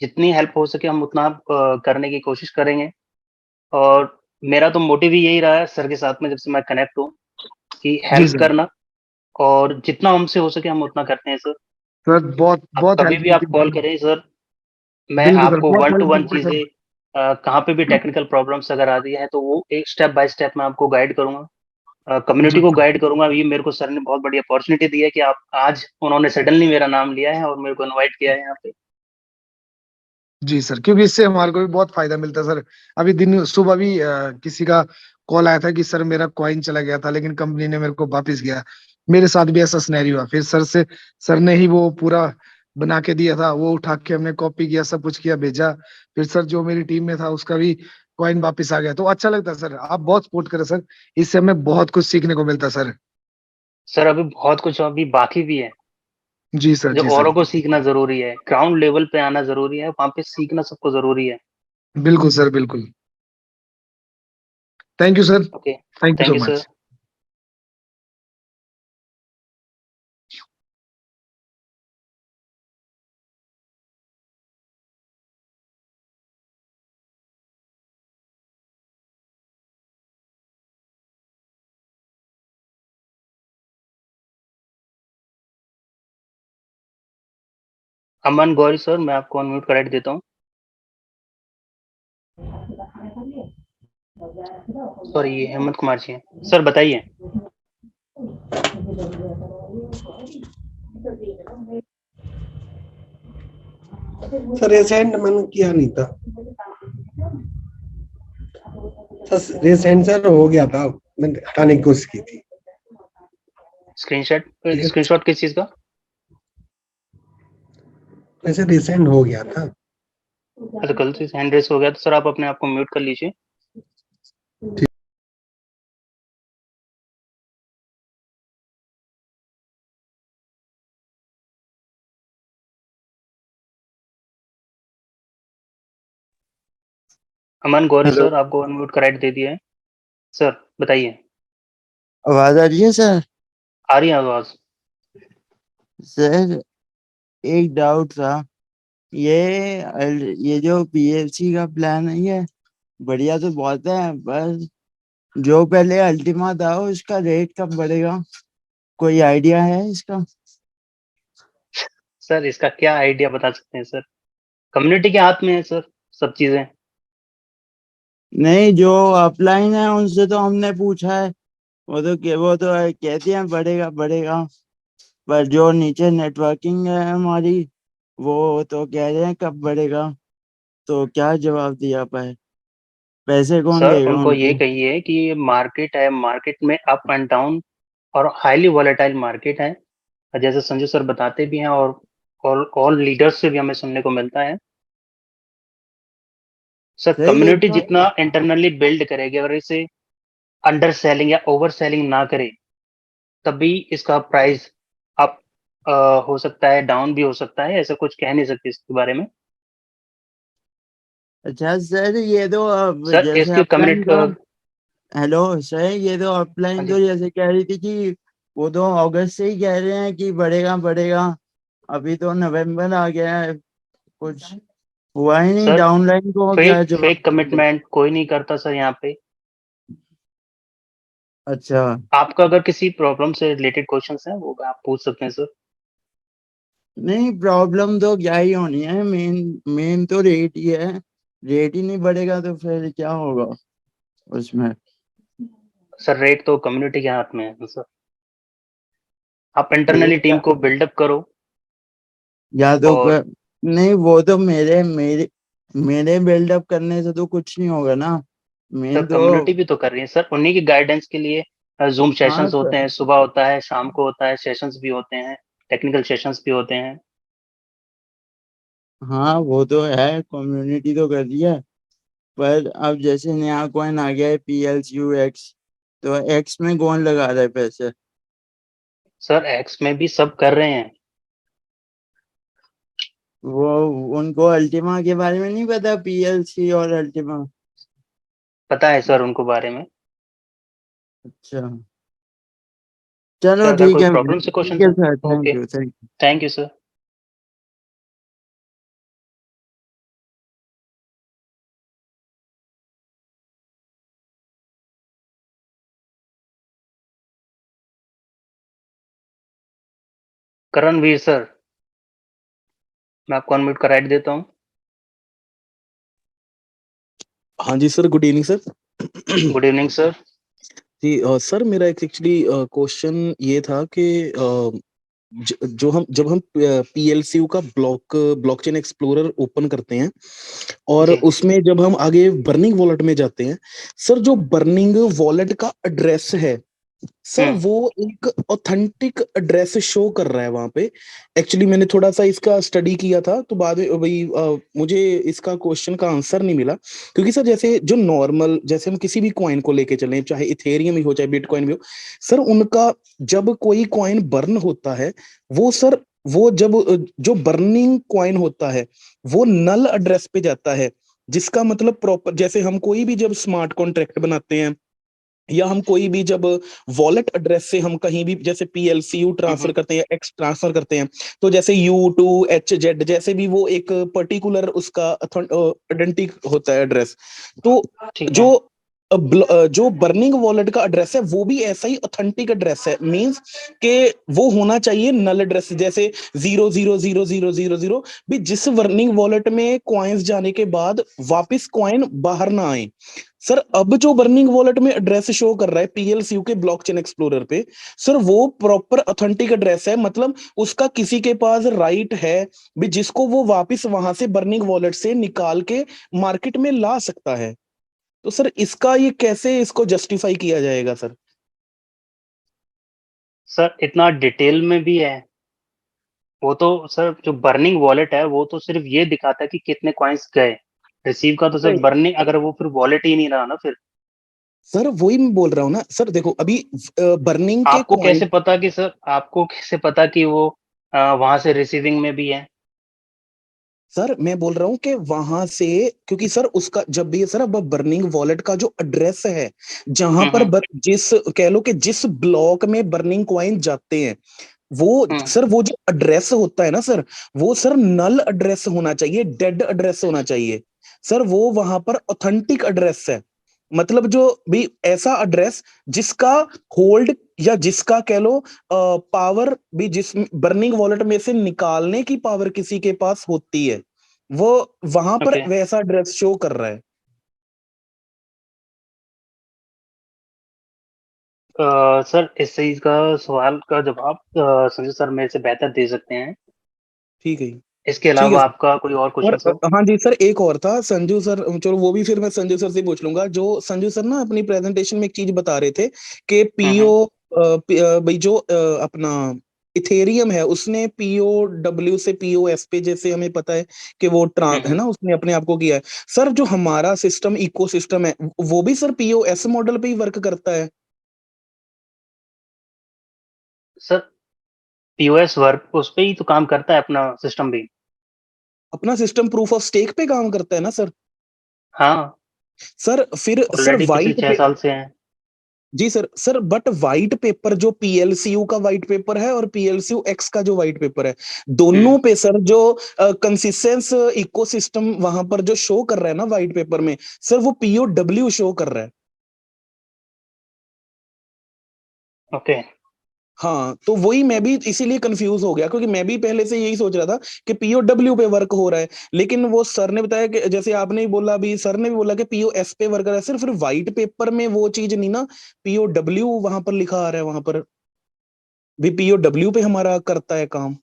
जितनी हेल्प हो सके हम उतना करने की कोशिश करेंगे। और मेरा तो मोटिव ही यही रहा है सर के साथ में, जब से मैं कनेक्ट हूँ, कि जी हेल्प सर। करना। और जितना हमसे हो सके हम उतना करते हैं सर। सर बहुत आप बहुत कभी हेल्प भी की आप थी कॉल सर। करें सर, मैं बिल्कुल सर, आपको बहुत वन टू हेल्प वन की सर। चीजें, कहाँ पे भी टेक्निकल प्रॉब्लम्स अगर आती है तो वो एक स्टेप बाय स्टेप मैं आपको गाइड करूंगा, जी कम्युनिटी को सर। गाइड करूंगा। ये मेरे को सर ने बहुत बड़ी अपॉर्चुनिटी दी है कि आप आज उन्होंने सडनली मेरा नाम लिया है और मेरे को इनवाइट किया है यहाँ पे। जी सर, क्योंकि इससे हमारे को भी बहुत फायदा मिलता है सर। अभी दिन सुबह भी किसी का कॉल आया था कि सर मेरा कॉइन चला गया था, लेकिन कंपनी ने मेरे को वापस किया। मेरे साथ भी ऐसा सिनेरियो हुआ, फिर सर ने ही वो पूरा बना के दिया था, वो उठा के हमने कॉपी किया, सब कुछ किया, भेजा। फिर सर जो मेरी टीम में था उसका भी कॉइन वापस आ गया, तो अच्छा लगता है सर। आप बहुत सपोर्ट करें सर, इससे हमें बहुत कुछ सीखने को मिलता है सर। सर अभी बहुत कुछ अभी बाकी भी है, जी सर जो जी औरों सर। को सीखना जरूरी है। ग्राउंड लेवल पे आना जरूरी है, वहां पे सीखना सबको जरूरी है। बिल्कुल सर बिल्कुल। Thank you sir. Okay, thank you thank so you sir. Much. Aman Gauri sir, मैं आपको अनम्यूट कराइट देता हूँ। सॉरी, ये हेमंत कुमार जी हैं। सर बताइए। सर रिसेंट मैंने किया नहीं था सर, रिसेंट सर हो गया था, मैंने हटाने की कोशिश की थी। स्क्रीनशॉट, ठीक है, स्क्रीनशॉट किस चीज का? वैसे रिसेंट हो गया था। अच्छा, कल से हैंड रेस हो गया तो सर आप अपने आप को म्यूट कर लीजिए। अमन गौरी हेलो, सर, आपको अनम्यूट का राइट दे दिया है। सर बताइए। आवाज आ रही है सर? आ रही है आवाज? सर एक डाउट था। ये ये जो पीएलसी का प्लान है, ये बढ़िया तो बहुत है, बस जो पहले अल्टीमा था उसका रेट कब बढ़ेगा? कोई आइडिया है इसका? सर इसका क्या आइडिया बता सकते हैं सर? कम्युनिटी के हाथ में है सर सब चीजें। नहीं, जो अपलाइन है उनसे तो हमने पूछा है, वो तो कहते हैं बढ़ेगा बढ़ेगा, पर जो नीचे नेटवर्किंग है हमारी, वो तो कह रहे हैं कब बढ़ेगा। तो क्या जवाब दिया पाए? पैसे कौन सर देगा उनको ये उनको? कहिए कि ये मार्केट है, मार्केट में अप एंड डाउन और हाईली वॉलेटाइल मार्केट है। जैसे संजू सर बताते भी हैं, और ऑल लीडर्स से भी हमें सुनने को मिलता है सर सर, ये कम्युनिटी तो जितना इंटरनली बिल्ड करेगी, अगर इसे अंडर सेलिंग या ओवर सेलिंग ना करे, तभी इसका प्राइस अप हो सकता है, डाउन भी हो सकता है, ऐसा कुछ कह नहीं सकते इसके बारे में। अच्छा सर, ये तो अब सर जैसे इसके अपलाइन कम्युनिटी तो, हेलो सर, ये तो हाँ अपलाइन जी तो जैसे कह रही थी कि वो तो अगस्त से ही कह रहे हैं कि बढ़ेगा बढ़ेगा। अभी तो नवंबर आ गया है, कुछ हुआ ही नहीं। सर, डाउनलाइन को क्या फेक जवाब फेक देंगे? कमिटमेंट कोई नहीं करता सर यहाँ पे। अच्छा, आपका अगर किसी प्रॉब्लम से रिलेटेड क्वेश्चंस हैं वो आप पूछ सकते हैं सर। नहीं प्रॉब्लम तो क्या ही होनी है, मेन मेन तो रेट ही है। रेट ही नहीं बढ़ेगा तो फिर क्या होगा उसमें? सर रेट तो कम्युनिटी के हाथ में है सर, आप इंटरनली रेट टीम को बिल्डअप करो। या तो और नहीं, वो तो मेरे मेरे मेरे बिल्डअप करने से तो कुछ नहीं होगा ना। सर मेन तो कम्युनिटी भी तो कर रही है सर, उन्हीं की गाइडेंस के लिए जूम हाँ सेशंस सर, होते हैं, सुबह होता है, शाम को होता है, सेशंस भी होते हैं, टेक्निकल सेशंस भी होते हैं। हाँ वो तो है, कम्युनिटी तो कर रही है। पर अब जैसे नया कॉइन आ गया है PLCU एक्स, तो एक्स में कौन लगा रहा है पैसे? सर एक्स में भी सब कर रहे हैं। वो उनको अल्टीमा के बारे में नहीं पता, PLC और अल्टीमा? पता है सर उनको बारे में। अच्छा, चलो सर अगर ठीक कोई है, प्रॉब्लम से ठीक क्वेश्चन है है, sir, thank okay, you thank you. Thank you sir. Karanveer sir, मैं आपको अनम्यूट का राइट देता हूँ। हाँ जी sir, good evening sir. Good evening sir. जी सर, मेरा एक एक्चुअली क्वेश्चन ये था कि जो हम जब हम PLCU का ब्लॉकचेन एक्सप्लोरर ओपन करते हैं और जी उसमें जब हम आगे बर्निंग वॉलेट में जाते हैं, सर जो बर्निंग वॉलेट का एड्रेस है सर, हम्म वो एक ऑथेंटिक एड्रेस शो कर रहा है वहां पे। एक्चुअली मैंने थोड़ा सा इसका स्टडी किया था, तो बाद में वही मुझे इसका क्वेश्चन का आंसर नहीं मिला। क्योंकि सर जैसे जो नॉर्मल, जैसे हम किसी भी कॉइन को लेके चलें, चाहे इथेरियम ही हो चाहे बिटकॉइन भी हो, सर उनका जब कोई कॉइन बर्न होता है, वो सर वो जब जो बर्निंग कॉइन होता है वो नल एड्रेस पे जाता है। जिसका मतलब प्रॉपर, जैसे हम कोई भी जब स्मार्ट कॉन्ट्रैक्ट बनाते हैं या हम कोई भी जब वॉलेट एड्रेस से हम कहीं भी जैसे PLCU ट्रांसफर हम्म, करते हैं या एक्स ट्रांसफर करते हैं, तो जैसे U2HZ जैसे भी वो एक पर्टिकुलर उसका आइडेंटिटी होता है एड्रेस। तो ठीक है। जो जो बर्निंग वॉलेट का एड्रेस है वो भी ऐसा ही ऑथेंटिक एड्रेस है। मींस के वो होना चाहिए नल एड्रेस, जैसे 0000000 भी, जिस बर्निंग वॉलेट में कॉइन्स जाने के बाद वापस कॉइन बाहर ना आए। सर अब जो बर्निंग वॉलेट में एड्रेस शो कर रहा है PLCU के ब्लॉकचेन एक्सप्लोरर पे, सर वो प्रॉपर ऑथेंटिक एड्रेस है। मतलब उसका किसी के पास राइट है भी जिसको वो वापस वहां से बर्निंग वॉलेट से निकाल के मार्केट में ला सकता है। तो सर इसका ये कैसे इसको जस्टिफाई किया जाएगा सर? सर इतना डिटेल में भी है वो तो। सर जो बर्निंग वॉलेट है वो तो सिर्फ ये दिखाता है कि कितने कॉइन्स गए। रिसीव का तो सर नहीं बर्निंग, अगर वो फिर वॉलेट ही नहीं रहा ना, फिर सर, वही मैं बोल रहा हूँ ना सर। देखो अभी बर्निंग के आपको कॉइन, कैसे पता कि सर, आपको कैसे पता कि वो वहां से रिसीविंग में भी है? सर मैं बोल रहा हूँ कि वहां से, क्योंकि सर उसका जब भी सर अब बर्निंग वॉलेट का जो एड्रेस है, जहां पर हम्म जिस कह लो कि जिस ब्लॉक में बर्निंग कॉइन जाते हैं, वो हम्म सर वो जो एड्रेस होता है ना सर, वो सर नल एड्रेस होना चाहिए, डेड एड्रेस होना चाहिए। सर वो वहां पर ऑथेंटिक एड्रेस है। मतलब जो भी ऐसा एड्रेस जिसका होल्ड या जिसका कह लो पावर भी, जिस बर्निंग वॉलेट में से निकालने की पावर किसी के पास होती है, वो वहां पर ओके। वैसा एड्रेस शो कर रहा है। सर इस चीज का सवाल का जवाब संजय सर मेरे से बेहतर दे सकते हैं। ठीक है जी। इसके ठीक है अलावा सर। आपका कोई और और क्वेश्चन हो? हाँ जी सर, एक और था संजू सर, चलो वो भी फिर मैं संजू सर से पूछ लूंगा। जो संजू सर ना अपनी प्रेजेंटेशन में एक चीज बता रहे थे कि हम्म PO भाई जो अपना इथेरियम है उसने POW से POS पे, जैसे हमें पता है कि वो है ना, उसने अपने आप को किया है। सर जो हमारा सिस्टम इकोसिस्टम है वो भी सर POS मॉडल पे ही वर्क करता है? सर पीओएस वर्क उस पे ही तो काम करता है, अपना सिस्टम भी। अपना सिस्टम प्रूफ ऑफ स्टेक पे काम करता है ना सर? हाँ, सर फिर सर ऑलरेडी पिछले वाइट 6 साल से है। जी सर बट व्हाइट पेपर जो PLCU का व्हाइट पेपर है और PLCU X का जो व्हाइट पेपर है, दोनों पे सर जो कंसिस्टेंस इकोसिस्टम वहां पर जो शो कर रहा है ना व्हाइट पेपर में, सर वो POW शो कर रहा है। ओके। हाँ, तो वही मैं भी इसीलिए कंफ्यूज हो गया, क्योंकि मैं भी पहले से यही सोच रहा था कि POW पे वर्क हो रहा है, लेकिन वो सर ने बताया कि जैसे आपने ही बोला, अभी सर ने भी बोला कि POS पे वर्क कर रहा है। सिर्फ फिर व्हाइट पेपर में वो चीज नहीं ना, POW वहां पर लिखा आ रहा है, वहां पर भी POW पे हमारा करता है काम।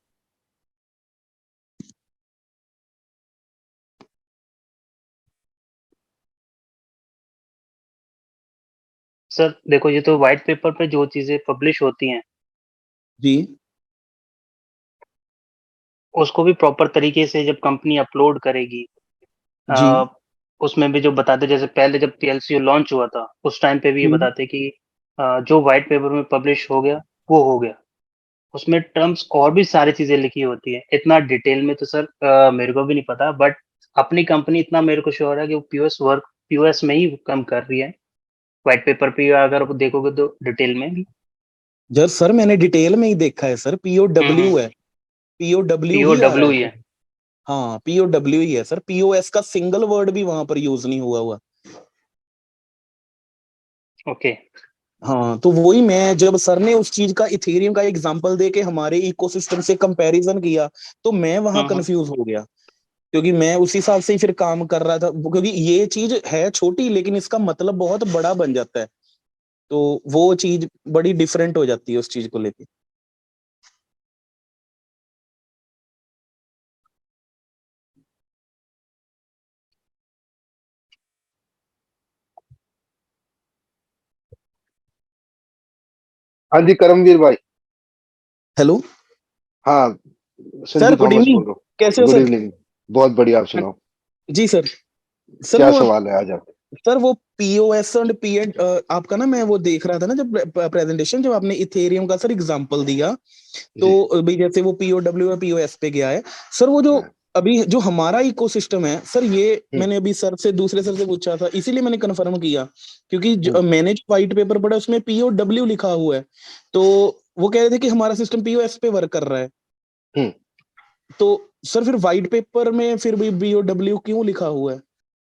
सर देखो, ये तो व्हाइट पेपर पे जो चीजें पब्लिश होती हैं जी उसको भी प्रॉपर तरीके से जब कंपनी अपलोड करेगी, जी उसमें भी जो बताते, जैसे पहले जब PLCU लॉन्च हुआ था उस टाइम पे भी ये बताते कि जो व्हाइट पेपर में पब्लिश हो गया वो हो गया। उसमें टर्म्स और भी सारी चीजें लिखी होती है, इतना डिटेल में तो सर मेरे को भी नहीं पता, बट अपनी कंपनी इतना मेरे को श्योर है कि वो POS में ही काम कर रही है। व्हाइट पेपर पे अगर आप देखोगे तो डिटेल में भी। जर सर मैंने डिटेल में ही देखा है सर, POW है, POW ही आ रहा POW है ही सर। है। हाँ POW ही है सर, POS का सिंगल वर्ड भी वहां पर यूज नहीं हुआ। ओके। हाँ, तो वही मैं, जब सर ने उस चीज का इथेरियम का एग्जांपल दे के हमारे इकोसिस्टम से कंपैरिजन किया, तो मैं वहां कंफ्यूज हो गया, क्योंकि मैं उस हिसाब से ही फिर काम कर रहा था, क्योंकि ये चीज है छोटी लेकिन इसका मतलब बहुत बड़ा बन जाता है, तो वो चीज बड़ी डिफरेंट हो जाती है उस चीज को लेके। हाँ जी करमवीर भाई। हेलो हाँ sir, Sanju good Thomas evening, बोल रहा कैसे हूँ। हो गुड सर? इवनिंग। बहुत बढ़िया, आप सुनाओ जी सर। सर क्या वो सवाल है आज आप। सर वो POS और PN आपका ना, मैं वो देख रहा था ना जब प्रेजेंटेशन, जब आपने इथेरियम का सर एग्जांपल दिया, जी। तो अभी जैसे वो POW और POS पे गया है सर, वो जो हाँ, अभी जो हमारा इकोसिस्टम है सर, ये हम्म, मैंने अभी सर से, दूसरे सर से पूछा था, इसीलिए मैंने कंफर्म किया, क्योंकि हम्म, मैंने जो व्हाइट पेपर पढ़ा उसमें POW लिखा हुआ है, तो वो कह रहे थे कि हमारा सिस्टम POS पे वर्क कर रहा है, हम्म। तो सर फिर व्हाइट पेपर में फिर भी POW क्यों लिखा हुआ है?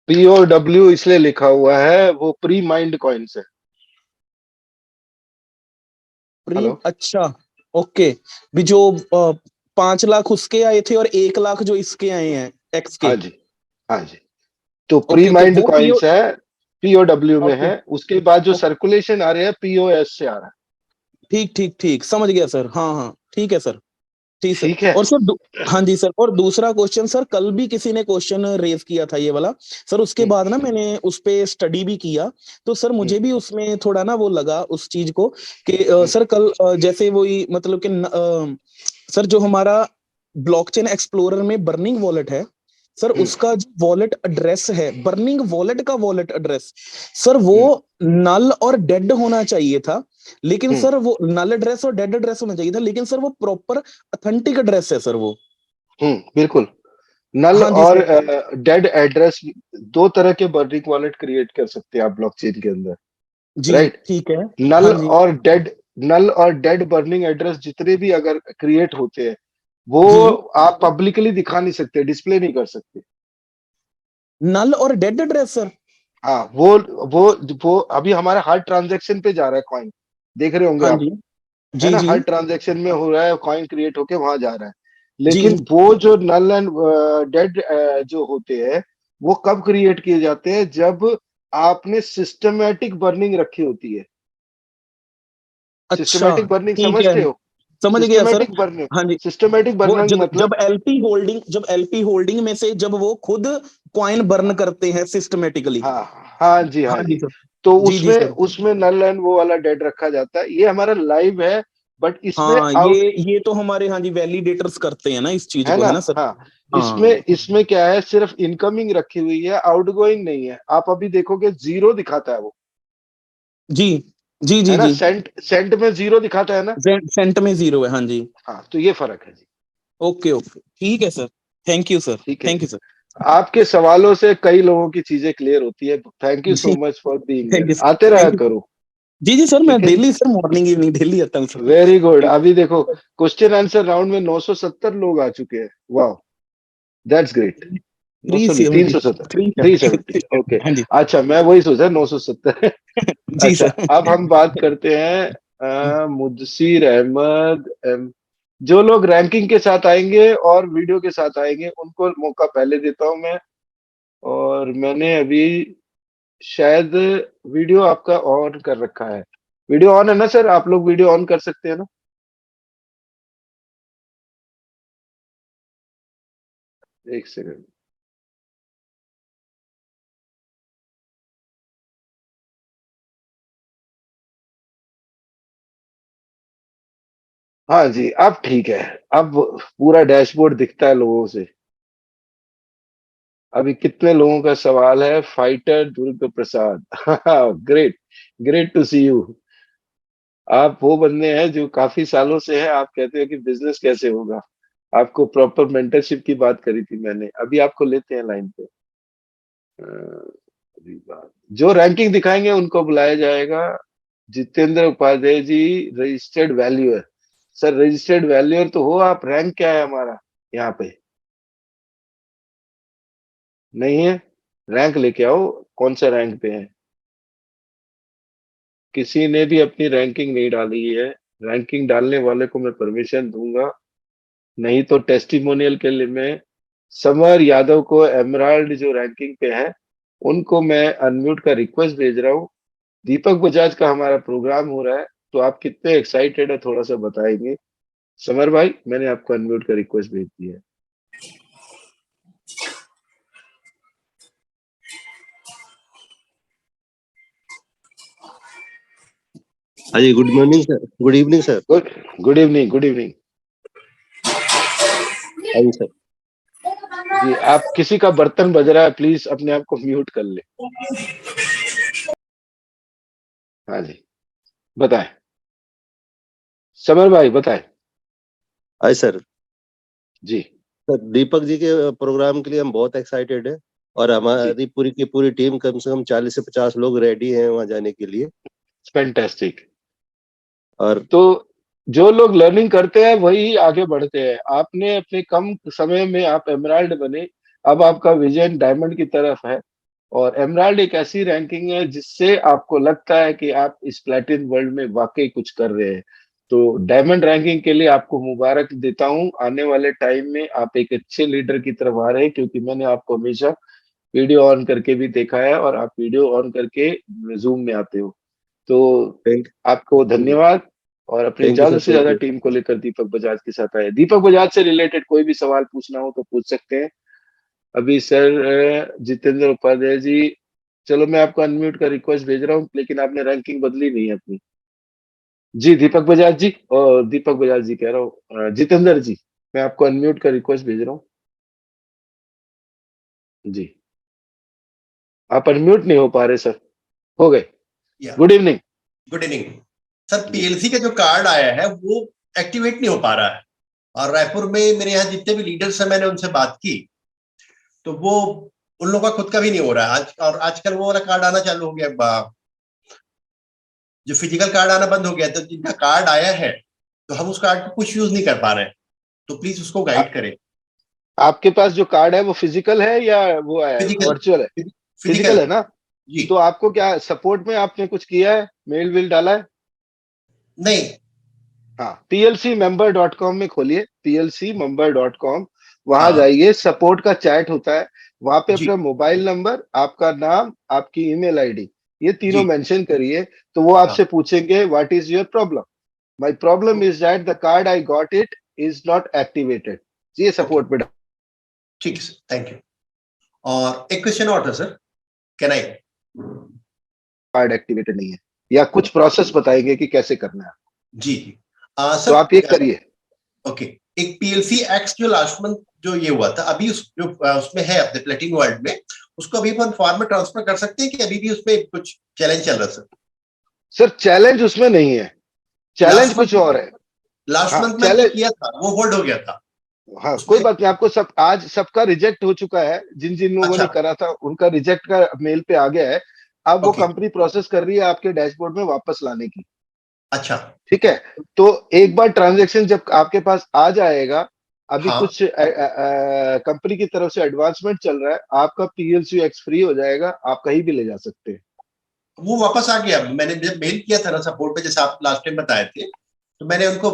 POW इसलिए लिखा हुआ है, वो प्री माइंड कॉइन्स है। हेलो। अच्छा, ओके, भी जो 5 लाख उसके आए थे और 1 लाख जो इसके आए हैं एक्स के। हाँ जी, हाँ जी। तो प्री ओके ओके, माइंड वो पीओ कॉइन्स है, POW में ओके है। उसके बाद जो ओके, सर्कुलेशन आ रहे हैं POS से आ रहा है। ठीक ठीक ठीक, समझ गया सर, हाँ हाँ, ठीक है सर, ठीक सर। ठीक है। और सर हाँ जी सर, और दूसरा क्वेश्चन सर, कल भी किसी ने क्वेश्चन रेज किया था ये वाला सर, उसके हम्म, बाद ना मैंने उस पे स्टडी भी किया, तो सर हम्म, मुझे भी उसमें थोड़ा ना वो लगा उस चीज को कि हम्म, सर कल जैसे वही मतलब कि सर जो हमारा ब्लॉकचेन एक्सप्लोरर में बर्निंग वॉलेट है सर, हम्म, उसका जो वॉलेट एड्रेस है, बर्निंग वॉलेट का वॉलेट एड्रेस सर, वो हम्म, नल और डेड होना चाहिए था, लेकिन हम्म, सर वो नल एड्रेस और डेड एड्रेस होना चाहिए था, लेकिन सर वो प्रॉपर ऑथेंटिक एड्रेस है सर वो। बिल्कुल। नल हाँ जी और सर। डेड एड्रेस, दो तरह के बर्निंग वॉलेट क्रिएट कर सकते हैं आप ब्लॉकचेन के अंदर। जी राइट। ठीक है। नल हाँ जी और डेड, नल और डेड बर्निंग एड्रेस जितने भी अगर क्रिएट होते हैं, वो हम्म, आप पब्लिकली दिखा नहीं सकते, डिस्प्ले नहीं कर सकते। नल और डेड एड्रेस सर। हाँ, वो अभी हमारा हर ट्रांजैक्शन पे जा रहा है कॉइन, देख रहे होंगे हाँ आप। जी है जी ना, जी हर ट्रांजैक्शन में हो रहा है, कॉइन क्रिएट होके वहां जा रहा है। जी लेकिन वो जो नल एंड डेड जो होते हैं, वो कब क्रिएट किए जाते हैं, जब आपने सिस्टमैटिक बर्निंग रखी होती है। अच्छा, सिस्टमैटिक बर्निंग ठीक है, समझते हो। समझ गया सर। सिस्टमैटिक बर्निंग, हाँ जी, सिस्टमैटिक वो बर्निंग जब मतलब। LP होल्डिंग में से जब वो खुद कॉइन बर्न करते हैं सिस्टमेटिकली। हाँ हाँ जी, हाँ हाँ जी जी। सर। तो जी जी उसमें सर। उसमें नल एंड वो वाला डेड रखा जाता है। ये हमारा लाइव है, बट इसमें हाँ, ये तो हमारे, हाँ जी, वैलिडेटर्स करते हैं ना इस चीज है को, ना, है ना सर? हाँ, हाँ इसमें क्या है, सिर्फ इनकमिंग रखी हुई है, आउटगोइंग नहीं है। आप अभी देखोगे जीरो दिखाता है वो, जी जी है जी ना, जी। सेंट में जीरो दिखाता है ना। सेंट में 0 है, हाँ जी। हाँ, तो ये फर्क है जी। ओके ओके, ठीक है सर, थैंक यू सर, ठीक है थैंक जी, यू सर। आपके सवालों से कई लोगों की चीजें क्लियर होती है। थैंक यू सो जी, much for being thank here, you sir, आते रहा थैंक यू। करो। जी जी सर, मैं ठीक है जी, daily sir, morning evening daily आता हूँ सर। Very good. अभी देखो क्वेश्चन आंसर राउंड में 970 लोग आ चुके हैं, वाह, दैट्स ग्रेट। 900 नहीं, 370, 370, 370, 370। ओके। हाँ जी। अच्छा, मैं वही सोचा 970। जी अच्छा, सर। अब हम बात करते हैं मुदस्सिर अहमद। जो लोग रैंकिंग के साथ आएंगे और वीडियो के साथ आएंगे उनको मौका पहले देता हूं मैं। और मैंने अभी शायद वीडियो आपका ऑन कर रखा है। वीडियो ऑन है ना सर? आप लोग वीडियो ऑन कर सकते हैं ना? एक सेकंड। हाँ जी, अब ठीक है। अब पूरा डैशबोर्ड दिखता है लोगों से। अभी कितने लोगों का सवाल है? Fighter Durg Prasad. Great, great to see you. आप वो बंदे हैं जो काफी सालों से हैं। आप कहते हो कि बिजनेस कैसे होगा। आपको प्रॉपर मेंटरशिप की बात करी थी मैंने। अभी आपको लेते हैं लाइन पे। अभी जो रैंकिंग दिखाएंगे उनको बुलाया जाएगा। Jitendra Upadhyay ji, registered valuer. Sir registered valuer तो हो आप, रैंक क्या है हमारा यहाँ पे? नहीं है? रैंक लेके आओ, कौन सा रैंक पे है? किसी ने भी अपनी रैंकिंग नहीं डाली है। रैंकिंग डालने वाले को मैं परमिशन दूंगा, नहीं तो टेस्टिमोनियल के लिए मैं समर यादव को, एमराल्ड जो रैंकिंग पे है, उनको मैं अनम्यूट का रिक्वेस्ट भेज रहा हूँ। दीपक बजाज का हमारा प्रोग्राम हो रहा है, तो आप कितने एक्साइटेड है थोड़ा सा बताएंगे? समर भाई, मैंने आपको अनम्यूट का रिक्वेस्ट भेज दिया है। हाँ जी, good morning sir, good evening sir. Good good evening, good evening हाँ जी सर। जी। आप किसी का बर्तन बज रहा है, प्लीज अपने आप को म्यूट कर ले। हाँ जी, बताएं समर भाई, बताएं। Hi sir. जी सर, दीपक जी के प्रोग्राम के लिए हम बहुत एक्साइटेड है, और जी, हमारी पूरी की पूरी टीम, कम से कम 40 से 50 लोग रेडी हैं वहां जाने के लिए। फैंटास्टिक। और तो जो लोग लर्निंग करते हैं वही आगे बढ़ते हैं। आपने अपने कम समय में आप एमराल्ड बने, अब आपका विजन डायमंड की तरफ है। और एमराल्ड एक ऐसी रैंकिंग है जिससे आपको लगता है कि आप इस प्लेटिनम वर्ल्ड में वाकई कुछ कर रहे हैं। तो डायमंड रैंकिंग के लिए आपको मुबारक देता हूं। आने वाले टाइम में आप एक अच्छे लीडर की तरफ आ रहे हैं, क्योंकि मैंने आपको हमेशा वीडियो ऑन करके भी देखा है और आप वीडियो ऑन करके जूम में आते हो। तो थैंक आपको धन्यवाद। और अपनी थैंक यू ज्यादा सर, से थैंक ज्यादा यू। टीम को लेकर दीपक बजाज के साथ आए। दीपक बजाज से रिलेटेड कोई भी सवाल पूछना हो तो पूछ सकते हैं। अभी सर जितेंद्र उपाध्याय जी, चलो मैं आपको अनम्यूट का रिक्वेस्ट भेज रहा हूँ, लेकिन आपने रैंकिंग बदली नहीं है अपनी। जी दीपक बजाज जी, और दीपक बजाज जी कह रहा हूँ, जितेंद्र जी, मैं आपको अनम्यूट का रिक्वेस्ट भेज रहा हूँ। जी, आप अनम्यूट नहीं हो पा रहे सर। हो गए। या good evening. Good evening sir. जी पीएलसी का जो कार्ड आया है वो एक्टिवेट नहीं हो पा रहा है, और रायपुर में मेरे यहाँ जितने भी लीडर्स हैं मैंने उनसे बात की तो वो उन लोगों का खुद का भी नहीं हो रहा है आज। और आजकल वो वाला कार्ड आना चालू हो गया, जो फिजिकल कार्ड आना बंद हो गया। तो जिनका कार्ड आया है तो हम उस कार्ड को कुछ यूज नहीं कर पा रहे हैं, तो प्लीज उसको आ, गाइड करें। आपके पास जो कार्ड है वो फिजिकल है या वो है फिजिकल, वर्चुअल है? फिजिकल फिजिकल है है ना? जी। तो आपको क्या सपोर्ट में आपने कुछ किया है, मेल विल डाला है? नहीं। हाँ, plcmember.com में खोलिए, plcmember.com, वहां हाँ जाइए, सपोर्ट का चैट होता है। वहां पे जी अपना मोबाइल नंबर, आपका नाम, आपकी ईमेल आईडी, ये तीनों जी। मेंशन करिए। तो वो हाँ आपसे पूछेंगे what is your problem. My problem is that the card I got it is not activated. ये ओके, सपोर्ट पे ठीक है सर, थैंक यू। और एक क्वेश्चन और था sir, can I? Card activated नहीं है, या कुछ प्रोसेस बताएंगे कि कैसे करना है। जी, तो सर आप ये करिए। ओके, एक पीएलसी एक्स जो लास्ट मंथ जो ये हुआ था, अभी उसमें है अपने प्लेटिन वर्ल्ड में, उसको अभी अपन फॉर्म में ट्रांसफर कर सकते हैं कि अभी भी उसमें कुछ चैलेंज चल रहा है सर? सर चैलेंज उसमें नहीं है, चैलेंज कुछ और है। लास्ट हाँ मंथ मैंने चैलेंज, किया था, वो होल्ड हो गया था। हाँ कोई बात नहीं, आपको सब आज सबका रिजेक्ट हो चुका है, जिन जिन लोगों ने अच्छा, करा था उनका रिजेक्ट का मेल पे आ गया है। अब वो ओके, कंपनी प्रोसेस कर रही है आपके डैशबोर्ड में वापस लाने की। अच्छा, ठीक है, तो एक बार ट्रांजैक्शन जब आपके पास आ जाएगा, अभी हाँ, कुछ कंपनी की तरफ से एडवांसमेंट चल रहा है, आपका पीएलसी एक्स फ्री हो जाएगा, आप कहीं भी ले जा सकते हैं। वो वापस आ गया। मैंने जब मेल किया था ना सपोर्ट पे, जैसे आप लास्ट टाइम बताए थे, तो मैंने उनको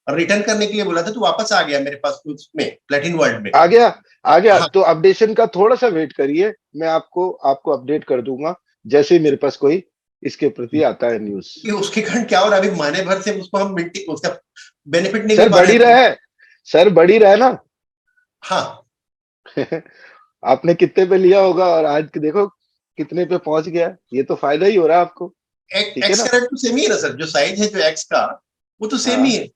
रिटर्न करने के लिए बोला था, तो वापस आ गया मेरे पास उसमें प्लेटिन वर्ल्ड में। आ गया, आ गया। हाँ, तो अपडेशन का थोड़ा सा वेट करिए, मैं आपको आपको अपडेट कर दूंगा जैसे ही मेरे पास कोई इसके प्रति आता है न्यूज। कि उसके कारण क्या हो रहा है, अभी महीने भर से उसको हम मिनटी उसका बेनिफिट नहीं ले सर पा बढ़ रहे ही रहा है, सर बढ़ ही रहा है ना। हाँ, आपने कितने पे लिया होगा और आज देखो कितने पे पहुंच गया, ये तो फायदा ही हो रहा है आपको। ठीक है एक्स ना। का रेट तो सेम ही है ना सर, जो साइज है जो एक्स का, वो तो सेम हाँ, ही है,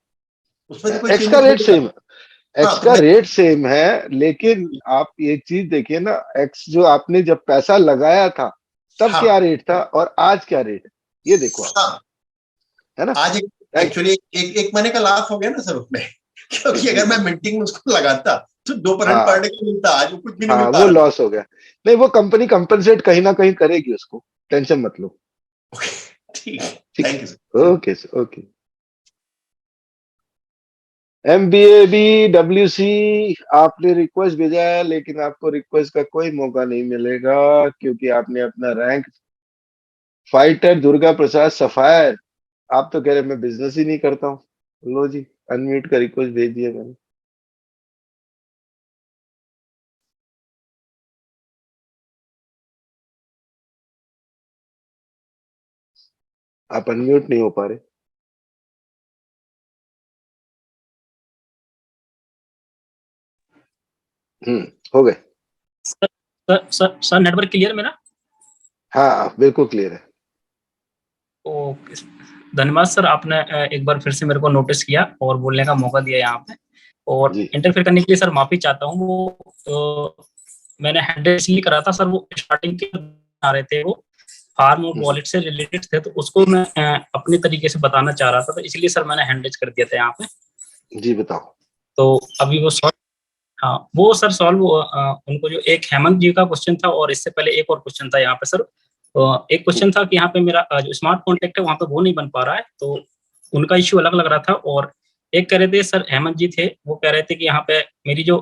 उसमें तो कोई एक्स का चेंजेस रेट नहीं सेम, होगा। एक्स हाँ, तो का मैं रेट सेम है, लेकिन आप एक चीज देखिए ना, एक्स जो आपने जब पैसा लगाया था तब हाँ, क्या रेट था और आज क्या रेट है, ये देखो आप, हाँ, है ना। आज एक्चुअली एक महीने का लाभ हो गया ना सर उसमें क्योंकि अगर मैं मिनटिंग में उसको लगाता तो 2% पर हाँ, डे का मिलता, आज वो कुछ भी नहीं हाँ मिल पा वो रहा था। लॉस हो गया। नहीं, वो कंपनी कंपनसेट कहीं ना कहीं करेगी उसको, टेंशन मत लो। ठीक है, ठीक थैंक यू सर। है, ओके सर, ओके। MBABWC आपने रिक्वेस्ट भेजा है, लेकिन आपको रिक्वेस्ट का कोई मौका नहीं मिलेगा, क्योंकि आपने अपना rank fighter Durga Prasad sapphire, आप तो कह रहे मैं बिजनेस ही नहीं करता हूँ। लो जी, अनम्यूट का रिक्वेस्ट भेज दिया मैंने। आप अनम्यूट नहीं हो पा रहे। हो गए। सर नेटवर्क क्लियर मेरा? हाँ बिल्कुल क्लियर है। ओके, धन्यवाद सर, आपने एक बार फिर से मेरे को नोटिस किया और बोलने का मौका दिया यहाँ पे, और जी इंटरफेयर करने के लिए सर माफी चाहता हूँ। वो मैंने हैंडल इसलिए करा था सर, वो स्टार्टिंग के आ रहे थे, वो फार्म और वॉलेट से रिलेटेड थे, तो उसको मैं अपने तरीके से बताना चाह रहा था, तो इसलिए सर मैंने हैंडल कर दिया था यहाँ पे। जी बताओ। तो अभी वो हाँ वो सर सॉल्व, उनको जो एक हेमंत जी का क्वेश्चन था, और इससे पहले एक और क्वेश्चन था यहाँ पे सर। एक क्वेश्चन था कि यहाँ पे मेरा जो स्मार्ट कॉन्टैक्ट है वहाँ पे वो नहीं बन पा रहा है, तो उनका इश्यू अलग लग रहा था। और एक कह रहे थे सर, हेमंत जी थे, वो कह रहे थे कि यहाँ पे मेरी जो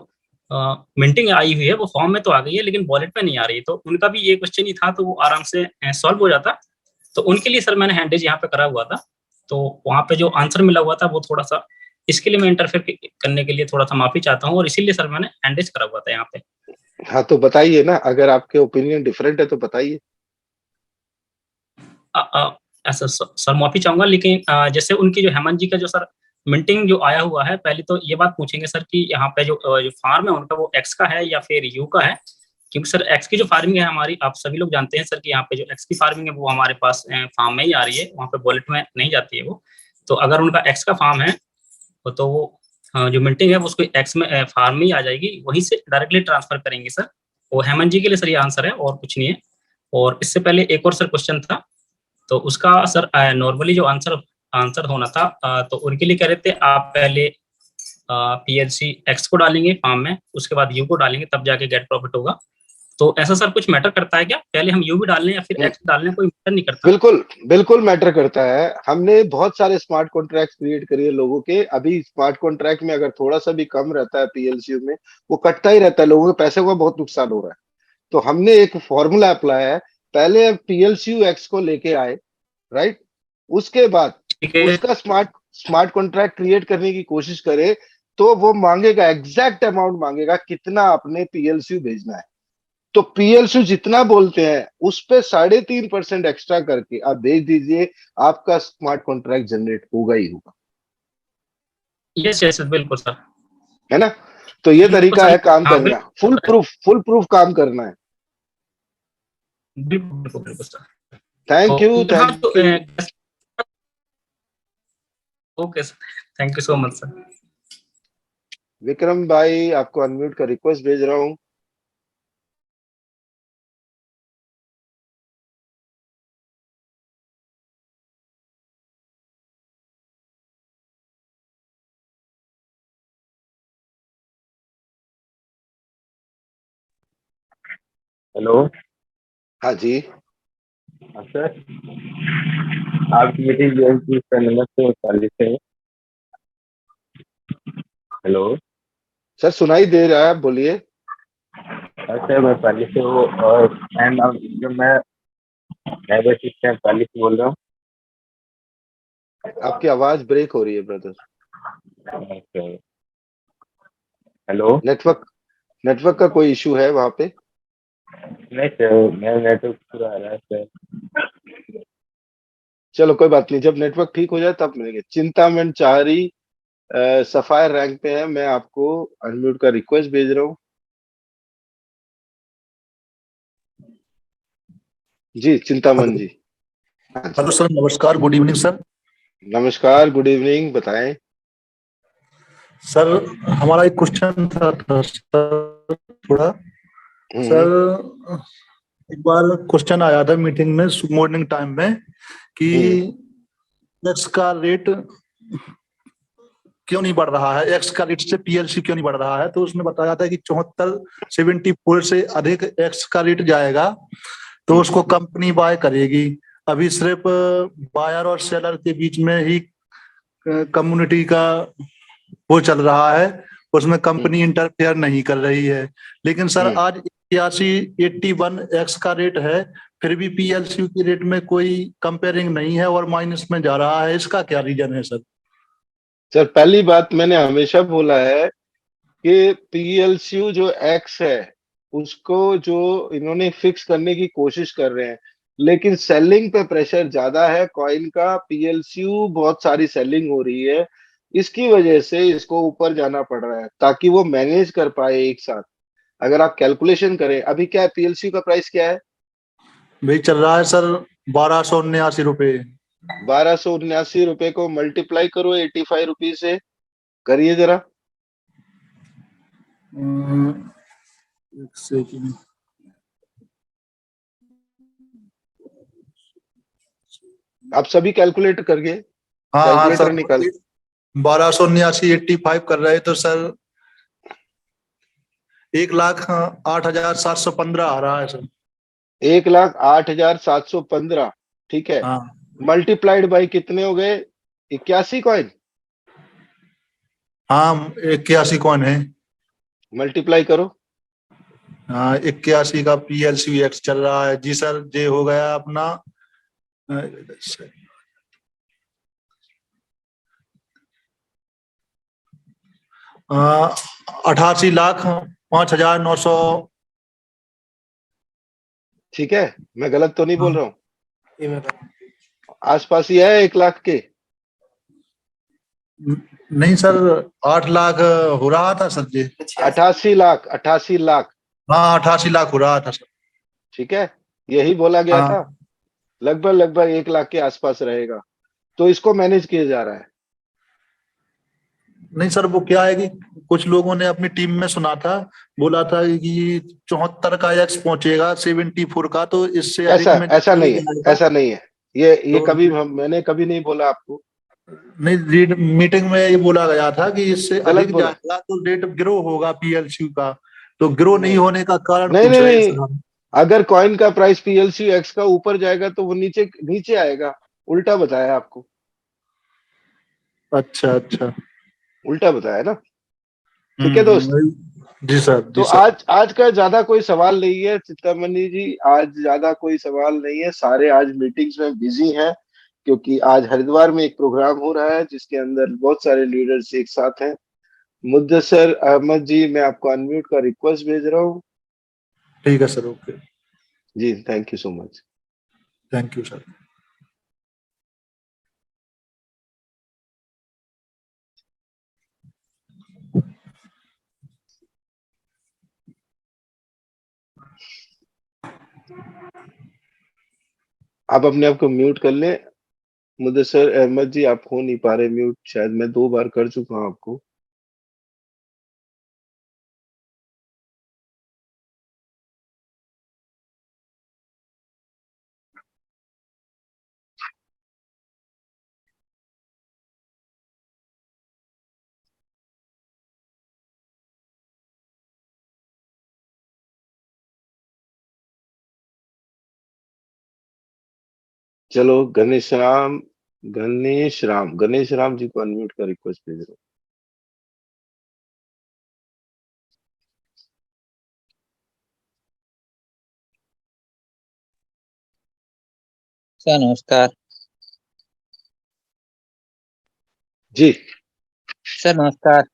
मिंटिंग आई हुई है वो फॉर्म में तो आ गई है, लेकिन वॉलेट में नहीं आ रही है, तो उनका भी ये क्वेश्चन ही था, तो वो आराम से सॉल्व हो जाता। तो उनके लिए सर मैंने हैंडेज यहाँ पे करा हुआ था, तो वहाँ पे जो आंसर मिला हुआ था वो थोड़ा सा, इसके लिए मैं इंटरफेयर करने के लिए थोड़ा सा माफी चाहता हूँ, और इसीलिए सर मैंने हैंडेज करा हुआ था यहाँ पे। हाँ तो बताइए ना, अगर आपके ओपिनियन डिफरेंट है तो बताइए। ऐसा सर माफी चाहूंगा, लेकिन जैसे उनकी जो हेमंत जी का जो सर मिंटिंग जो आया हुआ है, पहले तो ये बात पूछेंगे सर कि यहाँ पे जो फार्म है उनका वो एक्स का है या फिर यू का है, क्योंकि सर एक्स की जो फार्मिंग है हमारी, आप सभी लोग जानते हैं सर कि यहाँ पे जो एक्स की फार्मिंग है वो हमारे पास फार्म में ही आ रही है, वहाँ पे वॉलेट में नहीं जाती है वो। तो अगर उनका एक्स का फार्म है तो वो जो मिंटिंग है वो उसको एक्स में फार्म में ही आ जाएगी, वहीं से डायरेक्टली ट्रांसफर करेंगे सर। वो हेमंत जी के लिए सर ये आंसर है, और कुछ नहीं है। और इससे पहले एक और सर क्वेश्चन था, तो उसका सर नॉर्मली जो आंसर आंसर होना था, तो उनके लिए कह रहे थे आप पहले पीएलसी एक्स को डालेंगे फॉर्म में, उसके बाद यू को डालेंगे, तब जाके गेट प्रॉफिट होगा। तो ऐसा सर कुछ मैटर करता है क्या, पहले हम यू भी डाल लें या फिर एक्स डाल लें, कोई मैटर नहीं करता? बिल्कुल बिल्कुल मैटर करता है। हमने बहुत सारे स्मार्ट कॉन्ट्रैक्ट क्रिएट करिए लोगों के। अभी स्मार्ट कॉन्ट्रैक्ट में अगर थोड़ा सा भी कम रहता है पीएलसी में, वो कटता ही रहता है, लोगों के पैसे का बहुत नुकसान हो रहा है। तो हमने एक फॉर्मूला अप्लाई है, पहले पीएलसी एक्स को लेके आए, राइट, उसके बाद उसका स्मार्ट स्मार्ट कॉन्ट्रैक्ट क्रिएट करने की कोशिश करे, तो वो मांगेगा एग्जैक्ट अमाउंट, मांगेगा कितना आपने पीएलसी भेजना है। तो पीएलसी जितना बोलते हैं उस पे 3.5% एक्स्ट्रा करके आप भेज दीजिए, आपका स्मार्ट कॉन्ट्रैक्ट जनरेट होगा ही होगा। यस यस बिल्कुल सर, है ना। तो ये बिल्कुल तरीका सर, है काम हाँ करने का, बिल्कुल फुल प्रूफ काम करना है। बिल्कुल बिल्कुल बिल्कुल सर। थैंक और यू, यहाँ थैंक तो you. Okay sir, thank you so much sir. Vikram भाई, आपको अनम्यूट का रिक्वेस्ट भेज रहा हूँ। हेलो। हाँ जी। हाँ सर, आपकी मीटिंग ज्वाइन की सर, नमस्ते, 40 से। हेलो। सर सुनाई दे रहा है, आप बोलिए। सर मैं 40 से हूँ और जो मैं नेबर सिस्टम 40 से बोल रहा हूँ। आपकी आवाज ब्रेक हो रही है ब्रदर। हेलो। नेटवर्क का कोई इशू है वहां पे? नहीं सर, मेरा नेटवर्क पूरा आ रहा है सर। चलो कोई बात नहीं, जब नेटवर्क ठीक हो जाए तब मिलेंगे। चिंतामण चाहरी सफायर रैंक पे है, मैं आपको अनम्यूट का रिक्वेस्ट भेज रहा हूँ। जी चिंतामण जी। हाँ जी। हेलो सर, नमस्कार, गुड इवनिंग सर। नमस्कार, गुड इवनिंग, बताएं। सर हमारा एक क्वेश्चन था सर, थोड़ा सर, एक बार क्वेश्चन आया था मीटिंग में मॉर्निंग टाइम में कि एक्स का रेट क्यों नहीं बढ़ रहा है, एक्स का रेट से पीएलसी क्यों नहीं बढ़ रहा है। तो उसने बताया था कि 74 से अधिक एक्स का रेट जाएगा तो उसको कंपनी बाय करेगी। अभी सिर्फ बायर और सेलर के बीच में ही कम्युनिटी का वो चल रहा है, उसमें कंपनी इंटरफेयर नहीं कर रही है। लेकिन सर आज 81 एक्स का रेट है, फिर भी पीएलसी के रेट में कोई कंपेयरिंग नहीं है और माइनस में जा रहा है, इसका क्या रीजन है सर? सर पहली बात, मैंने हमेशा बोला है कि पीएलसी जो एक्स है उसको जो इन्होंने फिक्स करने की कोशिश कर रहे हैं, लेकिन सेलिंग पे प्रेशर ज्यादा है कॉइन का। पीएलसी बहुत सारी सेलिंग हो रही है, इसकी वजह से इसको ऊपर जाना पड़ रहा है ताकि वो मैनेज कर पाए एक साथ। अगर आप कैलकुलेशन करें, अभी क्या है पीएलसी का प्राइस क्या है? भाई चल रहा है सर 1279 रुपए। 1279 रुपए को मल्टीप्लाई करो 85 रुपीज से, करिए जरा। एक सेकंड। आप सभी कैलकुलेट करके हाँ कैलकुलेटर सर, निकाल। 1279 85 कर रहे तो सर 1,08,715 आ रहा है सर। 1,08,715, ठीक है। हाँ मल्टीप्लाइड बाई कितने हो गए? 81 कॉइन। हाँ, 81 कौन है? मल्टीप्लाई करो। हाँ, 81 का पीएलसी एक्स चल रहा है जी सर। जे हो गया अपना 88,05,900। ठीक है, मैं गलत तो नहीं बोल रहा हूँ? हाँ, आसपास ही है 1 लाख के। नहीं सर, 8 लाख हो रहा था सर जी। 88 लाख, 88 लाख। हाँ 88 लाख हो रहा था सर। ठीक है, यही बोला गया था। हाँ लगभग 1 लाख के आसपास रहेगा, तो इसको मैनेज किया जा रहा है। नहीं सर, वो क्या है कि कुछ लोगों ने अपनी टीम में सुना था, बोला था कि 74 का एक्स पहुंचेगा 74 का, तो इससे अधिक ऐसा में ऐसा नहीं है, जाएगा। ऐसा नहीं है। ये तो कभी मैंने कभी नहीं बोला आपको। नहीं, मीटिंग में ये बोला गया था कि इससे गलत अधिक बोला। जाएगा तो रेट ग्रो होगा पीएलसी का। तो ग्रो नहीं होने का कारण नहीं पूछ नहीं रहे हैं नहीं, सर हम। अगर कॉइन का प्राइस पीएलसी एक्स का ऊपर जाएगा तो वो नीचे नीचे आएगा। उल्टा बताया आपको। अच्छा अच्छा। उल्टा बताया ना। ठीक है दोस्त। जी सर, तो जी सर। आज का ज्यादा कोई सवाल नहीं है चिंतामणि जी, आज ज्यादा कोई सवाल नहीं है। सारे आज मीटिंग्स में बिजी हैं, क्योंकि आज हरिद्वार में एक प्रोग्राम हो रहा है जिसके अंदर बहुत सारे लीडर्स एक साथ हैं। मुद्दसर अहमद जी, मैं आपको अनम्यूट का रिक्वेस्ट भेज रहा हूँ। ठीक है सर, ओके। जी thank you so much. Thank you sir. आप अपने आप को म्यूट कर लें। मुदस्सिर अहमद जी, आप हो नहीं पा रहे म्यूट, शायद मैं 2 बार कर चुका हूं आपको। चलो, गणेश राम जी को अनम्यूट का रिक्वेस्ट भेज रहा हूँ। सर नमस्कार। जी सर नमस्कार।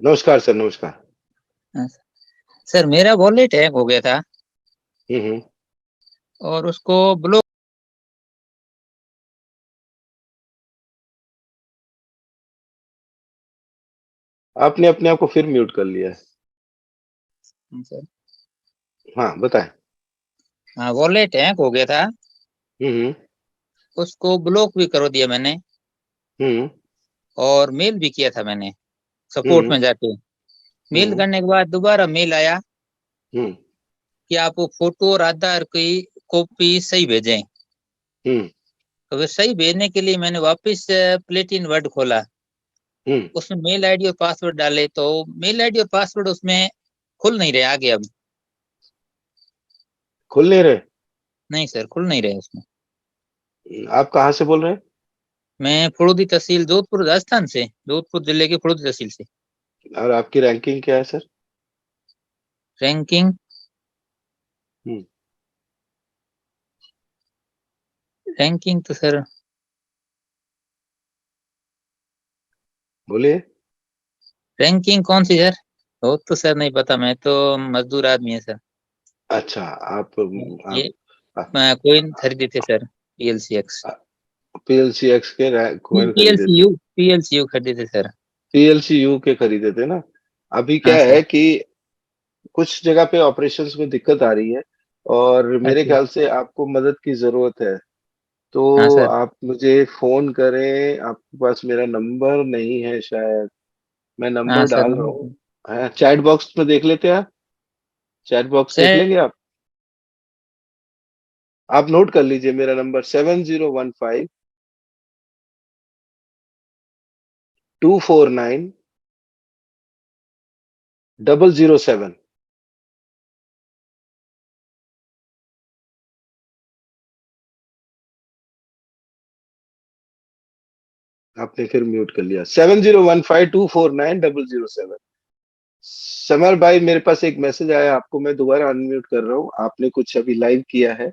नमस्कार सर, नमस्कार। सर मेरा वॉलेट हैक हो गया था हम्म। और उसको ब्लॉक। आपने अपने आप को फिर म्यूट कर लिया है। सर हाँ बताएं। हाँ, वॉलेट हैक हो गया था, हम्म उसको ब्लॉक भी कर दिया मैंने हम्म और मेल भी किया था मैंने सपोर्ट हम्म में जाके। मेल हम्म करने के बाद दोबारा मेल आया हम्म कि आप वो फोटो और आधार की कॉपी सही भेजें। हम्म तो वे सही भेजने के लिए मैंने वापस प्लेटिन वर्ड खोला, हम्म उसमें मेल आईडी और पासवर्ड डाले तो मेल आईडी और पासवर्ड उसमें खुल नहीं रहे आगे। अब खुल नहीं रहे? नहीं सर, खुल नहीं रहे उसमें। आप कहाँ से बोल रहे हैं? मैं फड़ोदी तहसील, जोधपुर राजस्थान से, जोधपुर जिले की फड़ोदी तहसील से। और आपकी रैंकिंग क्या है सर? रैंकिंग हम्म रैंकिंग तो सर, बोलिए। रैंकिंग कौन सी सर? वो तो सर नहीं पता, मैं तो मजदूर आदमी है सर। अच्छा, आप ये कोइन खरीदे थे सर, PLCX। PLCX के कॉइन खरीदे थे? PLCU खरीदे थे सर। PLCU के खरीदे थे ना? अभी क्या हाँ सर। है कि कुछ जगह पे ऑपरेशंस में दिक्कत आ रही है और मेरे अच्छा। ख्याल से आपको मदद की जरूरत है। तो हाँ सर। आप मुझे फोन करें, आपके पास मेरा नंबर नहीं है शायद। मैं हाँ नंबर सर। डाल रहा हूँ। हाँ, चैट बॉक्स में देख लेते हैं आप? चैट बॉक्स देख सर लेंगे आप नोट कर लीजिए मेरा नंबर 7015 249 007। आपने फिर म्यूट कर लिया। 7015249007। समर भाई, मेरे पास एक मैसेज आया, आपको मैं दोबारा अनम्यूट कर रहा हूँ। आपने कुछ अभी लाइव किया है,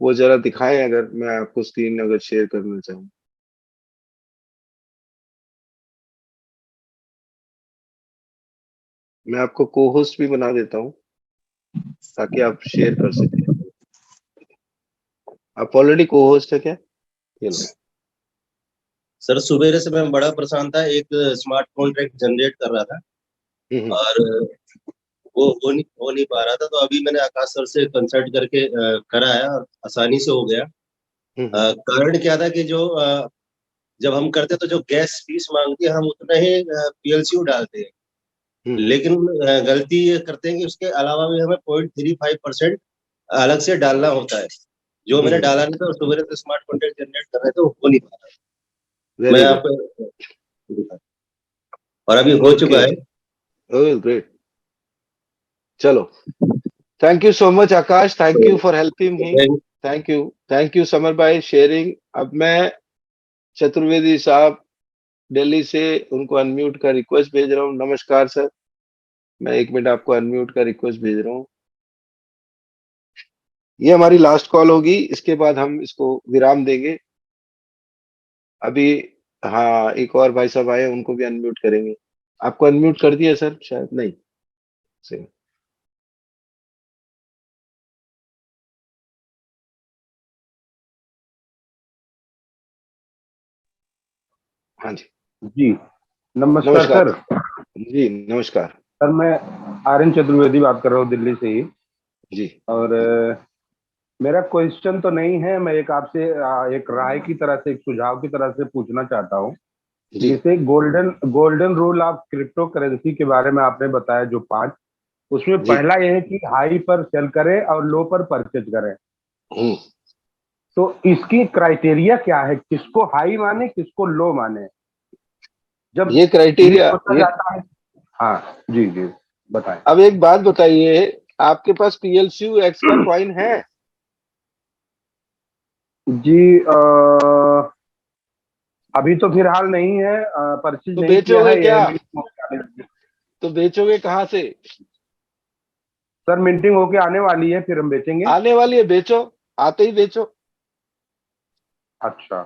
वो जरा दिखाएं, अगर मैं आपको स्क्रीन अगर शेयर करना चाहूँ। मैं आपको को होस्ट भी बना देता हूँ ताकि आप शेयर कर सकें। आप ऑलरेडी को होस्ट है क्या? ये लो। सर सुबह से मैं बड़ा परेशान था, एक स्मार्ट कॉन्ट्रैक्ट जनरेट कर रहा था और वो हो नहीं पा रहा था। तो अभी मैंने आकाश सर से कंसल्ट करके करा है और आसानी से हो गया। कारण क्या था कि जो जब हम करते तो जो गैस फीस मांगती है हम उतना ही PLCU डालते हैं, लेकिन गलती ये करते हैं कि उसके अलावा भी हमें 0.35% अलग से डालना होता है, जो मैंने डाला नहीं था। और सुबह से स्मार्ट कॉन्ट्रैक्ट जनरेट कर रहे थे, वो हो नहीं पा रहा। मैं वेरी आपको और अभी हो चुका है। Oh great. चलो, thank you so much Akash, thank you for helping me. Thank you Samar भाई शेयरिंग। अब मैं चतुर्वेदी साहब दिल्ली से, उनको अनम्यूट का रिक्वेस्ट भेज रहा हूँ। नमस्कार सर, मैं 1 मिनट आपको अनम्यूट का रिक्वेस्ट भेज रहा हूँ। ये हमारी लास्ट कॉल होगी, इसके बाद हम इसको विराम देंगे। अभी हाँ, एक और भाई साहब आए, उनको भी अनम्यूट करेंगे। आपको अनम्यूट कर दिया सर? शायद नहीं से। हाँ जी जी नमस्कार नमस्कार। सर। जी नमस्कार सर मैं RN चतुर्वेदी बात कर रहा हूँ दिल्ली से ही। जी। और मेरा क्वेश्चन तो नहीं है, मैं एक आपसे एक राय की तरह से, एक सुझाव की तरह से पूछना चाहता हूँ। जी जैसे golden rule of crypto currency के बारे में आपने बताया जो 5, उसमें जी पहला यह है कि हाई पर सेल करें और लो पर परचेज करें। हम्म तो इसकी क्राइटेरिया क्या है, किसको हाई माने किसको लो माने जब ये क्राइटेरिया सोचा ये जाता है? हाँ जी जी, बताएं। अब एक बात बताइए, आपके पास PLCU X का कॉइन है? जी अभी तो फिलहाल नहीं है, परचेज तो नहीं किया बेचोगे है क्या? ये। तो बेचोगे कहाँ से? सर मिंटिंग होके आने वाली है, फिर हम बेचेंगे। आने वाली है, बेचो, आते ही बेचो, अच्छा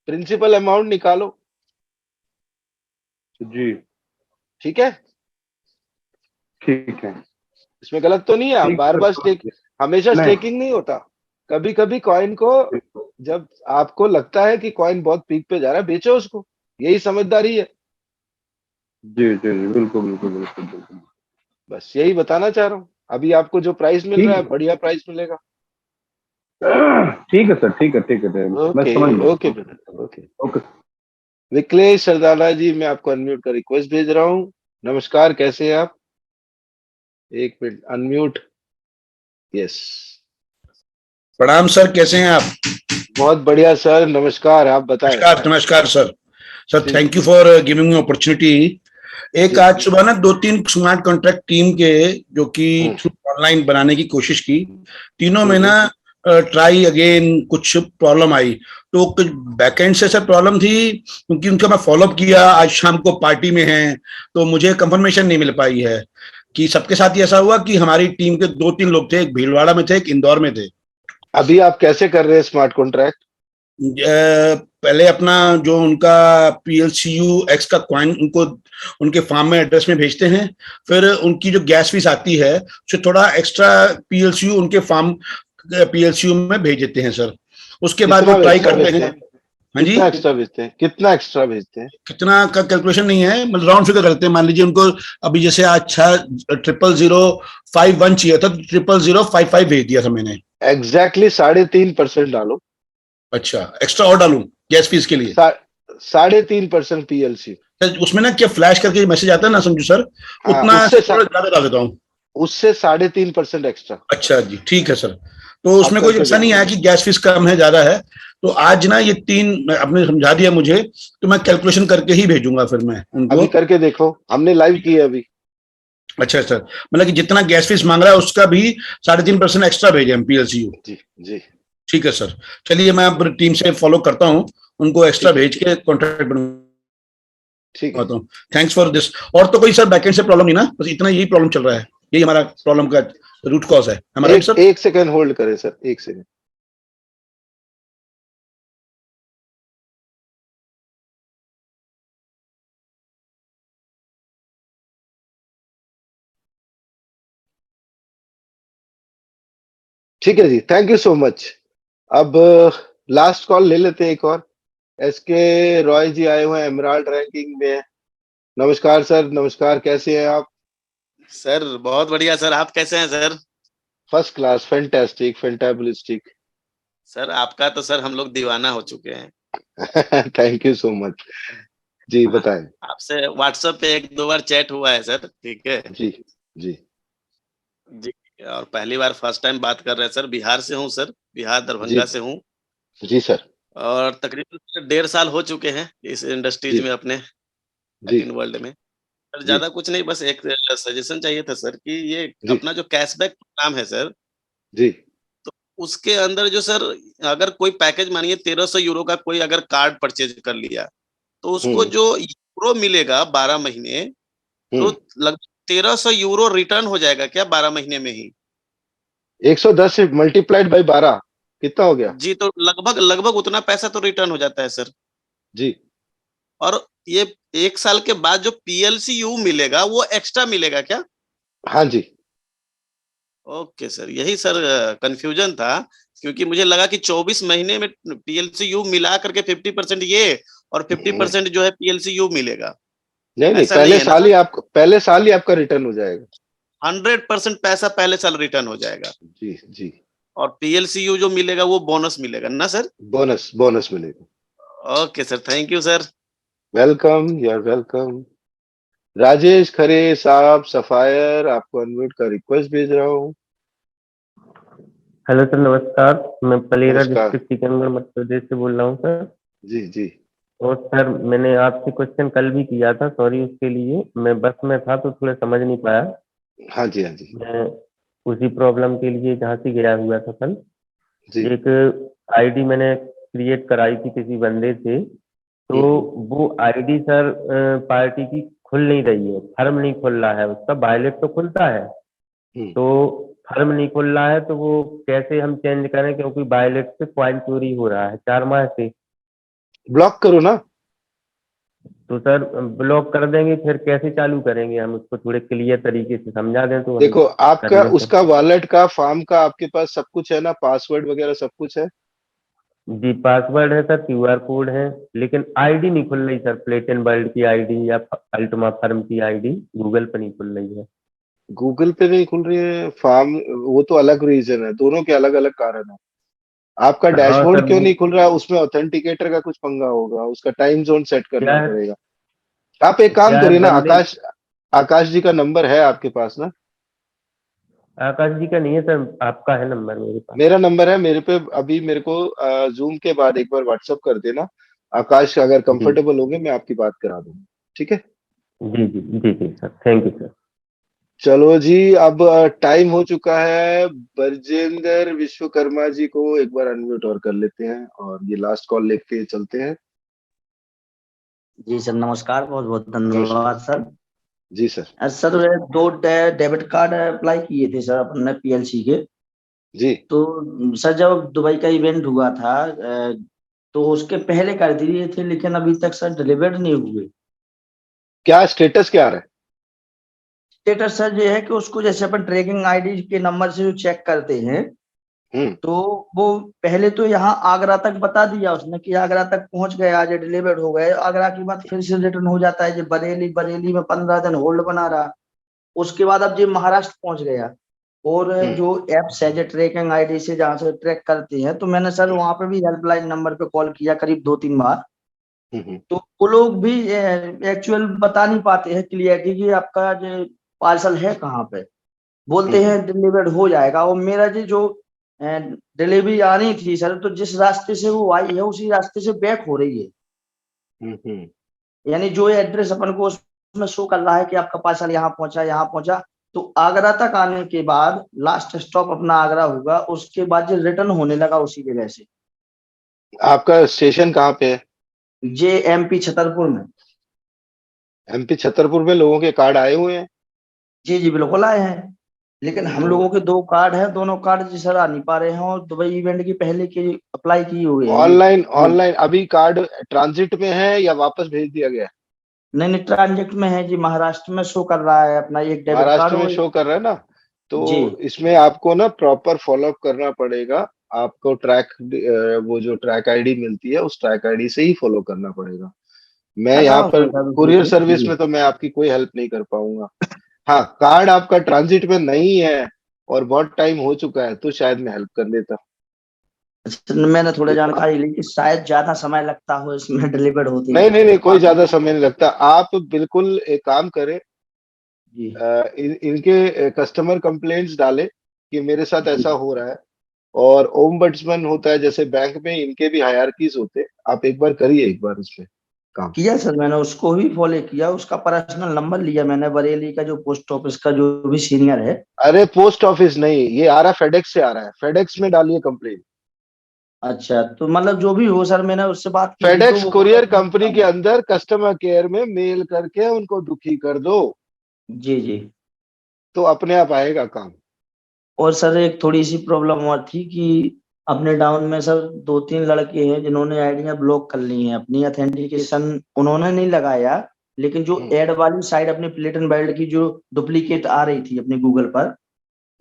प्रिंसिपल अमाउंट निकालो, जी, ठीक है? ठीक है। इसमें गलत तो नहीं है? आप ठीक बार सर, बार समझ गया। हमेशा नहीं, स्टेकिंग नहीं होता। कभी कभी कॉइन को, जब आपको लगता है कि कॉइन बहुत पीक पे जा रहा है, बेचो उसको, यही समझदारी है। जी जी जी, बिल्कुल बिल्कुल बिल्कुल बिल्कुल। बस यही बताना चाह रहा हूँ। अभी आपको जो प्राइस मिल ठीक रहा है है, बढ़िया प्राइस मिलेगा। ठीक है सर, ठीक है ठीक है, मैं ओके समझ गया। Okay brother, okay. Okay. Vikalesh Sardana ji, मैं आपको अनम्यूट का रिक्वेस्ट भेज रहा हूँ। नमस्कार, कैसे हैं आप? एक मिनट, अनम्यूट, यस। प्रणाम सर, कैसे हैं आप? बहुत बढ़िया सर, नमस्कार, आप बताएं। नमस्कार सर। सर जी thank you for giving me opportunity. एक जी आज सुबह ना 2-3 स्मार्ट कॉन्ट्रैक्ट टीम के जो कि थ्रू ऑनलाइन बनाने की कोशिश की, तीनों में ना ट्राई अगेन कुछ प्रॉब्लम आई। तो कुछ बैकएंड से सर प्रॉब्लम थी, क्योंकि उनका मैं फॉलोअप किया, आज शाम को पार्टी में हैं, तो मुझे कंफर्मेशन नहीं मिल पाई है कि सबके साथ ही ऐसा हुआ कि हमारी टीम के 2-3 लोग थे, एक भीलवाड़ा में थे, एक इंदौर में थे। अभी आप कैसे कर रहे हैं स्मार्ट कॉन्ट्रैक्ट? पहले अपना जो उनका PLCU X का कॉइन उनको उनके फार्म में एड्रेस में भेजते हैं, फिर उनकी जो गैस फीस आती है उससे थोड़ा एक्स्ट्रा PLCU उनके फार्म PLCU में भेज देते हैं सर। उसके बाद वो कितना ट्राई एक्स्ट्रा करते भेजते हैं। हैं? हाँ जी, कितना एक्स्ट्रा भेजते हैं? कितना एक्स्ट्रा भेजते हैं? कितना का कैलकुलेशन नहीं है, मतलब राउंड फिगर करते हैं। मान लीजिए उनको अभी जैसे आज 00051 चाहिए था, 00055 भेज दिया था मैंने। एग्जैक्टली 3.5% डालो। अच्छा, एक्स्ट्रा और डालूं गैस फीस के लिए? 3.5% PLC। उसमें ना क्या फ्लैश करके मैसेज आता है ना, समझो सर, हाँ, उतना उससे थोड़ा ज्यादा डाल देता हूँ। उससे 3.5% एक्स्ट्रा। अच्छा जी, ठीक है सर। तो आप उसमें कोई करके ऐसा नहीं देखो। आया कि गैस फीस कम है ज्यादा है। तो आज ना ये 3 आपने समझा दिया मुझे, तो मैं कैलकुलेशन करके ही भेजूंगा फिर मैं उनको। अभी करके देखो, हमने लाइव किया अभी। अच्छा सर, मतलब कि जितना गैस फीस मांग रहा है उसका भी 3.5% एक्स्ट्रा भेजे हम PLCU। जी जी, ठीक है सर, चलिए मैं अब टीम से फॉलो करता हूँ, उनको एक्स्ट्रा भेज के कॉन्ट्रैक्ट ठीक है। बनवाता हूँ। Thanks for this. और तो कोई सर बैकएंड से प्रॉब्लम नहीं ना, बस इतना यही प्रॉब्लम चल रहा है, यही हमारा प्रॉब्लम का रूट कॉज है हमारा, राइट सर? एक सेकंड होल्ड करें सर, एक सेकंड। ठीक है जी, थैंक यू सो मच। अब लास्ट कॉल ले लेते हैं एक और। SK रॉय जी आए हुए हैं, एमराल्ड रैंकिंग में। नमस्कार सर, नमस्कार, कैसे हैं आप? सर बहुत बढ़िया सर, आप कैसे हैं sir? First class, fantastic, fantabulistic. Sir आपका तो सर हम लोग दीवाना हो चुके हैं। Thank you so much ji, बताएं। आपसे व्हाट्सएप पे 1-2 बार चैट हुआ है सर, ठीक है? जी जी जी, और पहली बार फर्स्ट टाइम बात कर रहे हैं सर। बिहार से हूँ सर, बिहार जी दरभंगा से हूँ। जी सर। और तकरीबन 1.5 साल हो चुके हैं इस इंडस्ट्रीज जी में, अपने जी इन वर्ल्ड में। सर जी ज्यादा कुछ नहीं, बस एक सजेशन चाहिए था सर कि ये जी अपना जो कैशबैक प्रोग्राम है सर, जी तो उसके अंदर जो सर, अगर कोई पैकेज मानिए 1300 यूरो का कोई अगर कार्ड परचेज कर लिया, तो उसको हम्म जो यूरो मिलेगा 12 महीने, तो हम्म लगभग 1300 यूरो रिटर्न हो जाएगा क्या 12 महीने में ही? 110 से मल्टीप्लाइड बाई 12 कितना हो गया? जी, तो लगभग लगभग उतना पैसा तो रिटर्न हो जाता है सर। जी और ये 1 साल के बाद जो PLCU मिलेगा वो एक्स्ट्रा मिलेगा क्या? हाँ जी। ओके सर, यही सर कन्फ्यूजन था, क्योंकि मुझे लगा कि 24 महीने में PLCU मिला करके 50% ये और 50% जो है PLCU मिलेगा। नहीं नहीं, ऐसा नहीं है ना सर? पहले साल ही आपका रिटर्न हो जाएगा। 100% पैसा पहले साल रिटर्न हो जाएगा। जी जी और PLCU जो मिलेगा वो बोनस मिलेगा ना सर? बोनस मिलेगा। Okay sir, thank you sir. Welcome, you are welcome. Rajesh Khare साहब सफायर, आपको अनम्यूट का रिक्वेस्ट भेज रहा हूँ। हेलो सर, नमस्कार। मैं पलेरा नमस्कार। डिस्ट्रिक्ट टीकमगढ़ मध्य प्रदेश से बोल रहा हूँ सर। जी। और सर मैंने आपसे क्वेश्चन कल भी किया था, सॉरी उसके लिए। मैं बस में था तो थोड़ा समझ नहीं पाया। हाँ जी। मैं उसी प्रॉब्लम के लिए झांसी गया हुआ था कल। जी। एक आईडी मैंने क्रिएट कराई थी किसी बंदे से, तो वो आईडी सर पार्टी की खुल नहीं रही है, फर्म नहीं खुल रहा है उसका। वायलेट तो खुलता है, तो फर्म नहीं खुल रहा है। तो वो कैसे हम चेंज करें, क्योंकि वायलेट से कॉइन चोरी हो रहा है 4 माह से। ब्लॉक करो ना। तो सर ब्लॉक कर देंगे, फिर कैसे चालू करेंगे हम उसको? थोड़े क्लियर तरीके से समझा दें तो हम देखो, आपका कर लें सर। उसका वॉलेट का फॉर्म का आपके पास सब कुछ है ना, पासवर्ड वगैरह सब कुछ है? जी, पासवर्ड है सर, QR कोड है, लेकिन आईडी नहीं खुल रही सर। प्लेटन वर्ल्ड की आईडी या अल्टमा फर्म की आईडी गूगल पर नहीं खुल रही है। गूगल पे नहीं खुल रही है फॉर्म, वो तो अलग रीजन है, दोनों के अलग अलग कारण है। आपका हाँ डैशबोर्ड सर, क्यों वो नहीं खुल रहा है? उसमें ऑथेंटिकेटर का कुछ पंगा होगा, उसका टाइम जोन सेट क्या करना है, पड़ेगा। आप एक काम क्या है करिए ना, बंदे। आकाश जी का नंबर है आपके पास ना? आकाश जी का नहीं है सर, आपका है नंबर मेरे पास। मेरा नंबर है मेरे पे। अभी मेरे को जूम के बाद एक बार व्हाट्सअप कर देना। आकाश अगर जी कंफर्टेबल होंगे मैं आपकी बात करा दूंगा, ठीक है? जी सर, थैंक यू सर। चलो जी, अब टाइम हो चुका है। बरजिंदर विश्वकर्मा जी को एक बार अनम्यूट और कर लेते हैं, और ये लास्ट कॉल लेके चलते हैं। जी सर, नमस्कार। बहुत बहुत नमस्कार धन्यवाद सर। जी सर। सर वे 2 डेबिट कार्ड अप्लाई किए थे सर अपने PLC के। जी। तो सर जब दुबई का इवेंट हुआ था तो उसके पहले कर दिए थे, लेकिन अभी तक सर डिलीवर्ड नहीं हुए। क्या स्टेटस क्या आ रहा है? स्टेटस सर ये है कि उसको जैसे अपन ट्रैकिंग आईडी के नंबर से जो चेक करते हैं, तो वो पहले तो यहाँ आगरा तक बता दिया उसने कि आगरा तक पहुंच गए, आज डिलीवर्ड हो गए। आगरा के बाद फिर से रिटर्न हो जाता है जो बरेली में 15 दिन होल्ड बना रहा। उसके बाद अब जो महाराष्ट्र पहुंच गया, और जो एप्स है जो ट्रैकिंग आईडी से जहाँ से ट्रैक करती हैं, तो मैंने सर वहां पे भी हेल्पलाइन नंबर पे कॉल किया करीब 2-3 बार। तो वो लोग भी एक्चुअल बता नहीं पाते हैं क्लियरिटी कि आपका जो पार्सल है कहाँ पे। बोलते हैं डिलीवर्ड हो जाएगा। और मेरा जो डिलीवरी आनी थी सर, तो जिस रास्ते से वो आई है उसी रास्ते से बैक हो रही है। यानी जो एड्रेस अपन को उसमें शो कर रहा है कि आपका पार्सल यहाँ पहुंचा, तो आगरा तक आने के बाद लास्ट स्टॉप अपना आगरा होगा, उसके बाद जो रिटर्न होने लगा उसी जगह से। आपका स्टेशन कहाँ पे है? जे MP छतरपुर में। MP छतरपुर में लोगों के कार्ड आए हुए हैं? जी बिल्कुल आए हैं, लेकिन हम लोगों के 2 कार्ड हैं, दोनों कार्ड जी सर आ नहीं पा रहे हैं, और दुबई इवेंट की पहले की अप्लाई की हुई है। ऑनलाइन अभी कार्ड ट्रांजिट में है या वापस भेज दिया गया? नहीं, ट्रांजिट में है जी। महाराष्ट्र में शो कर रहा है अपना एक डेबिट कार्ड। महाराष्ट्र में शो कर रहा है ना, तो जी इसमें आपको ना प्रॉपर फॉलो अप करना पड़ेगा। आपको वो जो ट्रैक आईडी मिलती है उस ट्रैक आईडी से ही फॉलो करना पड़ेगा। मैं कर रहा यहाँ हूँ पर सर कुरियर सर्विस जी। में तो मैं आपकी कोई हेल्प नहीं कर पाऊंगा। हाँ, कार्ड आपका ट्रांजिट में नहीं है और बहुत टाइम हो चुका है, तो शायद मैं हेल्प कर देता। मैंने थोड़ा जानकारी ली कि शायद ज्यादा समय लगता हो इसमें डिलीवर्ड होते। नहीं, कोई ज्यादा समय नहीं लगता। आप बिल्कुल एक काम करें, इनके कस्टमर कंप्लेंट्स डालें कि मेरे साथ ऐसा हो रहा है, और ओम्बड्समैन होता है जैसे बैंक में, इनके भी हायरार्कीज होते हैं। आप एक बार करिए, एक बार उस पे काम किया सर। मैंने उसको भी फॉलो किया, उसका पर्सनल नंबर लिया मैंने, बरेली का जो पोस्ट ऑफिस का जो भी सीनियर है। अरे पोस्ट ऑफिस नहीं, ये आ रहा है फेडेक्स से आ रहा है। फेडेक्स में डालिए कंप्लेंट। अच्छा, तो मतलब जो भी हो सर, मैंने उससे बात की थी, तो फेडेक्स वो कुरियर कंपनी के अंदर कस्टमर केयर में मेल करके उनको दुखी कर दो। जी तो अपने आप आएगा काम। और सर एक थोड़ी सी प्रॉब्लम और थी कि अपने डाउन में सर 2-3 लड़के हैं जिन्होंने आईडियां ब्लॉक कर ली हैं। अपनी ऑथेंटिकेशन उन्होंने नहीं लगाया, लेकिन जो एड वाली साइड अपनी प्लेटन वर्ल्ड की जो डुप्लीकेट आ रही थी अपने गूगल पर,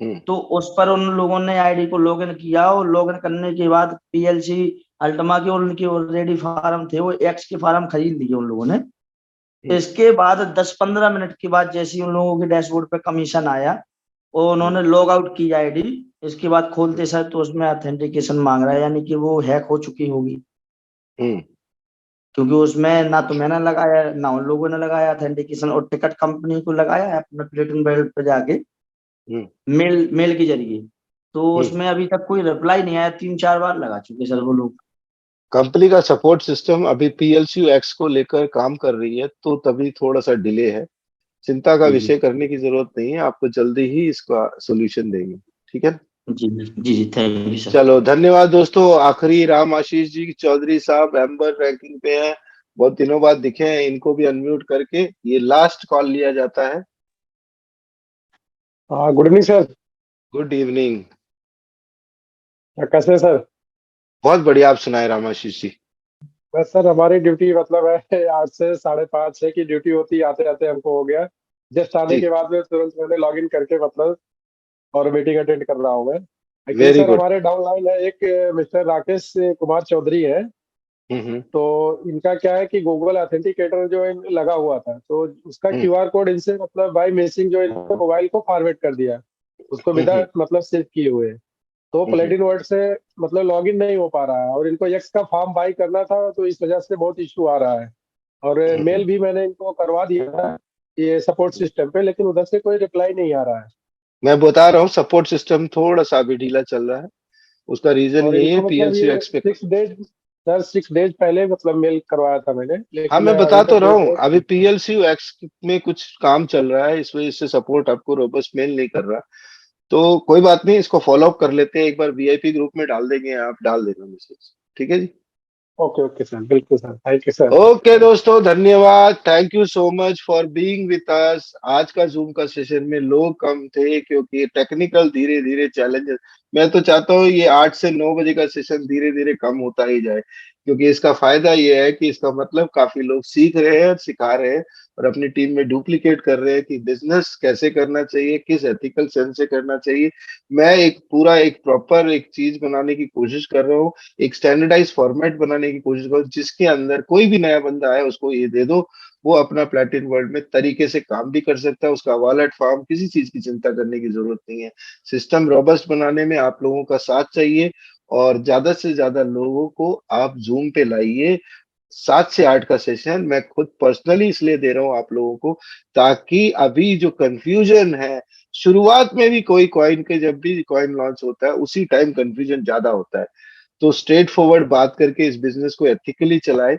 तो उस पर उन लोगों ने आईडी को लॉगिन किया, और लॉगिन करने के बाद PLC अल्टमा के उनके ऑलरेडी फार्म थे, वो X के फार्म खरीद लिए उन लोगों ने। इसके बाद 10-15 मिनट के बाद जैसे ही उन लोगों के डैशबोर्ड पे कमीशन आया, और उन्होंने लॉग आउट की आईडी, इसके बाद खोलते सर तो उसमें ऑथेंटिकेशन मांग रहा है, यानी कि वो हैक हो चुकी होगी। क्योंकि उसमें ना तो मैंने लगाया ना उन लोगों ने लगाया ऑथेंटिकेशन, और टिकट कंपनी को लगाया है अपने प्लेटिन बेल्ट पे जाके मेल के जरिए, तो उसमें अभी तक कोई रिप्लाई नहीं आया। 3-4 बार लगा चुके सर वो लोग। कंपनी का सपोर्ट सिस्टम अभी PLCU X को लेकर काम कर रही है, तो तभी थोड़ा सा डिले है। चिंता का विषय करने की जरूरत नहीं है, आपको जल्दी ही इसका सोल्यूशन देंगे। ठीक है, जी जी थैंक यू सर। चलो धन्यवाद दोस्तों। आखिरी राम आशीष जी चौधरी साहब एम्बर रैंकिंग पे हैं, बहुत दिनों बाद दिखे हैं, इनको भी अनम्यूट करके ये लास्ट कॉल लिया जाता है। हाँ, good evening sir. Good evening. कैसे हैं सर? बहुत बढ़िया, आप सुनाए राम आशीष जी। बस सर हमारी ड्यूटी मतलब है 8 से 5:30-6 की ड्यूटी होती है, आते आते हमको हो गया। जस्ट आने जी। के बाद में तुरंत मैंने लॉग इन करके मतलब और मीटिंग अटेंड कर रहा हूँ मैं। Actually very sir good. हमारे डाउनलाइन है एक मिस्टर राकेश कुमार चौधरी है, तो इनका क्या है कि गूगल ऑथेंटिकेटर जो लगा हुआ था, तो उसका QR कोड इनसे मतलब बाय मिसिंग जो इन्होंने मोबाइल को फॉरवर्ड कर दिया, उसको विदाउट मतलब सेव किए हुए। तो प्लेटिन वर्ल्ड से मतलब लॉगिन नहीं हो पा रहा है, और इनको एक्स का फॉर्म बाई करना था, तो इस वजह से बहुत इशू आ रहा है। और मेल भी मैंने इनको करवा दिया था ये सपोर्ट सिस्टम पे, लेकिन उधर से कोई रिप्लाई नहीं आ रहा है। मैं बता रहा हूँ, सपोर्ट सिस्टम थोड़ा सा अभी ढीला चल रहा है, उसका रीजन और यही है इनको मतलब PLCU ये X पे। 6 डेज पहले मतलब मेल करवाया था मैंने, हाँ, लेकिन मैं बता अभी तो तक रहा कोई हूँ, अभी PLCU X में कुछ काम चल रहा है, इस वजह से सपोर्ट आपको रोबस्ट मेल नहीं कर रहा। तो कोई बात नहीं, इसको फॉलो अप कर लेते हैं, एक बार VIP ग्रुप में डाल देंगे, आप डाल देना मैसेज। ठीक है जी। ओके ओके सर, बिल्कुल sir, thank you sir. Okay दोस्तों, धन्यवाद, thank you so much for being with us. आज का जूम का सेशन में लोग कम थे क्योंकि टेक्निकल धीरे धीरे चैलेंजेस। मैं तो चाहता हूँ ये 8 से 9 बजे का सेशन धीरे धीरे कम होता ही जाए, क्योंकि इसका फायदा ये है कि इसका मतलब काफी लोग सीख रहे हैं, सिखा रहे हैं और अपनी टीम में डुप्लीकेट कर रहे हैं कि बिजनेस कैसे करना चाहिए, किस एथिकल सेंस से करना चाहिए। मैं एक प्रॉपर एक चीज बनाने की कोशिश कर रहा हूँ, एक स्टैंडर्डाइज फॉर्मेट बनाने की कोशिश करो, जिसके अंदर कोई भी नया बंदा आए उसको ये दे दो, वो अपना प्लेटिन वर्ल्ड में तरीके से काम भी कर सकता है। उसका वॉलेट फॉर्म, किसी चीज की चिंता करने की जरूरत नहीं है। सिस्टम रोबस्ट बनाने में आप लोगों का साथ चाहिए, और ज्यादा से ज्यादा लोगों को आप जूम पे लाइए। 7 से 8 का सेशन मैं खुद पर्सनली इसलिए दे रहा हूँ आप लोगों को, ताकि अभी जो कंफ्यूजन है, शुरुआत में भी कोई कॉइन के, जब भी कॉइन लॉन्च होता है उसी टाइम कंफ्यूजन ज्यादा होता है। तो स्ट्रेट फॉरवर्ड बात करके इस बिजनेस को एथिकली चलाए।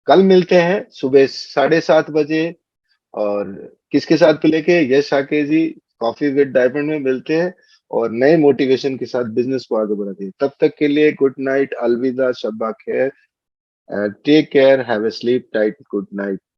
कल मिलते हैं सुबह 7:30 बजे, और किसके साथ पे लेके, यश आके जी कॉफी विद डायमंड में मिलते हैं, और नए मोटिवेशन के साथ बिजनेस को आगे बढ़ाते हैं। तब तक के लिए गुड नाइट, अलविदा, शब्बा खैर, take care, have a sleep tight, good night.